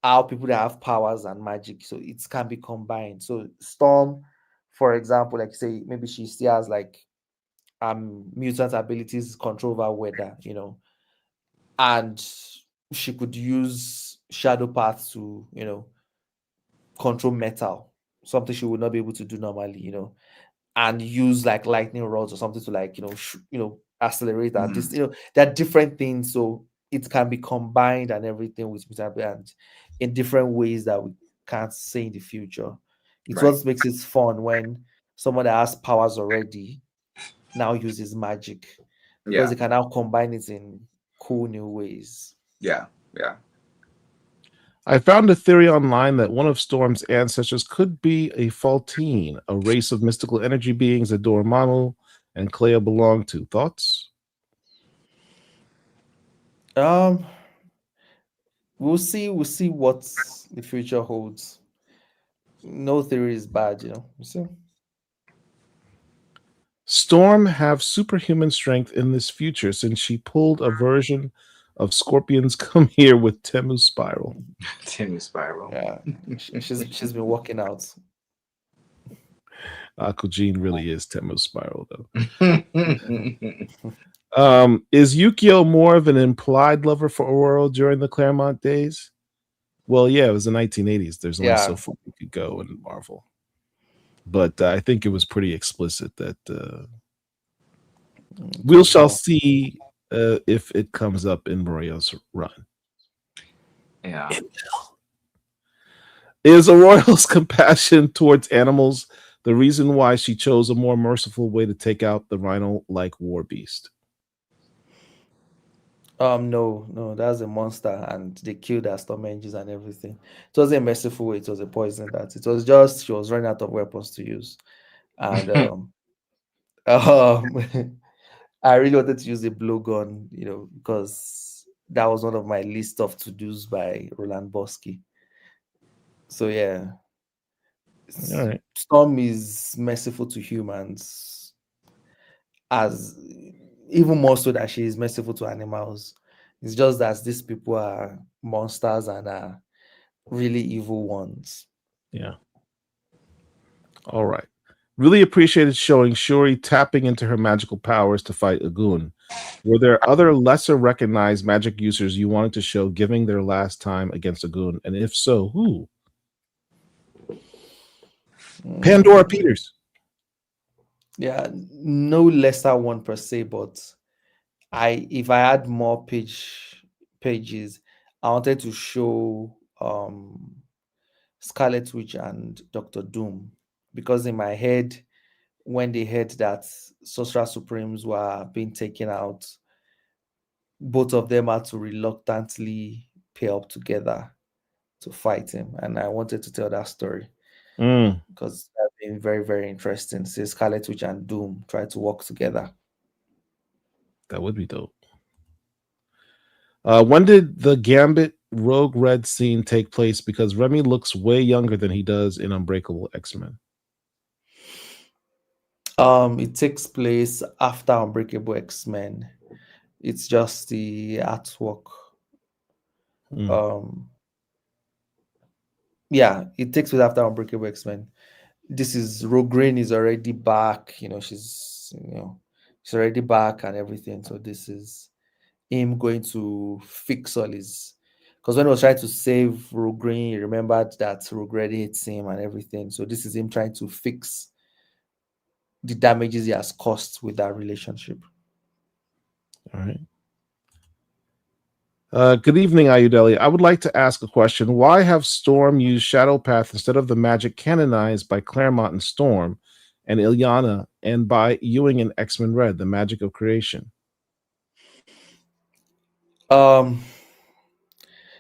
how people that have powers and magic, so it can be combined. So Storm, for example, like say maybe she still has like mutant abilities, control over weather, and she could use Shadow Path to, control metal. something she would not be able to do normally, you know, and use like lightning rods or something to like, you know, accelerate that. This, you know, there are different things, so it can be combined and everything with and in different ways that we can't say in the future. It's what makes it fun when someone that has powers already now uses magic, because they can now combine it in cool new ways. Yeah. I found a theory online that one of Storm's ancestors could be a Faltine, a race of mystical energy beings that Dormammu and Clea belong to. Thoughts? We'll see what the future holds. No theory is bad, you know. We'll see. Storm have superhuman strength in this future since she pulled a version of Scorpion's Come Here with Temu Spiral. Temu Spiral. Yeah, she's been working out. Akujin really is Temu Spiral, though. Is Yukio more of an implied lover for Aurora during the Claremont days? Well, yeah, it was the 1980s. There's only so far you could go in Marvel. But I think it was pretty explicit that we shall see if it comes up in Murewa's run. Yeah. Is Aurora's compassion towards animals the reason why she chose a more merciful way to take out the rhino-like war beast? No, that's a monster, and they killed her storm engines and everything. It wasn't a merciful way, it was a poison. That it was just she was running out of weapons to use. And I really wanted to use a blowgun, you know, because that was one of my list of to-dos by Roland Bosky. So yeah. All right. Storm is merciful to humans, as even more so that she is merciful to animals. It's just that these people are monsters and are really evil ones. Yeah. All right. Really appreciated showing Shuri tapping into her magical powers to fight Agun. Were there other lesser recognized magic users you wanted to show giving their last time against Agun? And if so, who? Pandora Peters. Yeah, no lesser one per se, but if I had more pages, I wanted to show Scarlet Witch and Dr. Doom, because in my head, when they heard that Sorcerer Supremes were being taken out, both of them had to reluctantly pair up together to fight him, and I wanted to tell that story because that's been very, very interesting. See Scarlet Witch and Doom try to work together. That would be dope. When did the Gambit Rogue Red scene take place? Because Remy looks way younger than he does in Unbreakable X-Men. It takes place after Unbreakable X-Men. It's just the artwork. Yeah, it takes place after Unbreakable X-Men. This is Rogue Green is already back. She's already back and everything. So this is him going to fix all his, because when he was trying to save Rogue Green, he remembered that Rogue Red hates him and everything. So this is him trying to fix the damages he has caused with that relationship. All right. Good evening, Ayodele. I would like to ask a question. Why have Storm used Shadow Path instead of the magic canonized by Claremont and Storm and Ilyana, and by Ewing and X-Men Red, the magic of creation?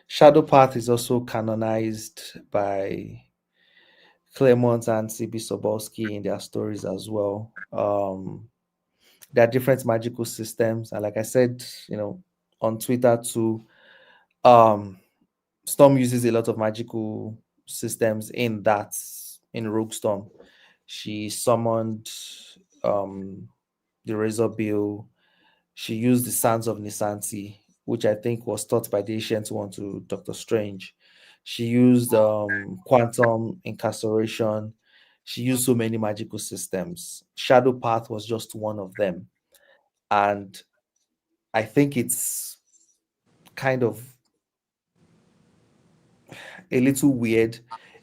Shadow Path is also canonized by Claremont and C.B. Sobolski in their stories as well. There are different magical systems, and like I said, on Twitter too, Storm uses a lot of magical systems in Rogue Storm. She summoned the Razor Bill. She used the Sands of Nisanti, which I think was taught by the Ancient One to Doctor Strange. She used quantum incarceration. She used so many magical systems. Shadow Path was just one of them. And I think it's kind of a little weird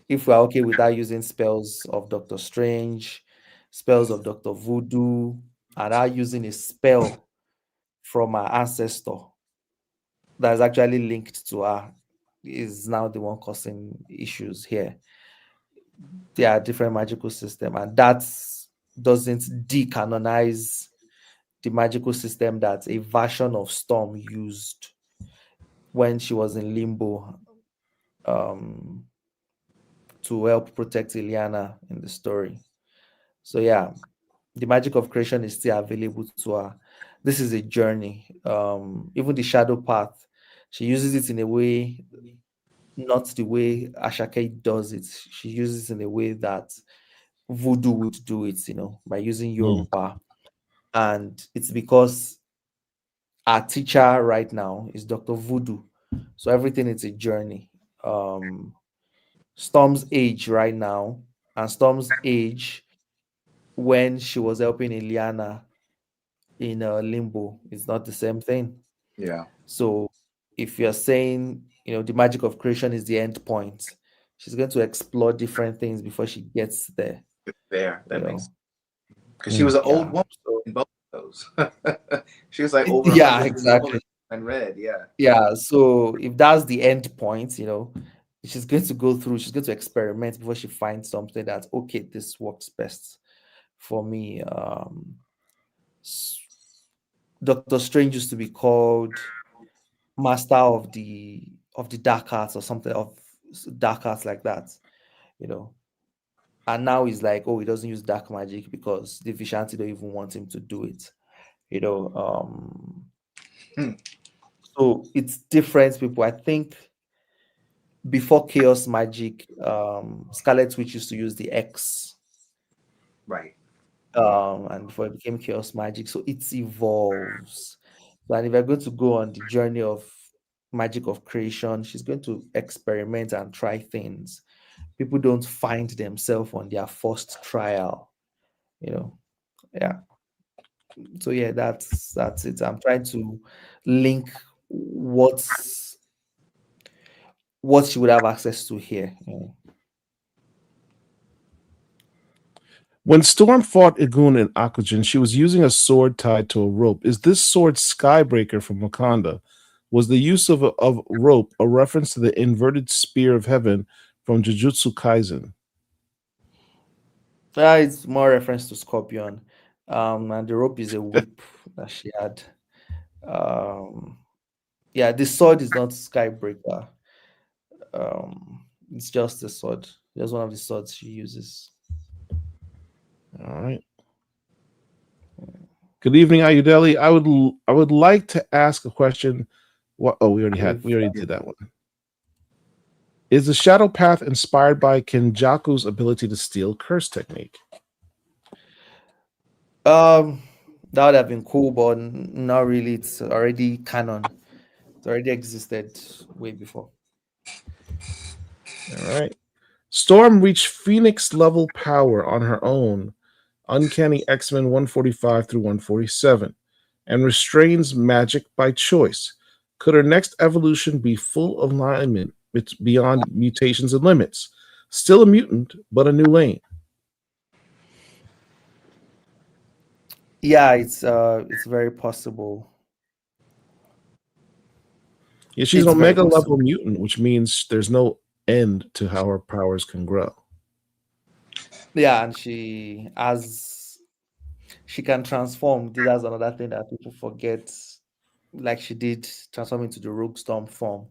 if we're okay without using spells of Doctor Strange, spells of Dr. Voodoo, and are using a spell from our ancestor that is actually linked to her, is now the one causing issues here. There are different magical system, and that doesn't decanonize the magical system that a version of Storm used when she was in limbo, to help protect Ileana in the story. So yeah, the magic of creation is still available to her. This is a journey. Even the shadow path, she uses it in a way, not the way Ashake does it. She uses it in a way that Voodoo would do it, by using Yoruba. And it's because our teacher right now is Dr. Voodoo. So everything is a journey. Storm's age right now and Storm's age when she was helping Ileana in limbo is not the same thing. Yeah. So if you're saying, the magic of creation is the end point, she's going to explore different things before she gets there. There, that makes, because she was an old woman in both of those. She was like over 100 exactly, and red. Yeah. So if that's the end point, she's going to go through. She's going to experiment before she finds something that, okay, this works best for me. Doctor Strange used to be called Master of the Dark Arts or something, of dark arts like that, and now he's like, oh, he doesn't use dark magic because the Vishanti don't even want him to do it, So it's different people. I think before chaos magic, Scarlet Witch used to use the X, right, and before it became chaos magic, so it evolves. And if you're going to go on the journey of magic of creation, she's going to experiment and try things. People don't find themselves on their first trial, yeah. So yeah, that's it. I'm trying to link what she would have access to here. When Storm fought Igun in Akujin, she was using a sword tied to a rope. Is this sword Skybreaker from Wakanda? Was the use of rope a reference to the inverted spear of heaven from Jujutsu Kaisen? It's more reference to Scorpion. And the rope is a whip that she had. Yeah, the sword is not Skybreaker. It's just a sword. Just one of the swords she uses. All right. Good evening, Ayodele. I would like to ask a question. What? Oh, we already did that one. Is the Shadow Path inspired by Kenjaku's ability to steal curse technique? That would have been cool, but not really. It's already canon. It already existed way before. All right. Storm reached Phoenix level power on her own, Uncanny X-Men 145 through 147, and restrains magic by choice. Could her next evolution be full alignment beyond mutations and limits? Still a mutant, but a new lane. Yeah, it's very possible. Yeah, she's an Omega level mutant, which means there's no end to how her powers can grow. Yeah, and she can transform. That's another thing that people forget. Like she did transform into the Rogue Storm form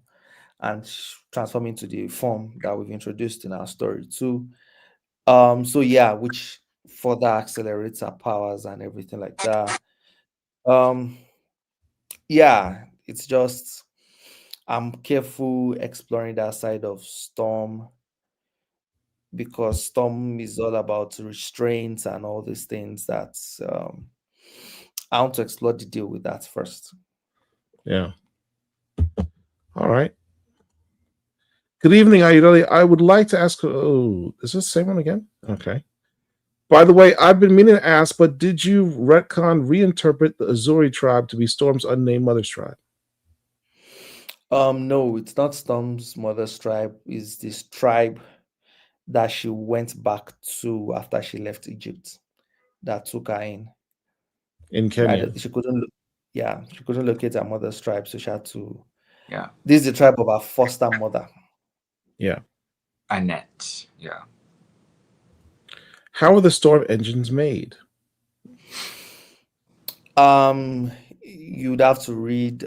and transform into the form that we've introduced in our story too. So yeah, which further accelerates her powers and everything like that. Yeah, it's just I'm careful exploring that side of Storm because Storm is all about restraints and all these things that I want to explore the deal with that first. Yeah. All right. Good evening, Ayodele. I would like to ask. Oh, is this the same one again? Okay. By the way, I've been meaning to ask, but did you retcon reinterpret the Azuri tribe to be Storm's unnamed mother's tribe? No, it's not Storm's mother's tribe. It's this tribe that she went back to after she left Egypt that took her in Kenya. She couldn't, she couldn't locate her mother's tribe, so she had to. Yeah. This is the tribe of her foster mother. Yeah. Annette. Yeah. How are the storm engines made? You'd have to read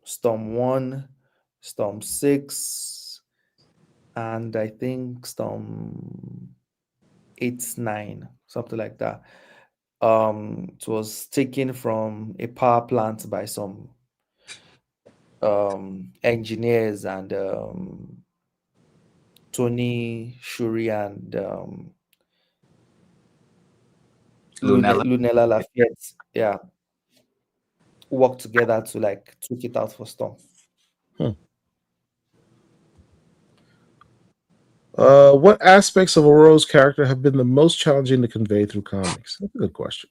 Storm 1, Storm 6, and I think Storm 8, 9, something like that. It was taken from a power plant by some engineers, and Tony Shuri and Lunella Lafayette, worked together to like tweak it out for Storm. What aspects of Aurora's character have been the most challenging to convey through comics? That's a good question.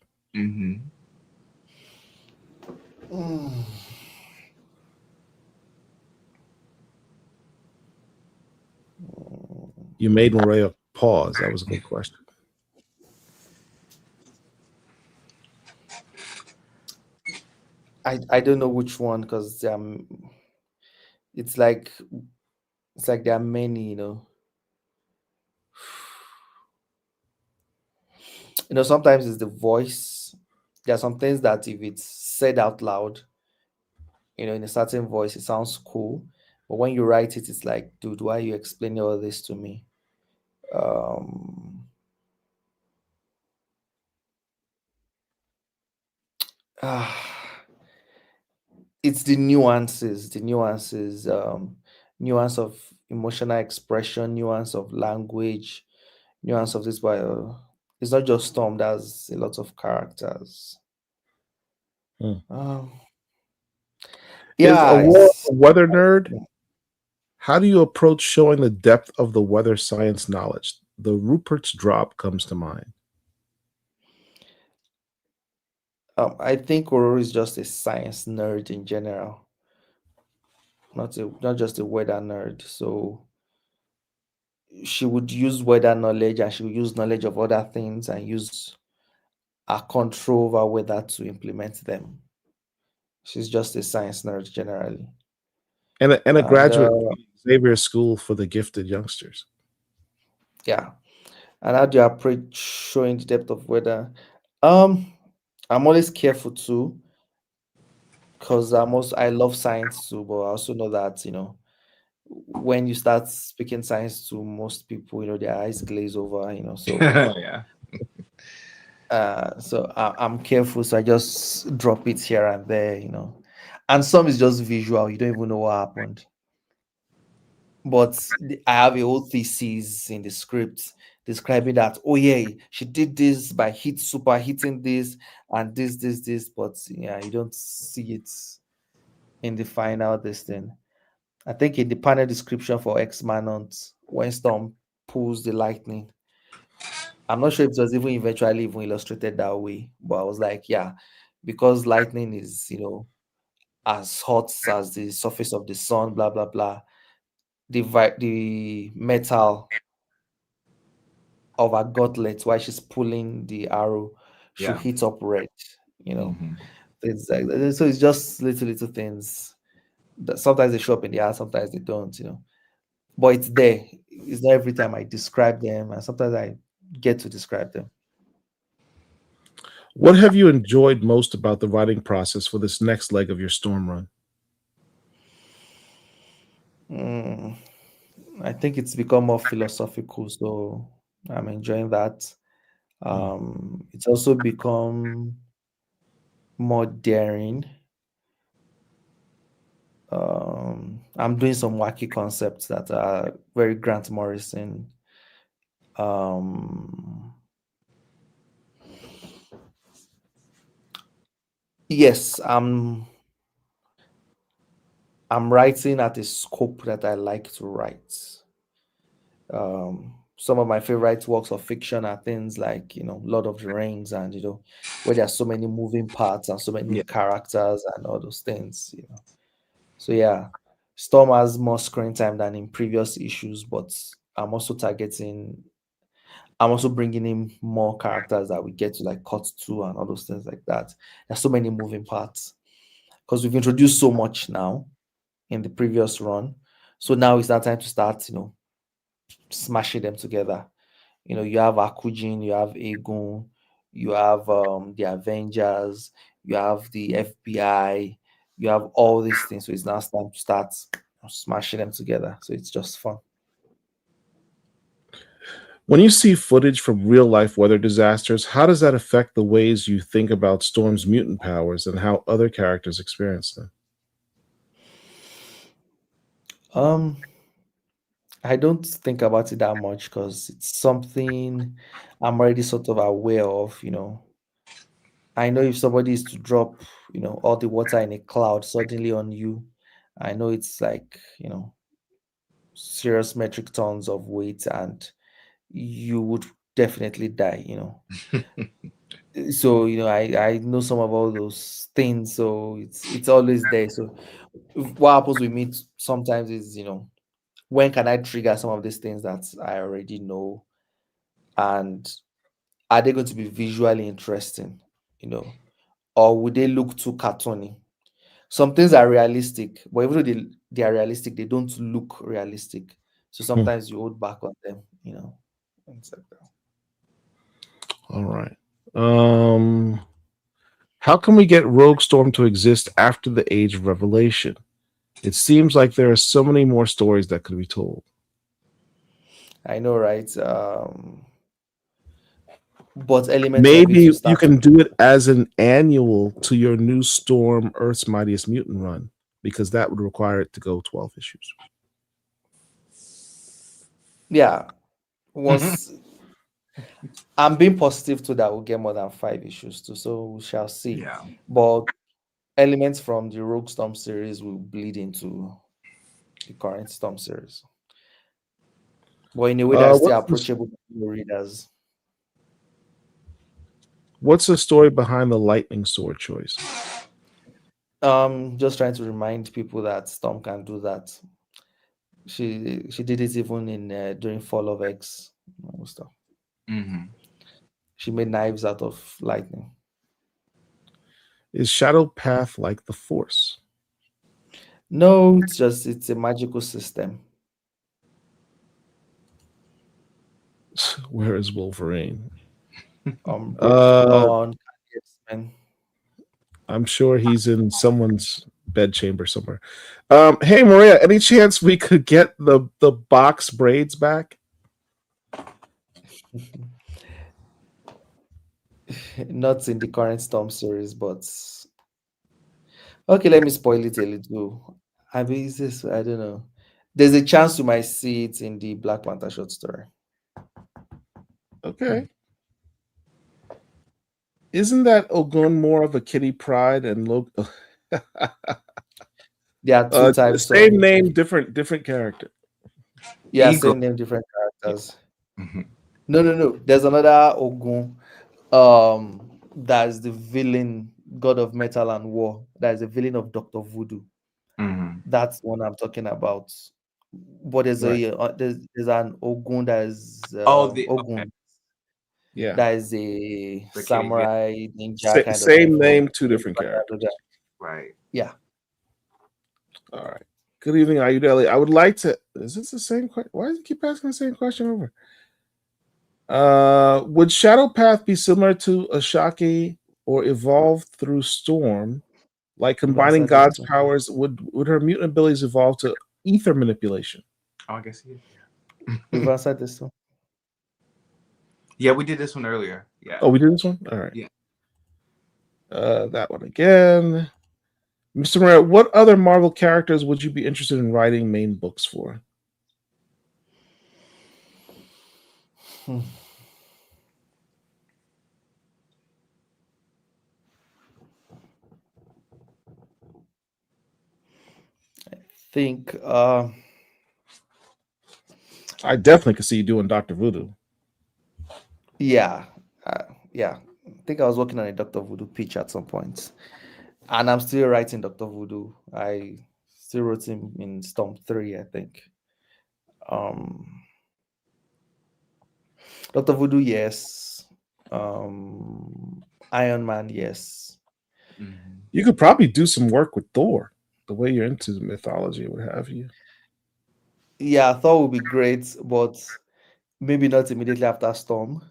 You made Murewa pause. That was a good question. I don't know which one, because it's like there are many, you know. Sometimes it's the voice. There are some things that if it's said out loud, in a certain voice, it sounds cool. But when you write it, it's like, dude, why are you explaining all this to me? It's the nuances, nuance of emotional expression, nuance of language, nuance of this. But it's not just Storm. There's a lot of characters. Is a weather nerd? How do you approach showing the depth of the weather science knowledge? The Rupert's drop comes to mind. I think Aurora is just a science nerd in general, not just a weather nerd. So she would use weather knowledge, and she would use knowledge of other things and use a control over weather to implement them. She's just a science nerd generally. And a graduate of Xavier School for the Gifted Youngsters. Yeah. And how do you approach showing the depth of weather? I'm always careful too, because I love science too, but I also know that, when you start speaking science to most people, their eyes glaze over, so Yeah. So I'm careful, so I just drop it here and there, and some is just visual. You don't even know what happened, but I have a whole thesis in the script describing that, oh yeah, she did this by super hitting this and this, but yeah, you don't see it in the final thing. I think in the panel description for X-Manhunt, when Storm pulls the lightning, I'm not sure if it was even eventually even illustrated that way, but I was like, yeah, because lightning is, as hot as the surface of the sun, blah, blah, blah. The metal of her gauntlet while she's pulling the arrow should hit up red, Things like that. So it's just little things that sometimes they show up in the art, sometimes they don't, But it's there. It's not every time I describe them, and sometimes I get to describe them. What have you enjoyed most about the writing process for this next leg of your Storm run? I think it's become more philosophical, so I'm enjoying that. It's also become more daring. I'm doing some wacky concepts that are very Grant Morrison. Yes, I'm writing at a scope that I like to write. Some of my favorite works of fiction are things like, Lord of the Rings, and where there are so many moving parts and so many characters and all those things. So yeah, Storm has more screen time than in previous issues, but I'm also targeting. I'm also bringing in more characters that we get to like cut to and all those things like that. There's so many moving parts because we've introduced so much now in the previous run. So now it's that time to start, smashing them together. You have Akujin, you have Aegon, you have the Avengers, you have the FBI, you have all these things. So it's now time to start smashing them together. So it's just fun. When you see footage from real life weather disasters, how does that affect the ways you think about Storm's mutant powers and how other characters experience them? I don't think about it that much because it's something I'm already sort of aware of. I know if somebody is to drop, all the water in a cloud suddenly on you, I know it's like, serious metric tons of weight and you would definitely die. So, I know some of all those things, so it's always there. So what happens with me sometimes is, when can I trigger some of these things that I already know? And are they going to be visually interesting, or would they look too cartoony? Some things are realistic, but even though they are realistic, they don't look realistic. So sometimes you hold back on them, things like that. All right. How can we get Rogue Storm to exist after the Age of Revelation? It seems like there are so many more stories that could be told. I know, right? But elements of it Maybe to you start can do it as an annual to your new Storm Earth's Mightiest Mutant run, because that would require it to go 12 issues. Yeah. Once I'm being positive to that we'll get more than 5 issues too, so we shall see. Yeah. But elements from the Rogue Storm series will bleed into the current Storm series. But in a way that's still approachable to readers. What's the story behind the lightning sword choice? Just trying to remind people that Storm can do that. She did it even in during Fall of X stuff. She made knives out of lightning. Is Shadow Path like the Force? No, it's a magical system. Where is Wolverine? On X-Men. I'm sure he's in someone's bedchamber somewhere. Hey Maria, any chance we could get the box braids back? Not in the current Storm series, but okay, let me spoil it a little. I mean, I don't know. There's a chance you might see it in the Black Panther short story. Okay. Isn't that Ogun more of a Kitty Pryde and Logan? Yeah, two types. Same name, different character. Yeah, same name, different characters. No. There's another Ogun. That is the villain, god of metal and war. That is the villain of Dr. Voodoo. That's one I'm talking about. But there's there's an Ogun that is Ogun. Okay. Yeah, that is a samurai ninja kind same of name, two different characters. Right. Yeah. All right. Good evening, Ayodele. I would like to. Is this the same question? Why does it keep asking the same question over? Would Shadow Path be similar to Ashaki or evolve through Storm? Like combining God's powers, would her mutant abilities evolve to ether manipulation? Oh, I guess he is. We've answered this one. Yeah, we did this one earlier. Yeah. Oh, we did this one? All right. Yeah. That one again. Mr. Murewa, what other Marvel characters would you be interested in writing main books for? Think I definitely could see you doing Dr. Voodoo. yeah. I think I was working on a Dr. Voodoo pitch at some point. And I'm still writing Dr. Voodoo. I still wrote him in Storm 3, I think. Dr. Voodoo, yes. Iron Man, yes. You could probably do some work with Thor. The way you're into the mythology, what have you. Yeah, Thor would be great, but maybe not immediately after Storm.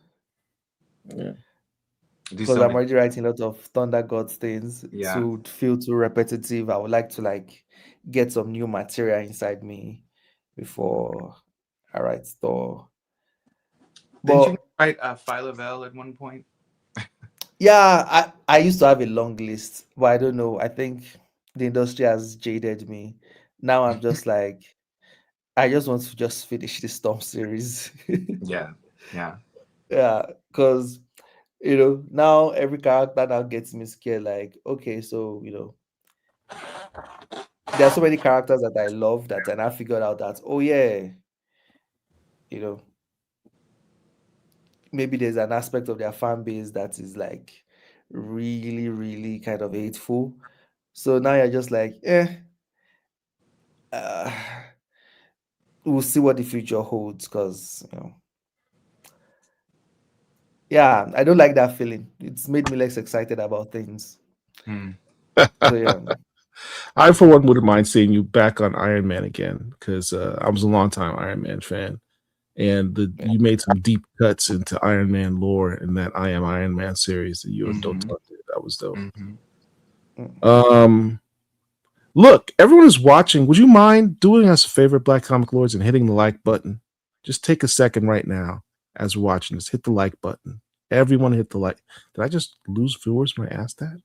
Yeah. Because I'm already writing a lot of Thunder God things. Yeah. To feel too repetitive. I would like to like get some new material inside me before I write Thor. Didn't you write Phyla-Vell at one point? Yeah, I used to have a long list, but I don't know. I think the industry has jaded me. Now I'm just like, I just want to just finish the Storm series. Yeah. Yeah, because now every character now gets me scared. Like, okay, so there are so many characters that I love that, and I figured out that, oh yeah, maybe there's an aspect of their fan base that is like really, really kind of hateful. So now you're just like, we'll see what the future holds, because yeah, I don't like that feeling. It's made me less excited about things. So yeah. I, for one, wouldn't mind seeing you back on Iron Man again, because I was a long-time Iron Man fan, and you made some deep cuts into Iron Man lore in that I Am Iron Man series that you and Dotun did. That was dope. Look, everyone is watching. Would you mind doing us a favor, Black Comic Lords, and hitting the like button? Just take a second right now as we're watching this. Hit the like button. Everyone hit the like. Did I just lose viewers when I asked that?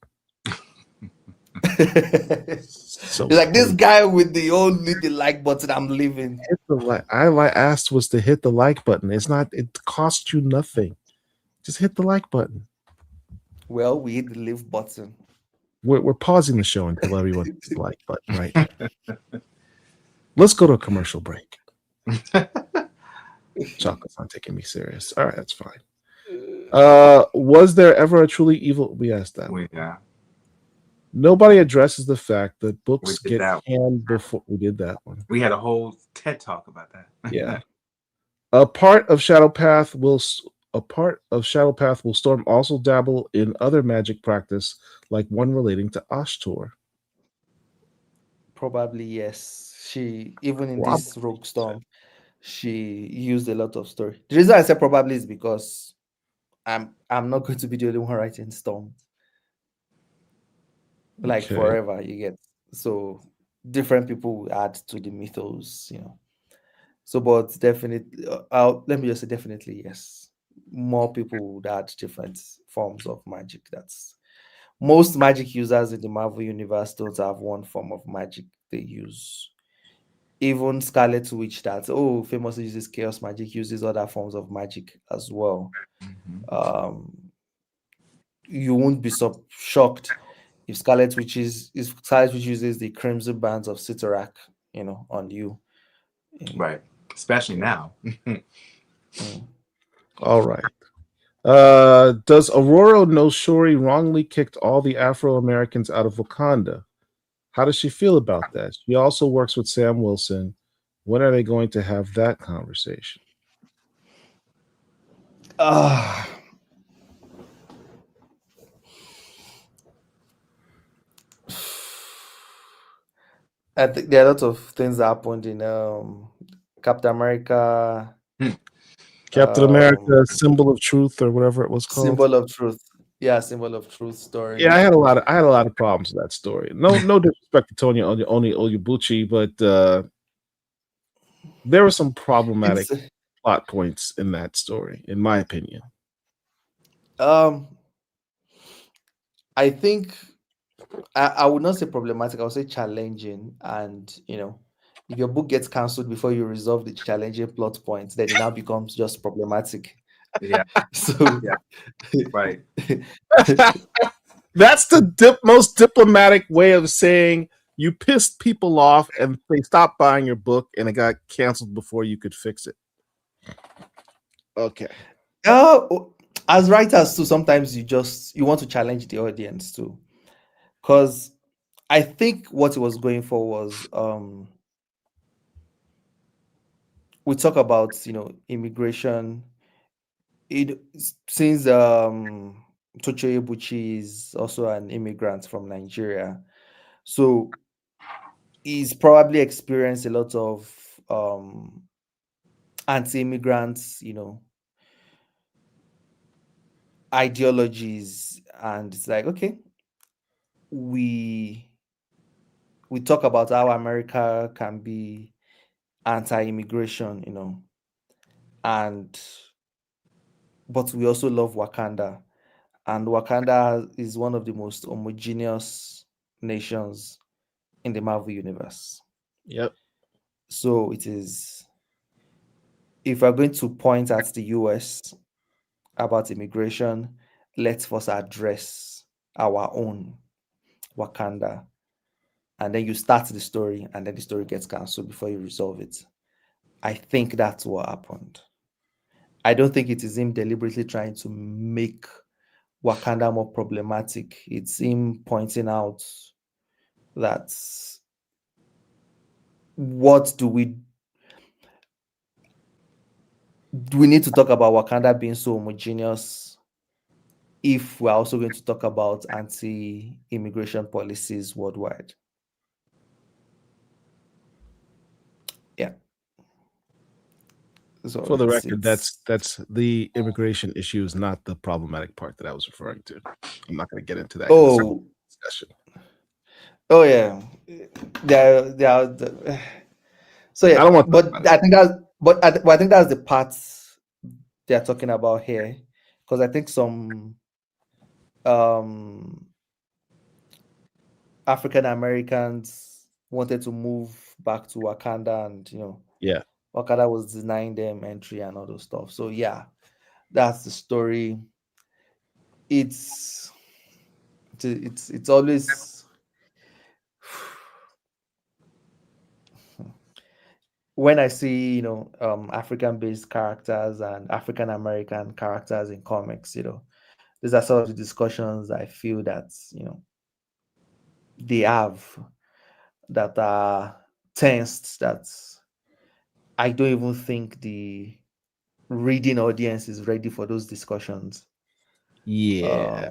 So like this guy with the only the like button, I'm leaving. Hit the like. I asked was to hit the like button. It's not. It costs you nothing. Just hit the like button. Well, we hit the leave button. We're pausing the show until everyone hits the like button right now. Let's go to a commercial break. Chocolate's not taking me serious. All right, that's fine. Was there ever a truly evil? We asked that. Yeah. Nobody addresses the fact that books get canned before we did that one. We had a whole TED talk about that. Yeah. A part of Shadow Path will Storm also dabble in other magic practice, like one relating to Ashtor. Probably yes. She even in this Rogue Storm, she used a lot of story. The reason I said probably is because I'm not going to be the only one writing Storm. Like forever, you get. So different people will add to the mythos, So, but definitely, let me just say definitely yes. More people would add different forms of magic. That's most magic users in the Marvel universe don't have one form of magic they use. Even Scarlet Witch, that famously uses chaos magic, uses other forms of magic as well. You won't be shocked if Scarlet Witch uses the Crimson Bands of Sitarak, on you. Right. Especially now. All right. Does Aurora know Shuri wrongly kicked all the Afro-Americans out of Wakanda? How does she feel about that? She also works with Sam Wilson. When are they going to have that conversation? I think there are a lot of things that happened in Captain America. Captain America, Symbol of Truth, or whatever it was called. Symbol of Truth. Yeah, Symbol of Truth story. Yeah, I had a lot of problems with that story. No disrespect to Tony Onyebuchi, but there were some problematic plot points in that story, in my opinion. I think I would not say problematic. I would say challenging. And if your book gets cancelled before you resolve the challenging plot points, then it now becomes just problematic. Yeah. So right. That's the most diplomatic way of saying you pissed people off and they stopped buying your book and it got canceled before you could fix it. Okay. As writers too, sometimes you want to challenge the audience too, because I think what it was going for was we talk about immigration Since Tocho Ebuchi is also an immigrant from Nigeria, so he's probably experienced a lot of anti-immigrants, ideologies, and it's like, okay, we talk about how America can be anti-immigration, and but we also love Wakanda, and Wakanda is one of the most homogeneous nations in the Marvel universe. Yep. So it is, if we're going to point at the US about immigration, let's first address our own Wakanda. And then you start the story, and then the story gets cancelled before you resolve it. I think that's what happened. I don't think it is him deliberately trying to make Wakanda more problematic. It's him pointing out that what do we need to talk about Wakanda being so homogeneous if we're also going to talk about anti-immigration policies worldwide. Yeah. So for the record, that's the immigration issue is not the problematic part that I was referring to. I'm not going to get into that discussion. Oh yeah, so yeah. I don't want, but I think that's, I think that's the parts they are talking about here, because I think some African Americans wanted to move back to Wakanda, and yeah, Wakanda was denying them entry and all those stuff. So yeah, that's the story. It's always when I see African-based characters and African American characters in comics, these are sort of the discussions I feel that they have that are tensed, that I don't even think the reading audience is ready for those discussions. Yeah.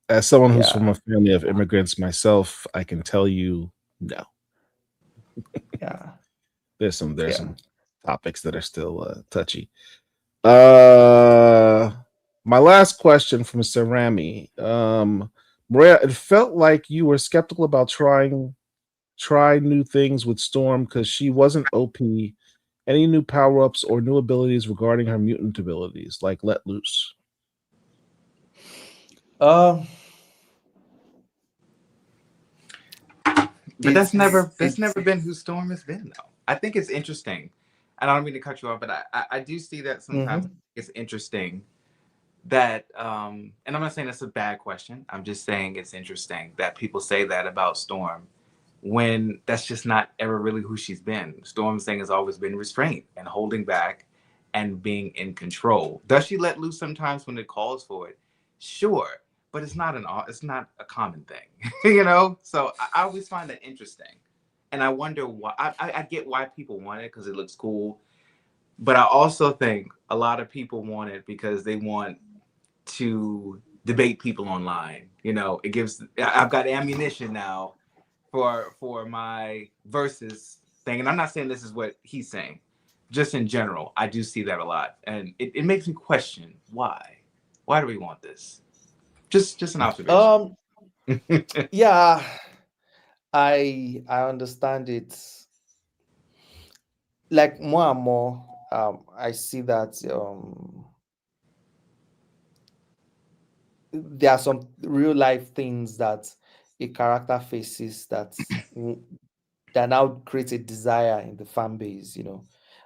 As someone who's from a family of immigrants myself, I can tell you no. Yeah. There's some topics that are still touchy. My last question from Sarami. Murewa, it felt like you were skeptical about try new things with Storm because she wasn't OP. Any new power-ups or new abilities regarding her mutant abilities, like Let Loose? But that's never been who Storm has been, though. I think it's interesting, and I don't mean to cut you off, but I do see that sometimes it's interesting that, and I'm not saying that's a bad question. I'm just saying it's interesting that people say that about Storm when that's just not ever really who she's been. Storm's thing has always been restraint and holding back and being in control. Does she let loose sometimes when it calls for it? Sure, but it's not a common thing, So I always find that interesting, and I wonder why. I get why people want it because it looks cool, but I also think a lot of people want it because they want to debate people online. It gives. I've got ammunition now for my versus thing, and I'm not saying this is what he's saying. Just in general, I do see that a lot, and it makes me question why. Why do we want this? Just an observation. Yeah, I understand it. Like more and more, I see that there are some real life things that a character faces that now create a desire in the fan base.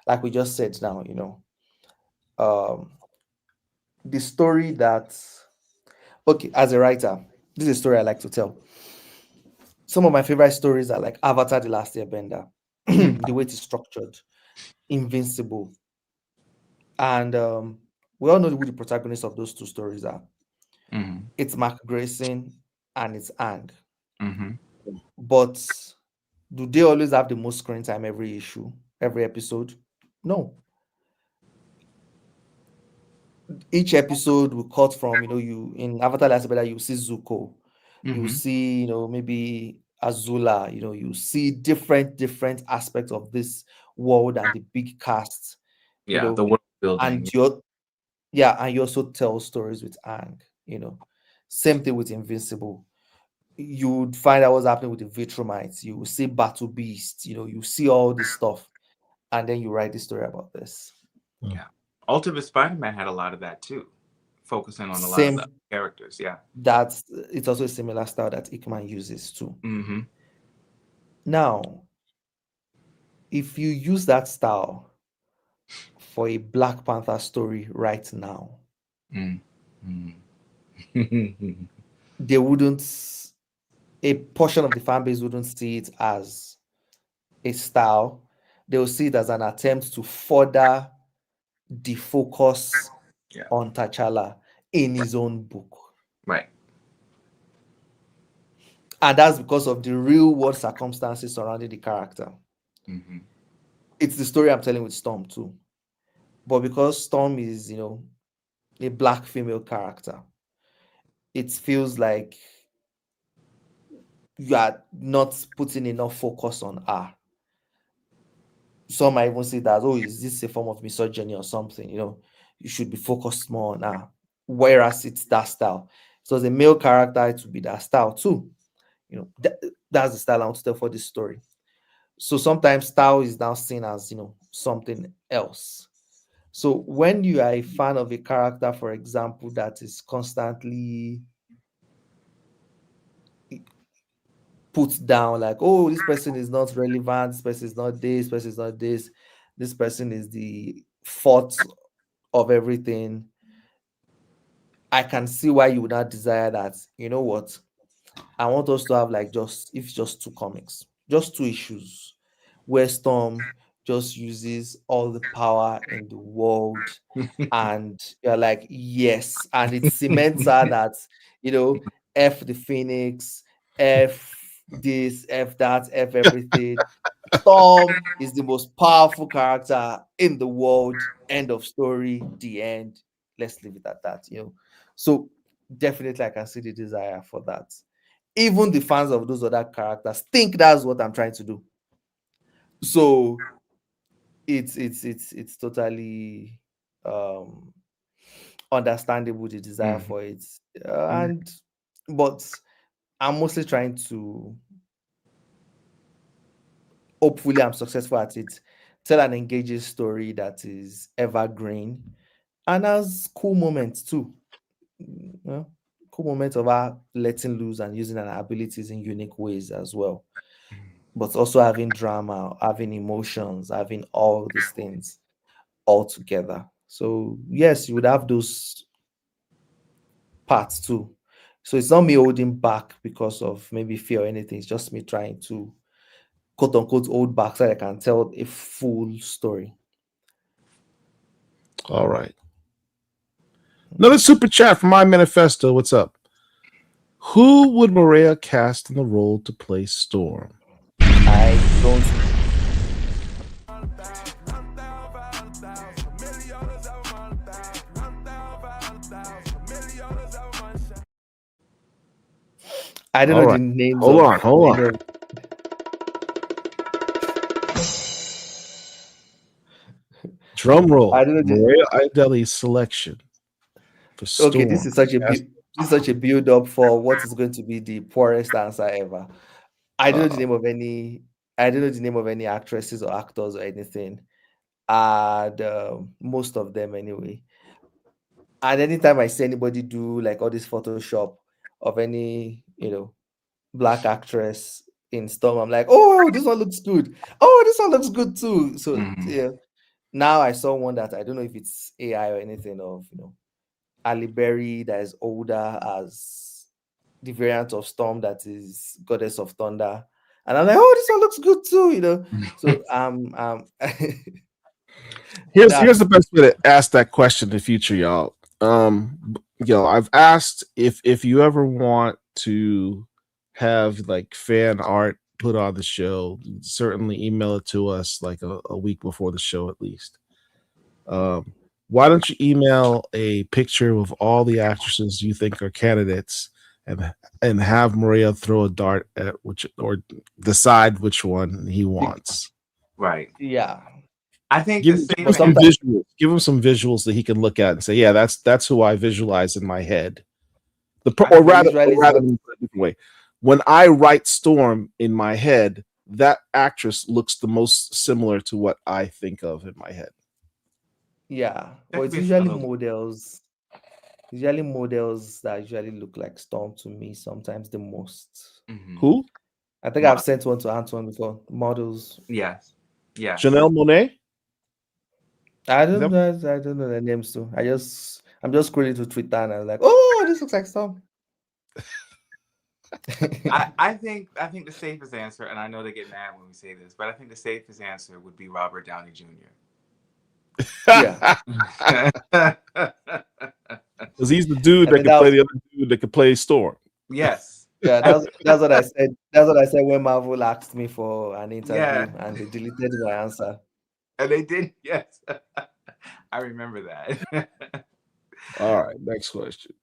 Like we just said now. The story that, okay, as a writer, this is a story I like to tell. Some of my favorite stories are like Avatar: The Last Airbender, the way it's structured, Invincible, and we all know who the protagonists of those two stories are. It's Mark Grayson and it's Ang. But do they always have the most screen time every issue, every episode? No. each episode will cut from, you in Avatar Last Airbender, you see Zuko, you see, maybe Azula, you see different aspects of this world and the big cast, Yeah, the world building. and and you also tell stories with Aang, Same thing with Invincible. You'd find out what's happening with the Vitromites. You will see Battle Beast, you see all this stuff, and then you write the story about this. Yeah. Ultimate Spider-Man had a lot of that too, focusing on a lot of the characters. Yeah. It's also a similar style that Hickman uses too. Mm-hmm. Now, if you use that style for a Black Panther story right now, they wouldn't, a portion of the fan base wouldn't see it as a style. They'll see it as an attempt to further defocus on T'Challa in his own book. Right. And that's because of the real world circumstances surrounding the character. It's the story I'm telling with Storm too. But because Storm is, a Black female character, it feels like you are not putting enough focus on her. Some might even say that, is this a form of misogyny or something? You should be focused more on her. Whereas it's that style. So as a male character, it would be that style too. That's the style I want to tell for this story. So sometimes style is now seen as, something else. So when you are a fan of a character, for example, that is constantly put down, like, this person is not relevant, this person is not this, person is not this person is the fault of everything, I can see why you would not desire that. You know what? I want us to have just 2 comics, just 2 issues, where Storm just uses all the power in the world, and you're like, yes, and it cements her that, F the Phoenix, F this, F that, F everything. Storm is the most powerful character in the world. End of story. The end. Let's leave it at that. So definitely, I can see the desire for that. Even the fans of those other characters think that's what I'm trying to do. So it's totally understandable, the desire for it, but I'm mostly trying to, hopefully I'm successful at it, tell an engaging story that is evergreen and has cool moments too. Cool moments of her letting loose and using her abilities in unique ways as well, but also having drama, having emotions, having all these things all together. So yes, you would have those parts too. So it's not me holding back because of maybe fear or anything. It's just me trying to, quote unquote, hold back so I can tell a full story. All right. Another super chat from My Manifesto. What's up? Who would Murewa cast in the role to play Storm? I don't. I don't know the names. Hold on. Drum roll. I don't know Murewa Ayodele's selection for Storm. Okay, this is such a build up for what is going to be the poorest answer ever. I don't know the name of any. I don't know the name of any actresses or actors or anything. And most of them anyway. And anytime I see anybody do all this Photoshop of any, Black actress in Storm, I'm like, oh, this one looks good. Oh, this one looks good too. So yeah. Now I saw one that I don't know if it's AI or anything of, Halle Berry that is older as the variant of Storm that is Goddess of Thunder. And I'm like, oh, this one looks good too, So here's the best way to ask that question in the future, y'all. I've asked if you ever want to have fan art put on the show, certainly email it to us a week before the show at least. why don't you email a picture of all the actresses you think are candidates, and have Murewa throw a dart at which, or decide which one he wants. Right. Yeah. I think Give him some visuals. Give him some visuals that he can look at and say, "Yeah, that's who I visualize in my head." Or rather, different way. When I write Storm in my head, that actress looks the most similar to what I think of in my head. Yeah, but it's usually models. Usually models that usually look like Storm to me sometimes the most. Mm-hmm. Who? I think I've sent one to Antoine before. Models. Yes. Yeah. Janelle Monáe? I don't know their names too. I'm just scrolling to Twitter and I'm like, oh, this looks like Storm. I think the safest answer, and I know they get mad when we say this, but I think the safest answer would be Robert Downey Jr. Yeah. Because he's the dude that can play the other dude that can play Storm. Yes. Yeah, that's what I said. That's what I said when Marvel asked me for an interview, and they deleted my answer. And they did, yes. I remember that. All right, next question.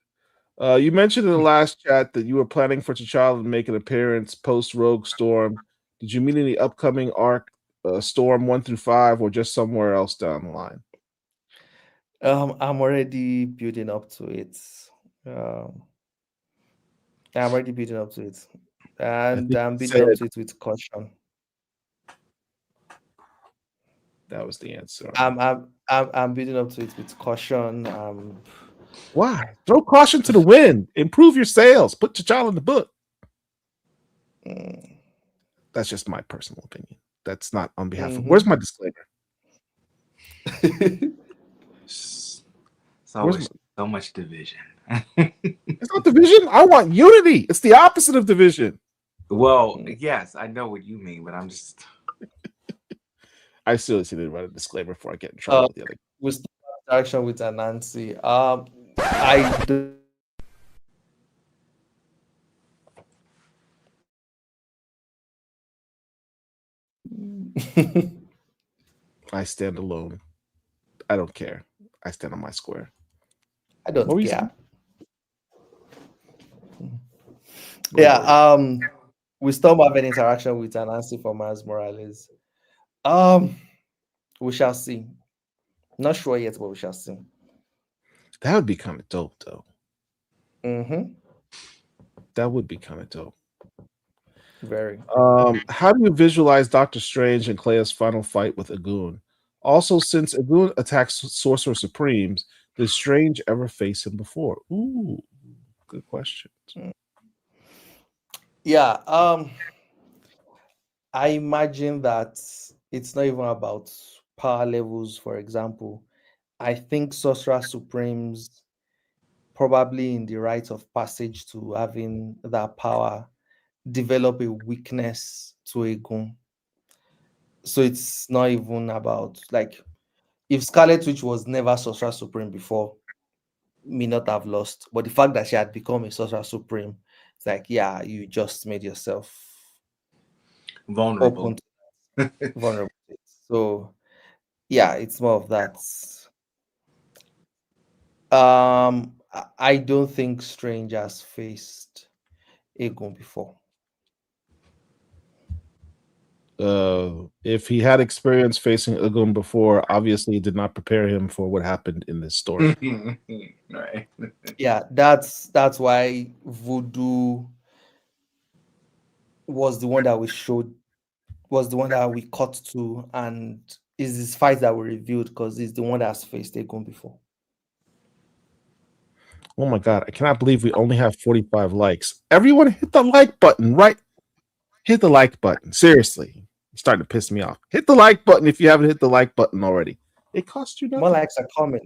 You mentioned in the last chat that you were planning for T'Challa to make an appearance post Rogue Storm. Did you mean any upcoming arc, Storm 1 through 5, or just somewhere else down the line? I'm already building up to it. I'm already building up to it, and I'm building up to it with caution. That was the answer. I'm building up to it with caution. Why? Throw caution to the wind. Improve your sales. Put T'Challa in the book. That's just my personal opinion. That's not on behalf of. Where's my disclaimer? So much division. It's not division. I want unity. It's the opposite of division. Well, yes, I know what you mean, but I'm just. I seriously didn't write a disclaimer before I get in trouble with the other. We start interaction with Anansi. I do. I stand alone. I don't care. I stand on my square. I don't care. Yeah. We still have an interaction with Anansi for Miles Morales. We shall see. Not sure yet, but we shall see. That would be kind of dope, though. That would be kind of dope. Very. How do you visualize Doctor Strange and Clea's final fight with Agun? Also, since Agun attacks Sorcerer Supremes, did Strange ever face him before? Ooh, good question. Yeah. I imagine that it's not even about power levels, for example. I think Sorcerer Supremes probably in the rite of passage to having that power develop a weakness to Agun. So it's not even about, like, if Scarlet Witch was never Sorcerer Supreme before, may not have lost. But the fact that she had become a Sorcerer Supreme, it's like, yeah, you just made yourself vulnerable. Vulnerable. So yeah, it's more of that. I don't think Strange has faced Agun before. If he had experience facing Agun before, obviously it did not prepare him for what happened in this story. Right. Yeah, that's why VOODOO was the one that we showed, was the one that we cut to, and is this fight that we reviewed because he's the one that's faced Agun before. Oh my god, I cannot believe we only have 45 likes. Everyone hit the like button, right? Hit the like button. Seriously. It's starting to piss me off. Hit the like button if you haven't hit the like button already. It costs you nothing. More likes are coming.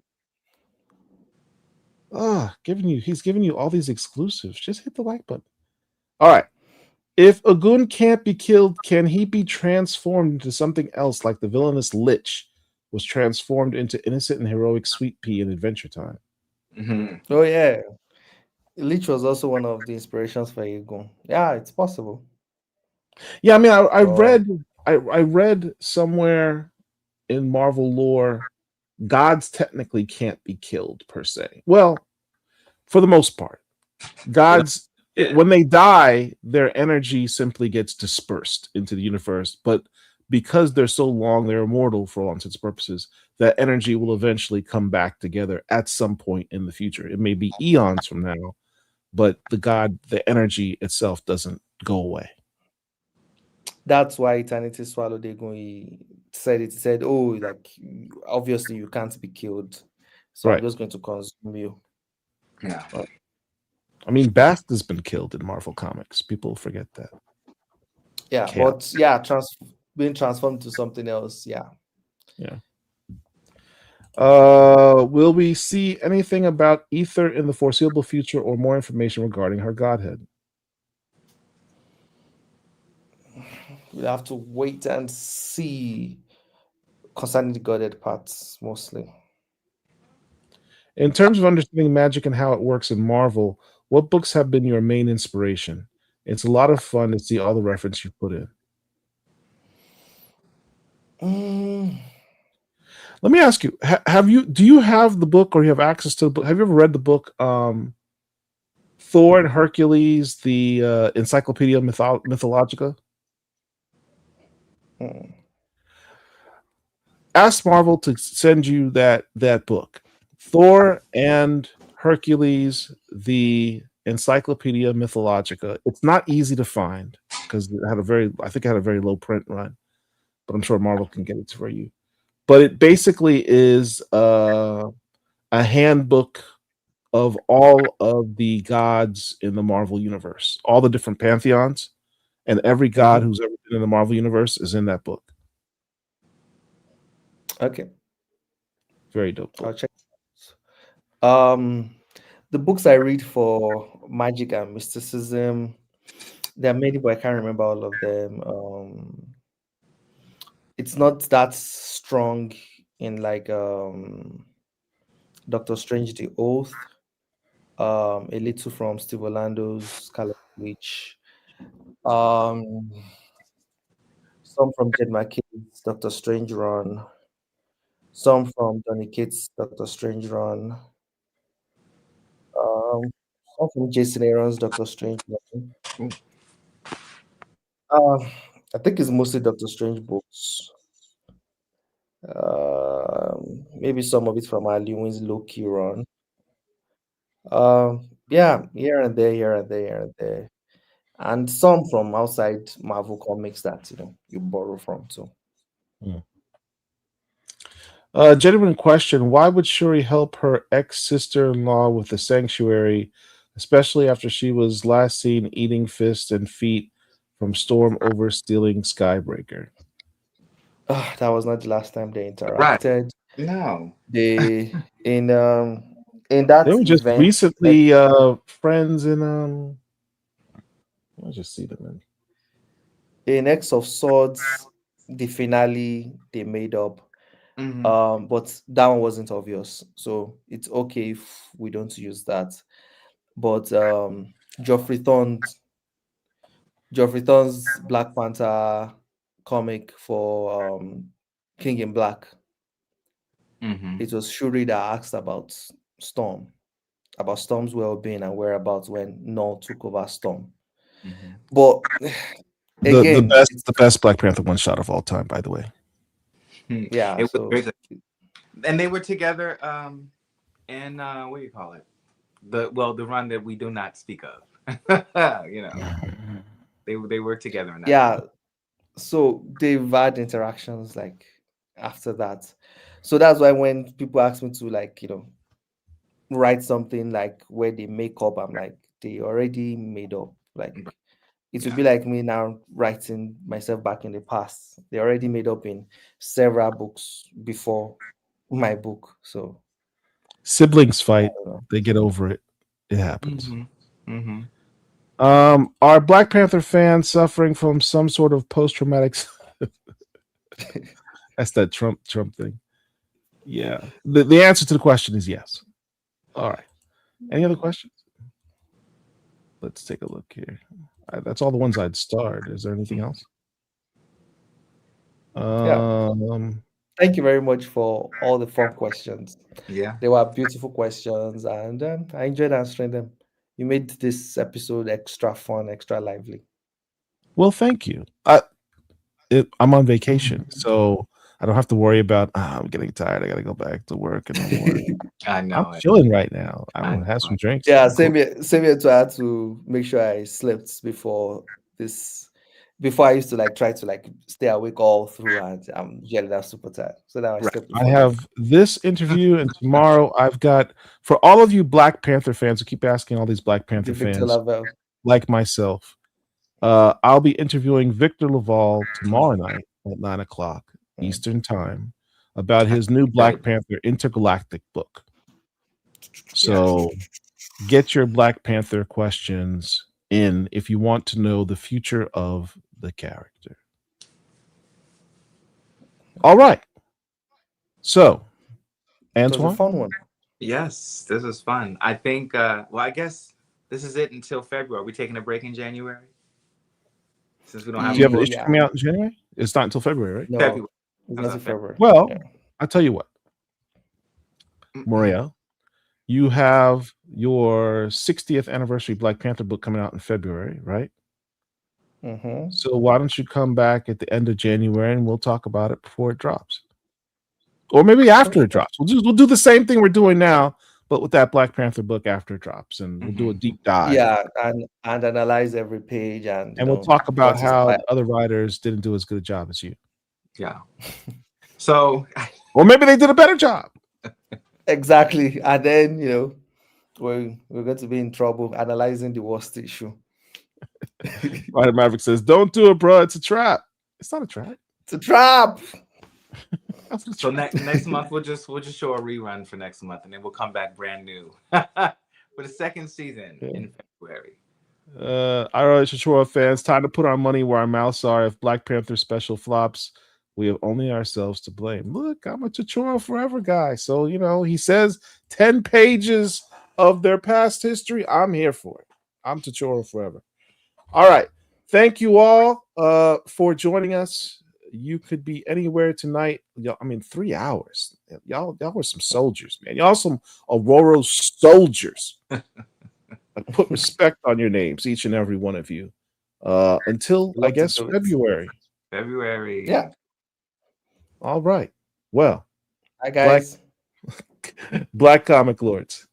He's giving you all these exclusives. Just hit the like button. All right. If Agun can't be killed, can he be transformed into something else like the villainous Lich was transformed into innocent and heroic Sweet Pea in Adventure Time? Oh yeah. Lich was also one of the inspirations for Agun. Yeah, it's possible. Yeah, I mean, I read somewhere in Marvel lore gods technically can't be killed per se. Well, for the most part, gods, when they die, their energy simply gets dispersed into the universe. But because they're so long, they're immortal for all intents and purposes, that energy will eventually come back together at some point in the future. It may be eons from now, but the energy itself doesn't go away. That's why Eternity Swallow they going said, oh, like obviously you can't be killed, so I'm just going to consume you. Yeah. I mean, Bast has been killed in Marvel Comics. People forget that. Yeah, Chaos. but yeah, being transformed to something else. Yeah. Yeah. Will we see anything about Ether in the foreseeable future, or more information regarding her godhead? We'll have to wait and see concerning the godhead parts mostly. In terms of understanding magic and how it works in Marvel, what books have been your main inspiration? It's a lot of fun to see all the reference you put in. Let me ask you: do you have the book, or you have access to the book? Have you ever read the book Thor and Hercules, the Encyclopedia Mythologica? Ask Marvel to send you that book, Thor and Hercules, the Encyclopedia Mythologica. It's not easy to find because it had a very low print run, but I'm sure Marvel can get it for you. But it basically is a handbook of all of the gods in the Marvel universe, all the different pantheons, and every god who's ever been in the Marvel universe is in that book. Okay. Very dope book. I'll check. The books I read for magic and mysticism, there are many, but I can't remember all of them. It's not that strong in like Doctor Strange the Oath, a little from Steve Orlando's Scarlet Witch, some from Jed McKay's Doctor Strange run, some from Donny Cates' Doctor Strange run, some from Jason Aaron's Doctor Strange run. I think it's mostly Doctor Strange books. Maybe some of it from Ali Win's Loki run. Yeah, here and there, and some from outside Marvel Comics that you borrow from too. Genuine question: why would Shuri help her ex-sister-in-law with the sanctuary, especially after she was last seen eating fists and feet from Storm over stealing Skybreaker? That was not the last time they interacted. Right. No. In that They were just event, recently friends in I'll just see them in X of Swords, the finale they made up. But that one wasn't obvious, so it's okay if we don't use that. But Geoffrey Thorne's Black Panther comic for King in Black, it was Shuri that asked about Storm's well-being and whereabouts when Null took over Storm. But again, the best Black Panther one shot of all time, by the way. Yeah, it was great. And they were together in what do you call it? The run that we do not speak of. They were together in that. Yeah. So they've had interactions like after that. So that's why when people ask me to write something like where they make up, I'm like, they already made up. Like it would be like me now writing myself back in the past. They already made up in several books before my book. So siblings fight, they get over it. It happens. Are Black Panther fans suffering from some sort of post-traumatic? That's that Trump thing. Yeah. The answer to the question is yes. All right. Any other questions? Let's take a look here. That's all the ones I'd starred. Is there anything else? thank you very much for all the fun questions. Yeah. They were beautiful questions, and I enjoyed answering them. You made this episode extra fun, extra lively. Well, thank you. I'm on vacation, so I don't have to worry about I'm getting tired. I got to go back to work in the morning. I know. I'm chilling right now. I want to have some drinks. Yeah, same here. Same here. So I had to make sure I slept before this. Before I used to try to stay awake all through, and I'm usually that super tired. So now I slept. I have this interview, and tomorrow I've got, for all of you Black Panther fans who keep asking, all these Black Panther fans like myself, I'll be interviewing Victor Laval tomorrow night at 9:00 Eastern Time about his new Black Panther intergalactic book. So get your Black Panther questions in if you want to know the future of the character. All right. So, Antoine? It was a fun one. Yes, this was fun. I think, well, I guess this is it until February. Are we taking a break in January? Since we don't have. Do you have an issue coming out in January? It's not until February, right? No, February. It's February. Well, I'll tell you what, Murewa, you have your 60th anniversary Black Panther book coming out in February, right? Mm-hmm. So why don't you come back at the end of January and we'll talk about it before it drops, or maybe after it drops. We'll do the same thing we're doing now, but with that Black Panther book after it drops, and we'll do a deep dive. Yeah, and analyze every page, and we'll talk about how the other writers didn't do as good a job as you. Yeah. So, or maybe they did a better job. Exactly, and then we're going to be in trouble analyzing the worst issue. Ryder Maverick says, "Don't do it, bro. It's a trap." It's not a trap. It's a trap. So next month we'll just show a rerun for next month, and then we'll come back brand new for the second season in February. All right, Chichora fans, time to put our money where our mouths are. If Black Panther special flops, we have only ourselves to blame. Look, I'm a Chichora forever guy, so he says 10 pages of their past history. I'm here for it. I'm Chichora forever. All right, thank you all for joining us. You could be anywhere tonight. 3 hours. Y'all were some soldiers, man. Y'all some Aurora soldiers. I put respect on your names, each and every one of you. Until I guess February. February. Yeah. All right. Well, hi guys. Black Comic Lords.